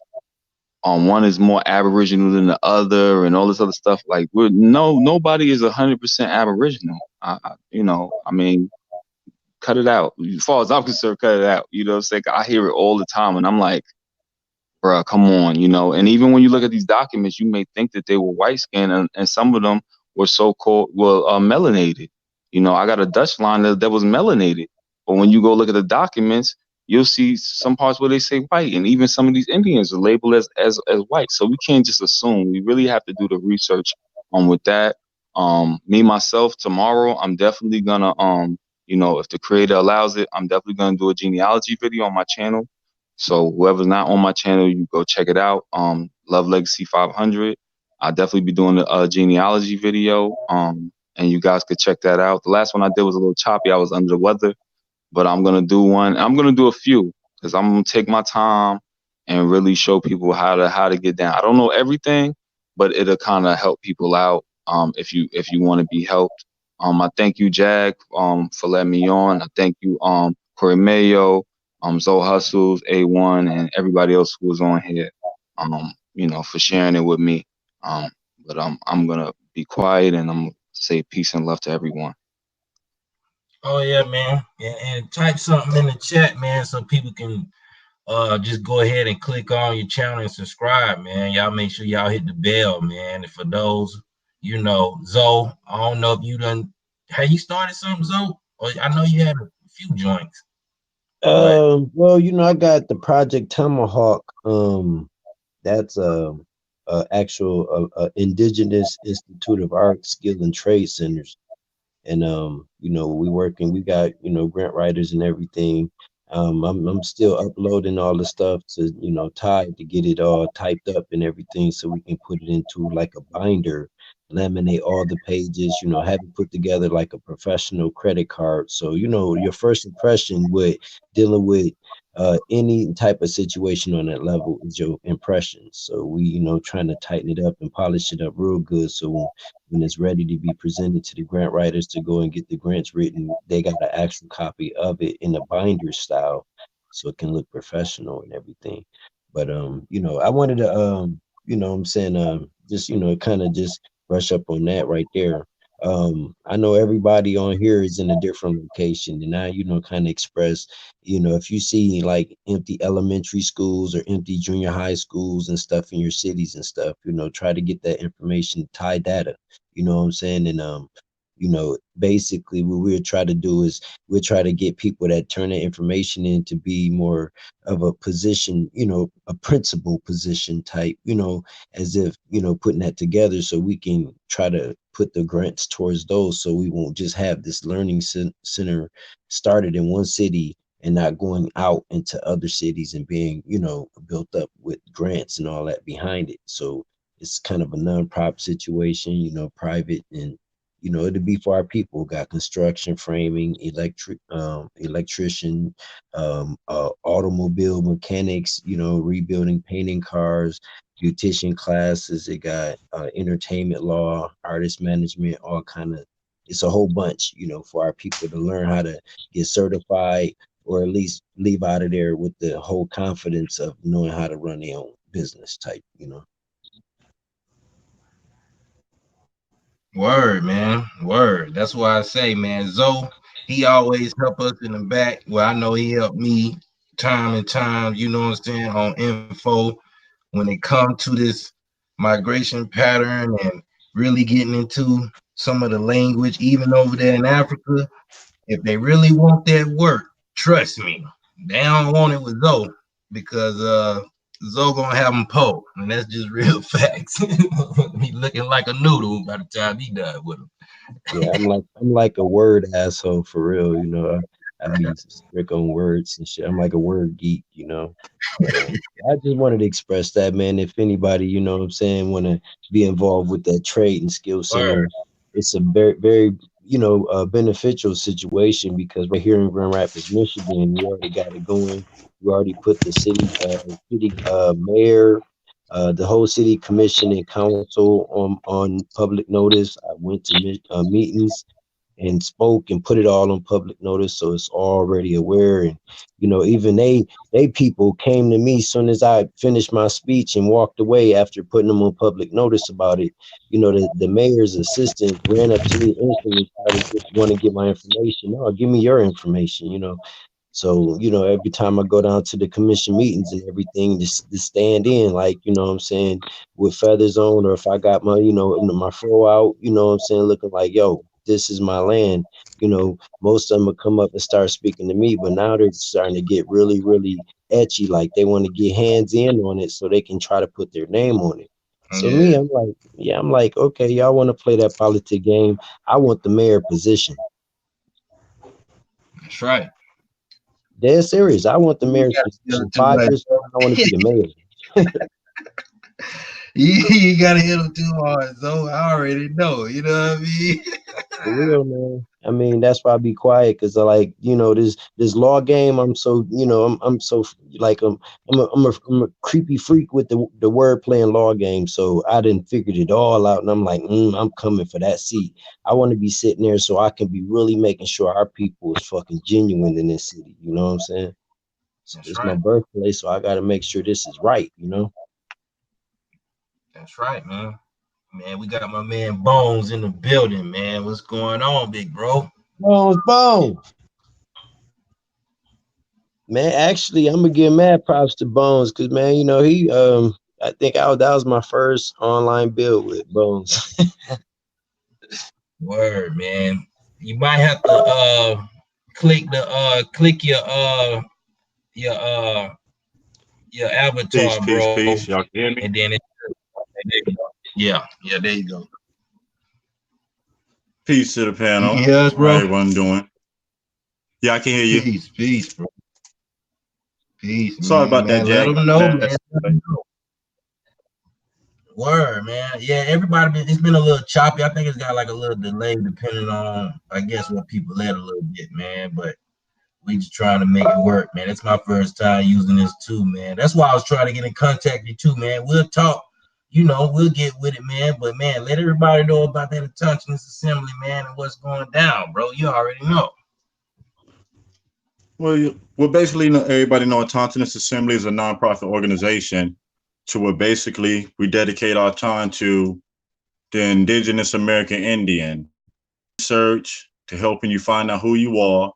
one is more Aboriginal than the other and all this other stuff. Like, nobody is 100% Aboriginal. I mean, cut it out. As far as I'm concerned, cut it out. You know what I'm saying? I hear it all the time, and I'm like, bruh, come on. And even when you look at these documents, you may think that they were white skinned, and some of them were so-called, melanated. I got a Dutch line that was melanated, but when you go look at the documents, you'll see some parts where they say white, and even some of these Indians are labeled as white. So we can't just assume. We really have to do the research with that. Me myself, tomorrow, I'm definitely gonna if the creator allows it, I'm definitely gonna do a genealogy video on my channel. So whoever's not on my channel, you go check it out. Love Legacy 500. I'll definitely be doing a genealogy video. And you guys could check that out. The last one I did was a little choppy. I was under the weather, but I'm gonna do one. I'm gonna do a few because I'm gonna take my time and really show people how to get down. I don't know everything, but it'll kind of help people out. If you want to be helped. I thank you, Jag, for letting me on. I thank you, Corey Mayo, Zoe Hustles, A1, and everybody else who was on here, for sharing it with me. But I'm gonna be quiet, and I'm gonna say peace and love to everyone. Oh yeah, man. And type something in the chat, man, so people can just go ahead and click on your channel and subscribe, man. Y'all make sure y'all hit the bell, man. And for those, Zoe, I don't know if you done have you started something, Zoe? Or I know you had a few joints, but Well, I got the Project Tomahawk. That's actual indigenous Institute of Art, Skill, and Trade Centers. And we got grant writers and everything. I'm still uploading all the stuff to Tide to get it all typed up and everything, so we can put it into like a binder, laminate all the pages, have it put together like a professional credit card. So your first impression with dealing with any type of situation on that level is your impression. So we trying to tighten it up and polish it up real good, so when it's ready to be presented to the grant writers to go and get the grants written, they got an actual copy of it in a binder style, so it can look professional and everything. But I wanted to I'm saying just kind of just brush up on that right there. I know everybody on here is in a different location, and I kind of express, if you see like empty elementary schools or empty junior high schools and stuff in your cities and stuff, try to get that information, tie data, what I'm saying? And basically what we'll try to do is we'll try to get people that turn that information in to be more of a position, a principal position type, as if, putting that together so we can try to put the grants towards those, so we won't just have this learning center started in one city and not going out into other cities and being, built up with grants and all that behind it. So it's kind of a non-profit situation, private, and it'll be for our people. Got construction, framing, electrician, automobile mechanics, rebuilding, painting cars, beautician classes. It got entertainment law, artist management, all kind of. It's a whole bunch, for our people to learn how to get certified, or at least leave out of there with the whole confidence of knowing how to run their own business type. word, man, word. That's why I say, man, Zoe, he always help us in the back. Well, I know he helped me time and time, you know what I'm saying, on info. when it comes to this migration pattern and really getting into some of the language, even over there in Africa, if they really want that work, trust me, they don't want it with Zoe because Zoe gonna have them pulled, and that's just real facts. He looking like a noodle by the time he done with him. Yeah, I'm like a word asshole for real. I be strict on words and shit. I'm like a word geek. But I just wanted to express that, man. If anybody, what I'm saying, want to be involved with that trade and skill Word. center, it's a very, very, beneficial situation because right here in Grand Rapids, Michigan, we already got it going. We already put the city mayor, the whole city commission and council on public notice. I went to meetings and spoke and put it all on public notice, so it's already aware. And even they people came to me as soon as I finished my speech and walked away after putting them on public notice about it. The mayor's assistant ran up to me instantly, tried to want to get my information. No, give me your information. So, every time I go down to the commission meetings and everything, just to stand in, like, what I'm saying, with feathers on, or if I got my, my fro out, what I'm saying, looking like, yo, this is my land. Most of them will come up and start speaking to me, but now they're starting to get really, really etchy. Like they want to get hands in on it so they can try to put their name on it. So me, Yeah, I'm like, yeah, I'm like, okay, y'all want to play that politic game. I want the mayor position. that's right. Dead serious. I want the You mayor's got to hit him position. too 5 years from now, I want to much. be the mayor. You got to hit him too hard, so I already know. You know what I mean? For real, man. I mean, that's why I be quiet because I like, this law game. I'm so, I'm so like I'm a creepy freak with the word playing law game. So I didn't figured it all out, and I'm like, I'm coming for that seat. I want to be sitting there so I can be really making sure our people is fucking genuine in this city. You know what I'm saying? So That's it's my right. birthplace, so I got to make sure this is right. That's right, man. Man, we got my man Bones in the building, man. What's going on, big bro? Bones, bones. Man, actually, I'm gonna give mad props to Bones because man, he I think that was my first online build with Bones. Word, man. You might have to click your uh your Peace, avatar, peace, bro, peace. Y'all can hear me? and then yeah, there you go. Peace to the You can panel. hear us, How bro? everyone doing? Yeah, I can hear you. Peace, bro. Peace, Sorry about that, man. Let Jack. them know, man. That's Let 'em know. Word, man. Yeah, everybody it's been a little choppy. I think it's got like a little delay depending on I guess what people at a little bit, man. But we just trying to make it work, man. It's my first time using this too, man. That's why I was trying to get in contact with you too, man. We'll talk, we'll get with it, man. But man, let everybody know about that Autonomous Assembly, man, and what's going down, bro. You already know. well, basically, everybody know Autonomous Assembly is a nonprofit organization to where basically we dedicate our time to the indigenous American Indian research to helping you find out who you are,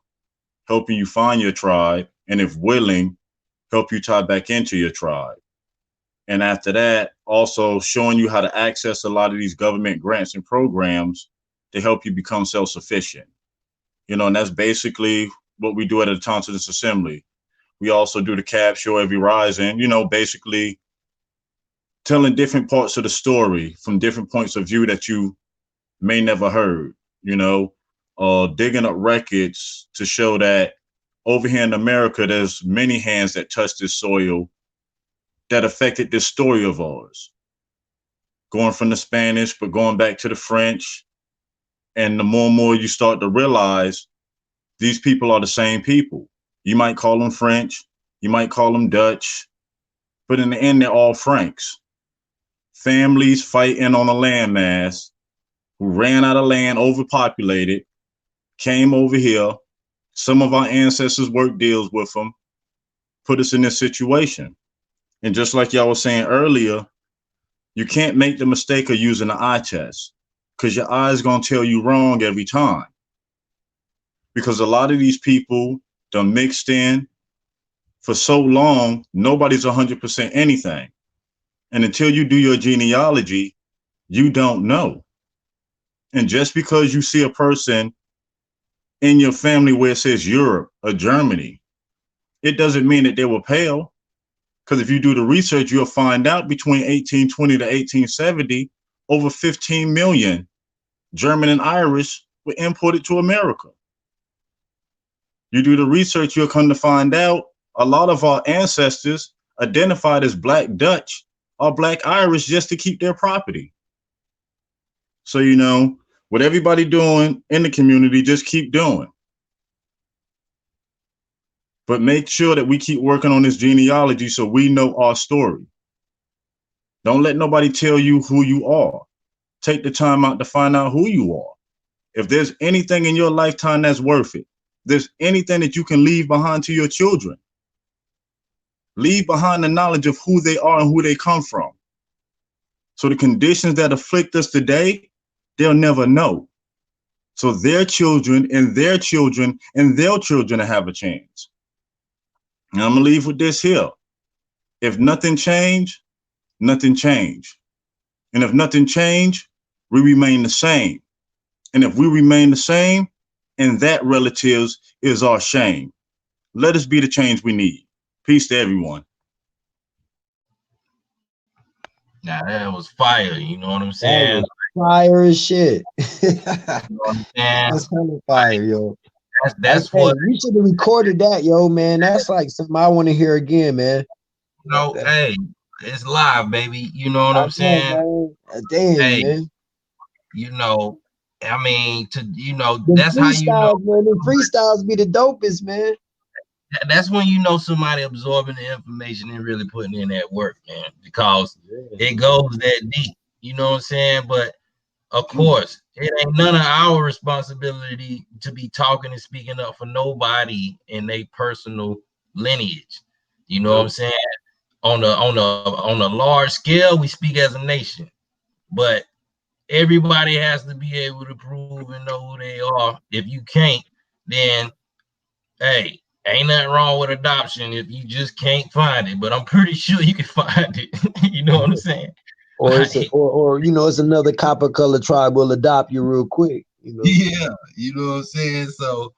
helping you find your tribe, and if willing, help you tie back into your tribe. And after that, also showing you how to access a lot of these government grants and programs to help you become self-sufficient. And that's basically what we do at the Autonomous Assembly. We also do the cab show every rising, basically telling different parts of the story from different points of view that you may never heard, digging up records to show that over here in America, there's many hands that touched this soil that affected this story of ours, going from the Spanish, but going back to the French. And the more and more you start to realize these people are the same people. You might call them French, you might call them Dutch, but in the end, they're all Franks. Families fighting on a landmass who ran out of land, overpopulated, came over here. Some of our ancestors worked deals with them, put us in this situation. And just like y'all was saying earlier, you can't make the mistake of using the eye test because your eye is going to tell you wrong every time. Because a lot of these people done mixed in for so long, nobody's 100% anything. And until you do your genealogy, you don't know. And just because you see a person in your family where it says Europe or Germany, it doesn't mean that they were pale. Because if you do the research, you'll find out between 1820 to 1870, over 15 million German and Irish were imported to America. You do the research, you'll come to find out a lot of our ancestors identified as Black Dutch or Black Irish just to keep their property. So, what everybody doing in the community, just keep doing. But make sure that we keep working on this genealogy so we know our story. Don't let nobody tell you who you are. Take the time out to find out who you are. If there's anything in your lifetime that's worth it, there's anything that you can leave behind to your children, leave behind the knowledge of who they are and who they come from. So the conditions that afflict us today, they'll never know. So their children and their children and their children will have a chance. And I'm going to leave with this here. If nothing change, nothing change. And if nothing change, we remain the same. And if we remain the same, and that, relatives, is our shame. Let us be the change we need. Peace to everyone. Now that was fire. You know what I'm That saying? was fire as shit. You know what I'm That saying? was kind of Like, fire, yo. that's Hey, what, you should have recorded that, yo, man. That's like something I want to hear again, man. hey, it's live, baby. You know what I I'm saying? know, man. Damn, Hey, man. you know, I mean, The that's how you know. freestyles, man. The freestyles be the dopest, man. That's when you know somebody absorbing the information and really putting in that work, man, because Yeah. it goes that deep. You know what I'm saying? But of course, it ain't none of our responsibility to be talking and speaking up for nobody in their personal lineage. You know what I'm saying? On a large scale, we speak as a nation, but everybody has to be able to prove and know who they are. If you can't, then hey, ain't nothing wrong with adoption if you just can't find it. But I'm pretty sure you can find it. You know what I'm saying? Or it's it's another copper color tribe will adopt you real quick. Yeah, you know what I'm saying? So,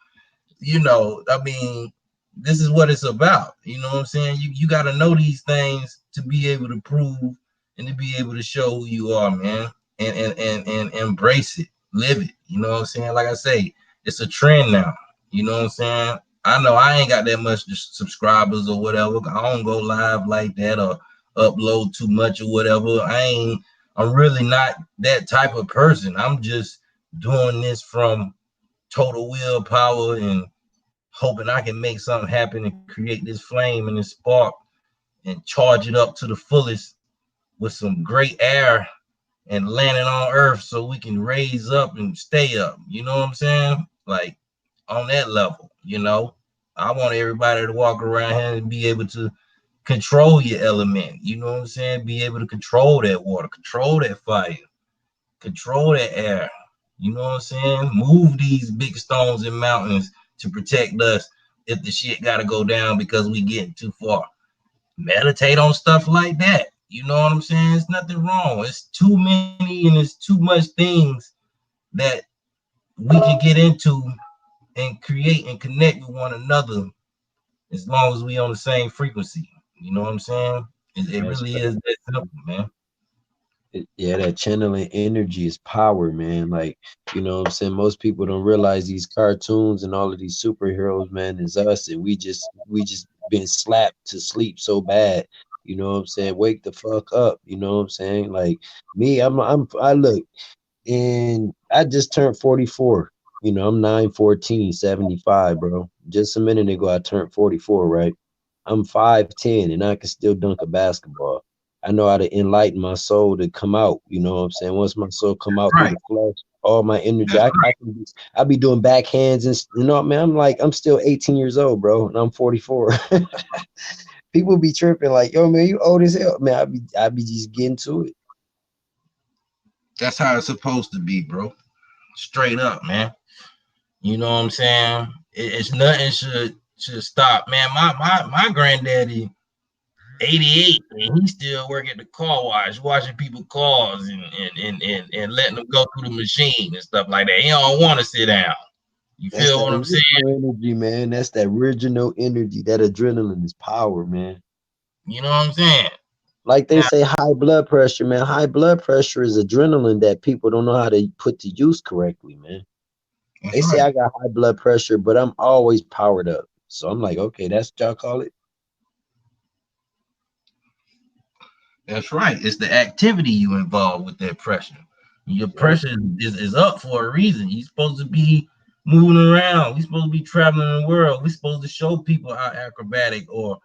I mean, this is what it's about. You know what I'm saying? You got to know these things to be able to prove and to be able to show who you are, man, and embrace it, live it. You know what I'm saying? Like I say, it's a trend now. You know what I'm saying? I know I ain't got that much subscribers or whatever. I don't go live like that or upload too much or whatever. I'm really not that type of person. I'm just doing this from total willpower and hoping I can make something happen and create this flame and this spark and charge it up to the fullest with some great air and land it on earth so we can raise up and stay up. You know what I'm saying? Like on that level, I want everybody to walk around here and be able to control your element. You know what I'm saying? Be able to control that water, control that fire, control that air. You know what I'm saying? Move these big stones and mountains to protect us if the shit got to go down because we getting too far. Meditate on stuff like that. You know what I'm saying? It's nothing wrong. It's too many and it's too much things that we can get into and create and connect with one another as long as we on the same frequency. You know what I'm saying? It That's really right. is that simple, man. Yeah, that channeling energy is power, man. Like, what I'm saying? Most people don't realize these cartoons and all of these superheroes, man, is us, and we just been slapped to sleep so bad. You know what I'm saying? Wake the fuck up. You know what I'm saying? Like me, I look, and I just turned 44. I'm 9/14/75, bro. Just a minute ago, I turned 44, right? I'm 5'10", and I can still dunk a basketball. I know how to enlighten my soul to come out. You know what I'm saying? Once my soul come out through Right. the flesh, all my energy, That's I be doing backhands and man, I'm still 18 years old, bro, and I'm 44. People be tripping like, yo, man, you old as hell, man. I be just getting to it. that's how it's supposed to be, bro. Straight up, man. You know what I'm saying? It's nothing should stop, man. My granddaddy, 88, and he still work at the car wash, washing people cars and letting them go through the machine and stuff like that. He don't want to sit down. You That's feel that what I'm saying? original energy, man. That's that original energy. That adrenaline is power, man. You know what I'm saying? Like they Now, say, high blood pressure, man. High blood pressure is adrenaline that people don't know how to put to use correctly, man. that's They say right. I got high blood pressure, but I'm always powered up. So I'm like, okay, that's what y'all call it. That's right. It's the activity you involve with that pressure. Your Yep. pressure is up for a reason. You're supposed to be moving around. We're supposed to be traveling the world. We're supposed to show people our acrobatic or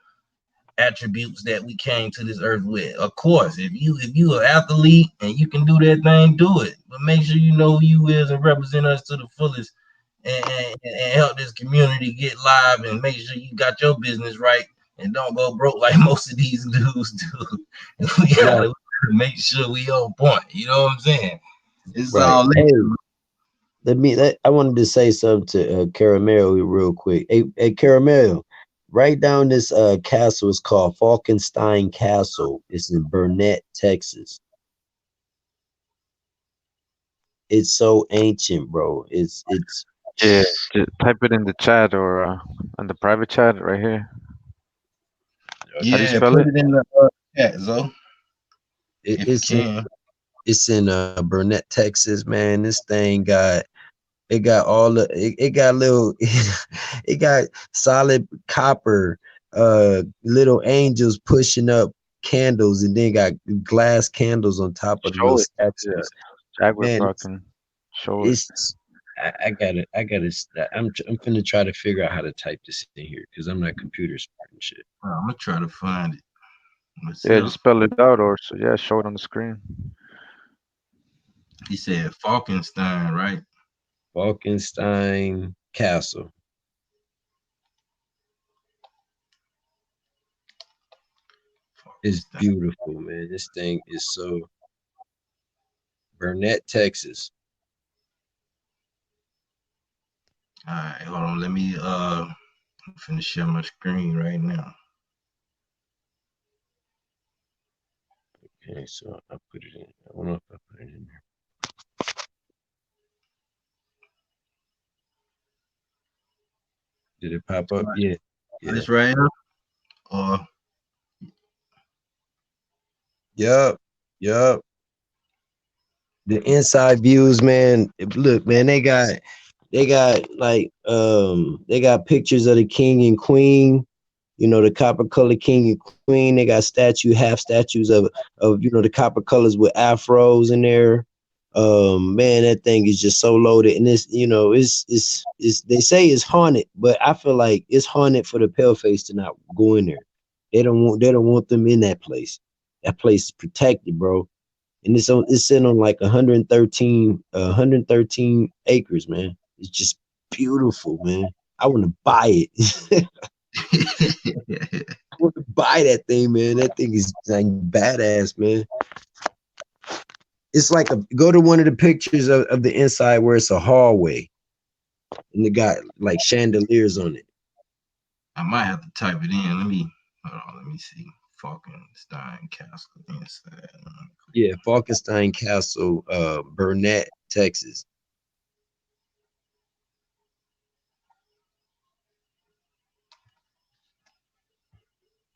attributes that we came to this earth with. Of course, if you an athlete and you can do that thing, do it. But make sure you know who you is and represent us to the fullest and help this community get live and make sure you got your business right and don't go broke like most of these dudes do. we Right. gotta make sure we on point. You know what I'm saying? It's Right. all Hey, I wanted to say something to Caramel real quick. Hey, Caramel, write down this castle. It's called Falkenstein Castle. It's in Burnett, Texas. It's so ancient, bro. It's Yeah, just type it in the chat or on the private chat right here. How do you yeah. spell Put it? it in the chat, Zo, it, if you it's in can. it's in Burnett, Texas, man. This thing got it got all the it got little it got solid copper little angels pushing up candles and then got glass candles on top of the little Show it. Yeah, statues. Jaguar Man, Brocken. Show it. it's I'm finna try to figure out how to type this in here because I'm not computer smart and shit. I'm gonna try to find it Yeah, just myself. spell it out or so yeah, show it on the screen. He said Falkenstein, right? Falkenstein Castle. It's Falkenstein. beautiful, man. This thing is so Burnett, Texas. All right, hold on. Let me I'm finna share my screen right now. Okay, so I put it in. I don't know if I put it in there. Did it pop up? Yeah. Yeah. This right here, or Yup. Yup. The inside views, man. Look, man, they got like they got pictures of the king and queen, the copper color king and queen. They got half statues of the copper colors with afros in there. Man, that thing is just so loaded. And it's they say it's haunted, but I feel like it's haunted for the pale face to not go in there. They don't want them in that place. That place is protected, bro. And it's sitting on like 113 acres, man. It's just beautiful, man. I want to buy it. I want to buy that thing, man. That thing is like badass, man. It's like go to one of the pictures of the inside where it's a hallway and it got like chandeliers on it. I might have to type it in. Let me hold on. Let me see. Falkenstein Castle inside. Yeah, Falkenstein Castle, Burnett, Texas.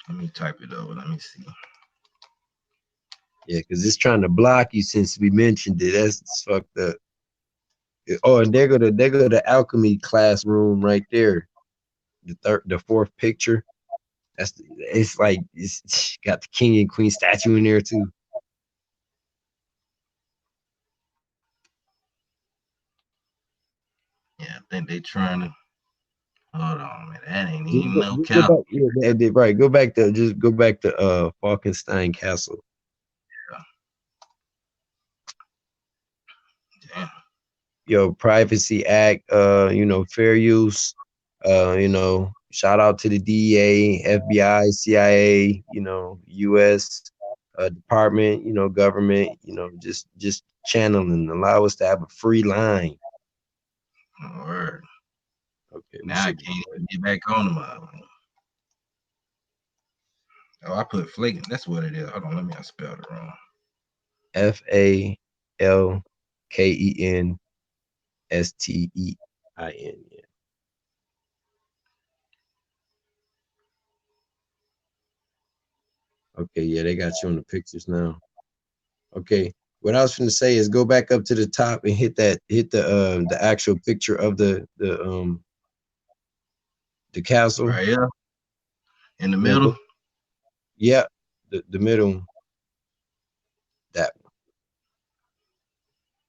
Let me type it over. Let me see. Yeah, because it's trying to block you since we mentioned it. That's fucked up. Oh, and there go the alchemy classroom right there. The fourth picture. It's like it's got the king and queen statue in there too. Yeah, I think they trying to hold on, man. That ain't Just even go, no just go cap. back. Yeah, right. Go back to Falkenstein Castle. Damn. Privacy Act, fair use, shout out to the DEA, FBI, CIA, US department, government, just channeling, allow us to have a free line. Word. Okay, we Now I should can't be even get back on them. Oh, I put flake. That's what it is. Hold on, let me. I spelled it wrong. FALKENSTEIN. Yeah. Okay, yeah, they got you on the pictures now. Okay. What I was going to say is go back up to the top and hit the actual picture of the castle. Right here in the Yeah, middle. yeah, the middle, that one.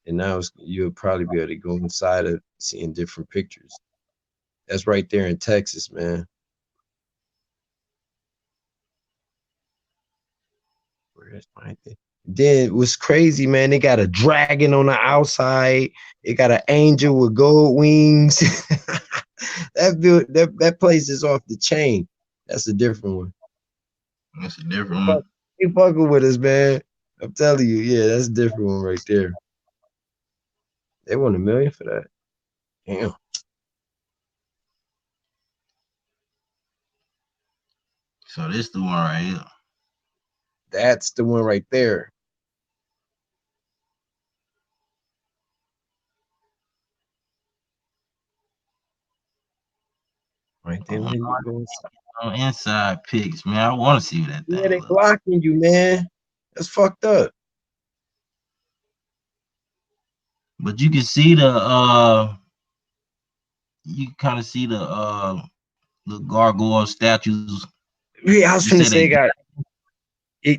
And now you'll probably be able to go inside of seeing different pictures. That's right there in Texas, man. Where's my thing? Then what's crazy, man? They got a dragon on the outside. It got an angel with gold wings. that place is off the chain. That's a different one. That's a different one. You fucking with us, man. I'm telling you, yeah, that's a different one right there. They want $1 million for that. Damn. So this the one right here. That's the one right there. Right there. Where you going? On inside pics, man. I want to see what that Yeah, thing they looks. blocking you, man. That's fucked up. But you can see you kind of see the gargoyle statues. Yeah, I was You finna say they say, got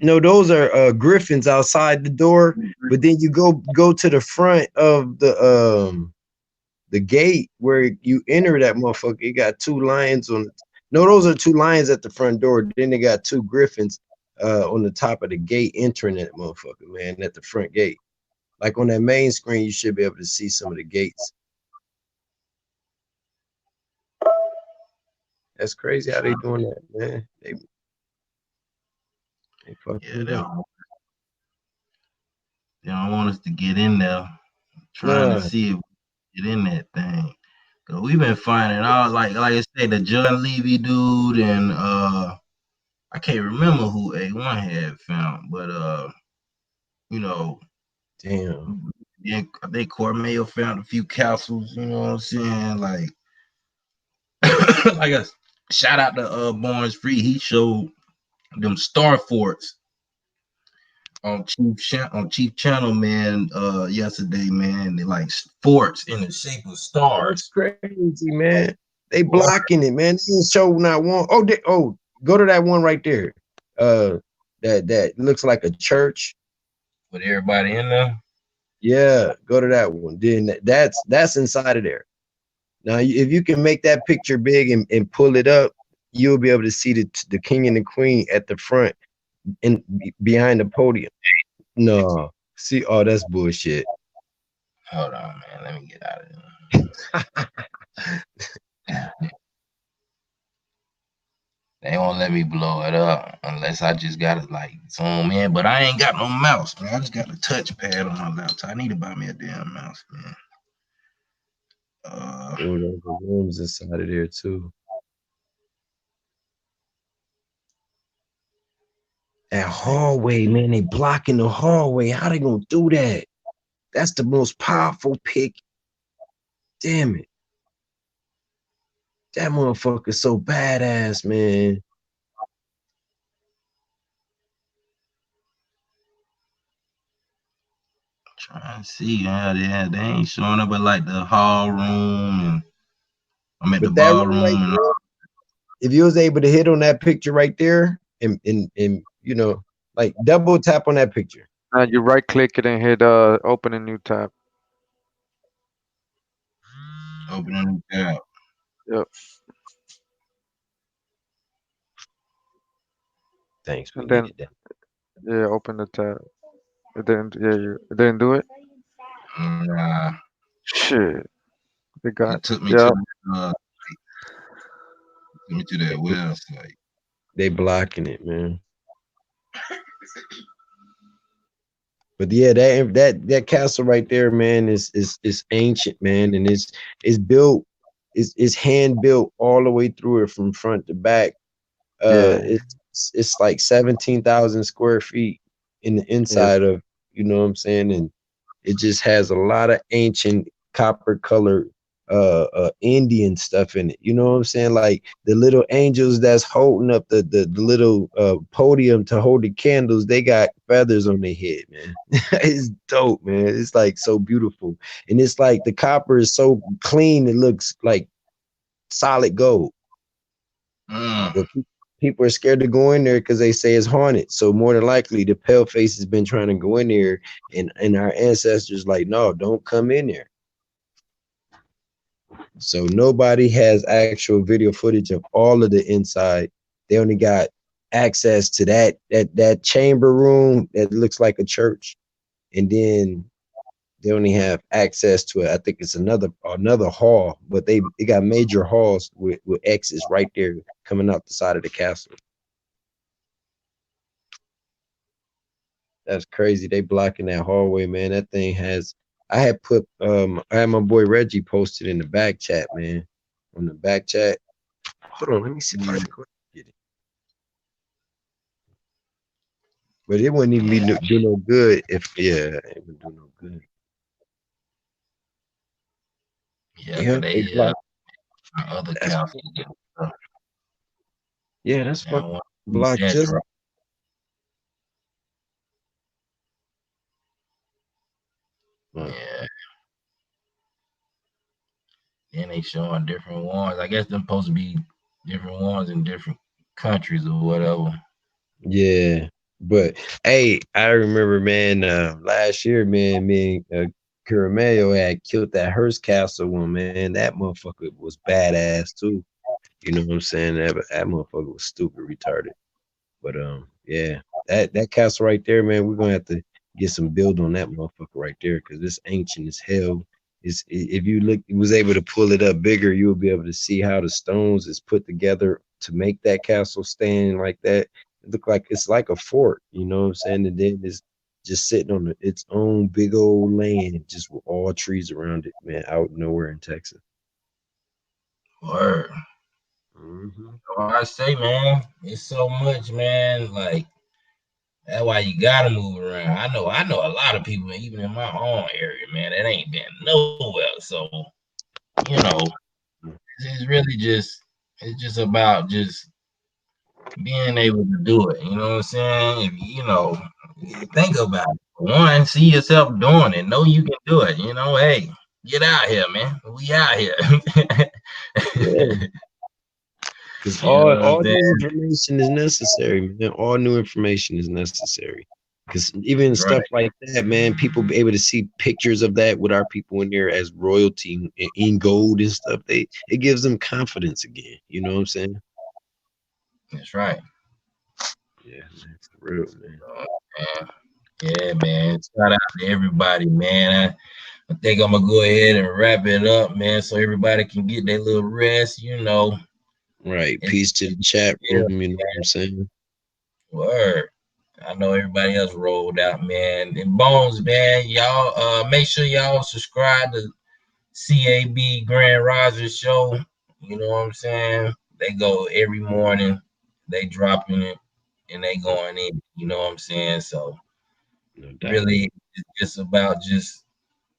no, those are griffins outside the door. But then you go to the front of the gate where you enter that motherfucker. You got 2 lions on it. No, those are 2 lions at the front door. Then they got 2 griffins on the top of the gate entering that motherfucker, man, at the front gate. Like on that main screen, you should be able to see some of the gates. That's crazy how they doing that, man. They fucking yeah, it up. they don't want us to get in there. Trying to Nah, see if we get in that thing. Cause we've been finding out, like I say, the John Levy dude, and I can't remember who A1 had found, but you know, damn. yeah, I think Cormeo found a few castles. You know what I'm saying? Like, like a shout out to Barnes Free. He showed them star forts on Chief Channel, man. Yesterday, man. They like forts in the shape of That's stars. crazy, man. They blocking it, man. They didn't show not one. Go to that one right there. That looks like a church. With everybody in there. Yeah, go to that one. Then that's inside of there. Now, if you can make that picture big and pull it up, you'll be able to see the king and the queen at the front and behind the podium. No, see, oh, that's bullshit. Hold on, man. Let me get out of there. They won't let me blow it up unless I just got it like zoom in. But I ain't got no mouse, man. I just got a touchpad on my laptop. I need to buy me a damn mouse, man. Oh, there's the rooms inside of there too. That hallway, man, they blocking the hallway. How they gonna do that? That's the most powerful pick. Damn it. That motherfucker's so badass, man. trying to see. Yeah, they ain't showing up at like the hall room and I'm at the But that one right ballroom and there, if you was able to hit on that picture right there and like double tap on that picture. You right click it and hit open a new tab. opening the tab. Yep. Thanks, we And then needed that. yeah, open the tab. It didn't. Yeah, it didn't do it. Nah, Shit. They got. it took me Yeah. to that website. They blocking it, man. But yeah, that castle right there, man, is ancient, man, and it's built, it's hand built all the way through it from front to back. Yeah. It's it's like 17,000 square feet in the Yeah. inside of, you know what I'm saying, and it just has a lot of ancient copper colored Indian stuff in it. You know what I'm saying? Like the little angels that's holding up the little podium to hold the candles, they got feathers on their head, man. It's dope, man. It's like so beautiful. And it's like the copper is so clean, it looks like solid gold. Mm. But people are scared to go in there because they say it's haunted. So more than likely, the pale face has been trying to go in there, and our ancestors like, no, don't come in there. So nobody has actual video footage of all of the inside. They only got access to that chamber room that looks like a church, and then they only have access to it. I think it's another hall, but they got major halls with exits right there coming out the side of the castle. That's crazy. They blocking that hallway, man. That thing has. I had my boy Reggie posted in the back chat, man. On the back chat. Hold on, let me see if I can go get it. But it wouldn't even Yeah, do no good if it would do no good. yeah, Yeah, cause they they blocked. other That's councils get yeah, that's and fucking want to keep blocked that just dry. uh, Yeah, then they showing different ones. I guess them supposed to be different ones in different countries or whatever. yeah. But hey, I remember, man, last year, man, me and Caramel had killed that Hearst Castle one, man. That motherfucker was badass too. You know what I'm saying? That motherfucker was stupid retarded. But yeah, that castle right there, man, we're gonna have to get some build on that motherfucker right there because it's ancient as hell. If you look, was able to pull it up bigger, you'll be able to see how the stones is put together to make that castle stand like that. It look like it's like a fort, you know what I'm saying? And then it's just sitting on its own big old land, just with all trees around it, man, out nowhere in Texas. Word. Hmm. Well, I say, man, it's so much, man. Like that's why you gotta move around. I know a lot of people, even in my own area, man, that ain't been nowhere. So you know, it's really it's just about just being able to do it. You know what I'm saying? If think about it. One, see yourself doing it. Know you can do it. Hey, get out here, man. We out here. Yeah. Because you know what I'm all saying? new information is necessary, man. All new information is necessary. Because even Right. stuff like that, man, people be able to see pictures of that with our people in there as royalty in gold and stuff. It gives them confidence again. You know what I'm saying? That's right. Yeah, man, for real, man. Man. Yeah, man. Shout out to everybody, man. I think I'm gonna go ahead and wrap it up, man, so everybody can get their little rest. Right. It's Peace to the chat yeah, room. You know what I'm saying? word. I know everybody else rolled out, man. And Bones, man, y'all make sure y'all subscribe to CAB Grand Rising Show. You know what I'm saying? They go every morning, they dropping it and they going in, you know what I'm saying? So No doubt. really it's just about just,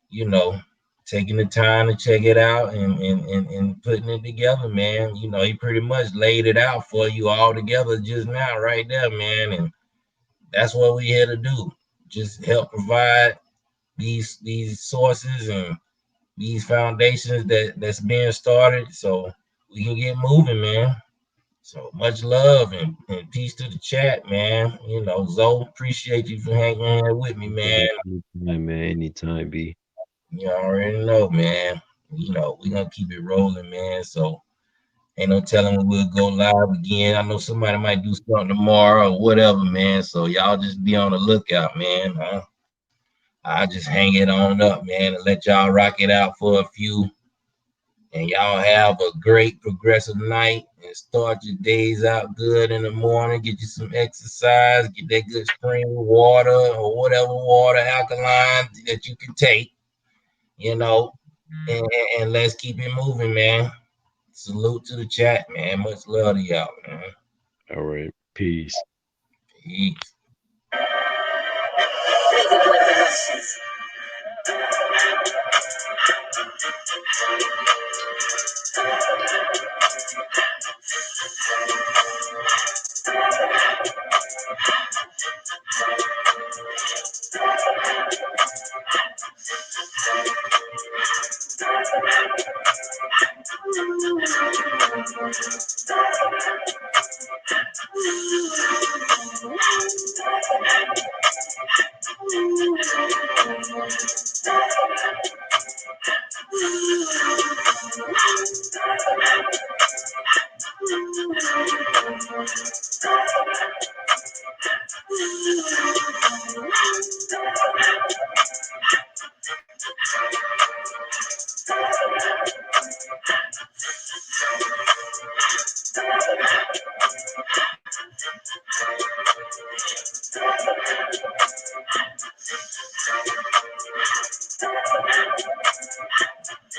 you know, taking the time to check it out and putting it together, man. He pretty much laid it out for you all together just now, right there, man. And that's what we here to do. Just help provide these sources and these foundations that's being started so we can get moving, man. So much love and peace to the chat, man. Zoe, appreciate you for hanging here with me, No man. doubt. Anytime, man. Anytime, B. You already know, man. We're gonna keep it rolling, man. So ain't no telling when we'll go live again. I know somebody might do something tomorrow or whatever, man. So y'all just be on the lookout, man. I just hang it on up, man, and let y'all rock it out for a few. And y'all have a great progressive night and start your days out good in the morning. Get you some exercise, get that good spring water or whatever water, alkaline that you can take, you know, and let's keep it moving, man. Salute to the chat, man. Much love to y'all, man. All right. Peace. Peace.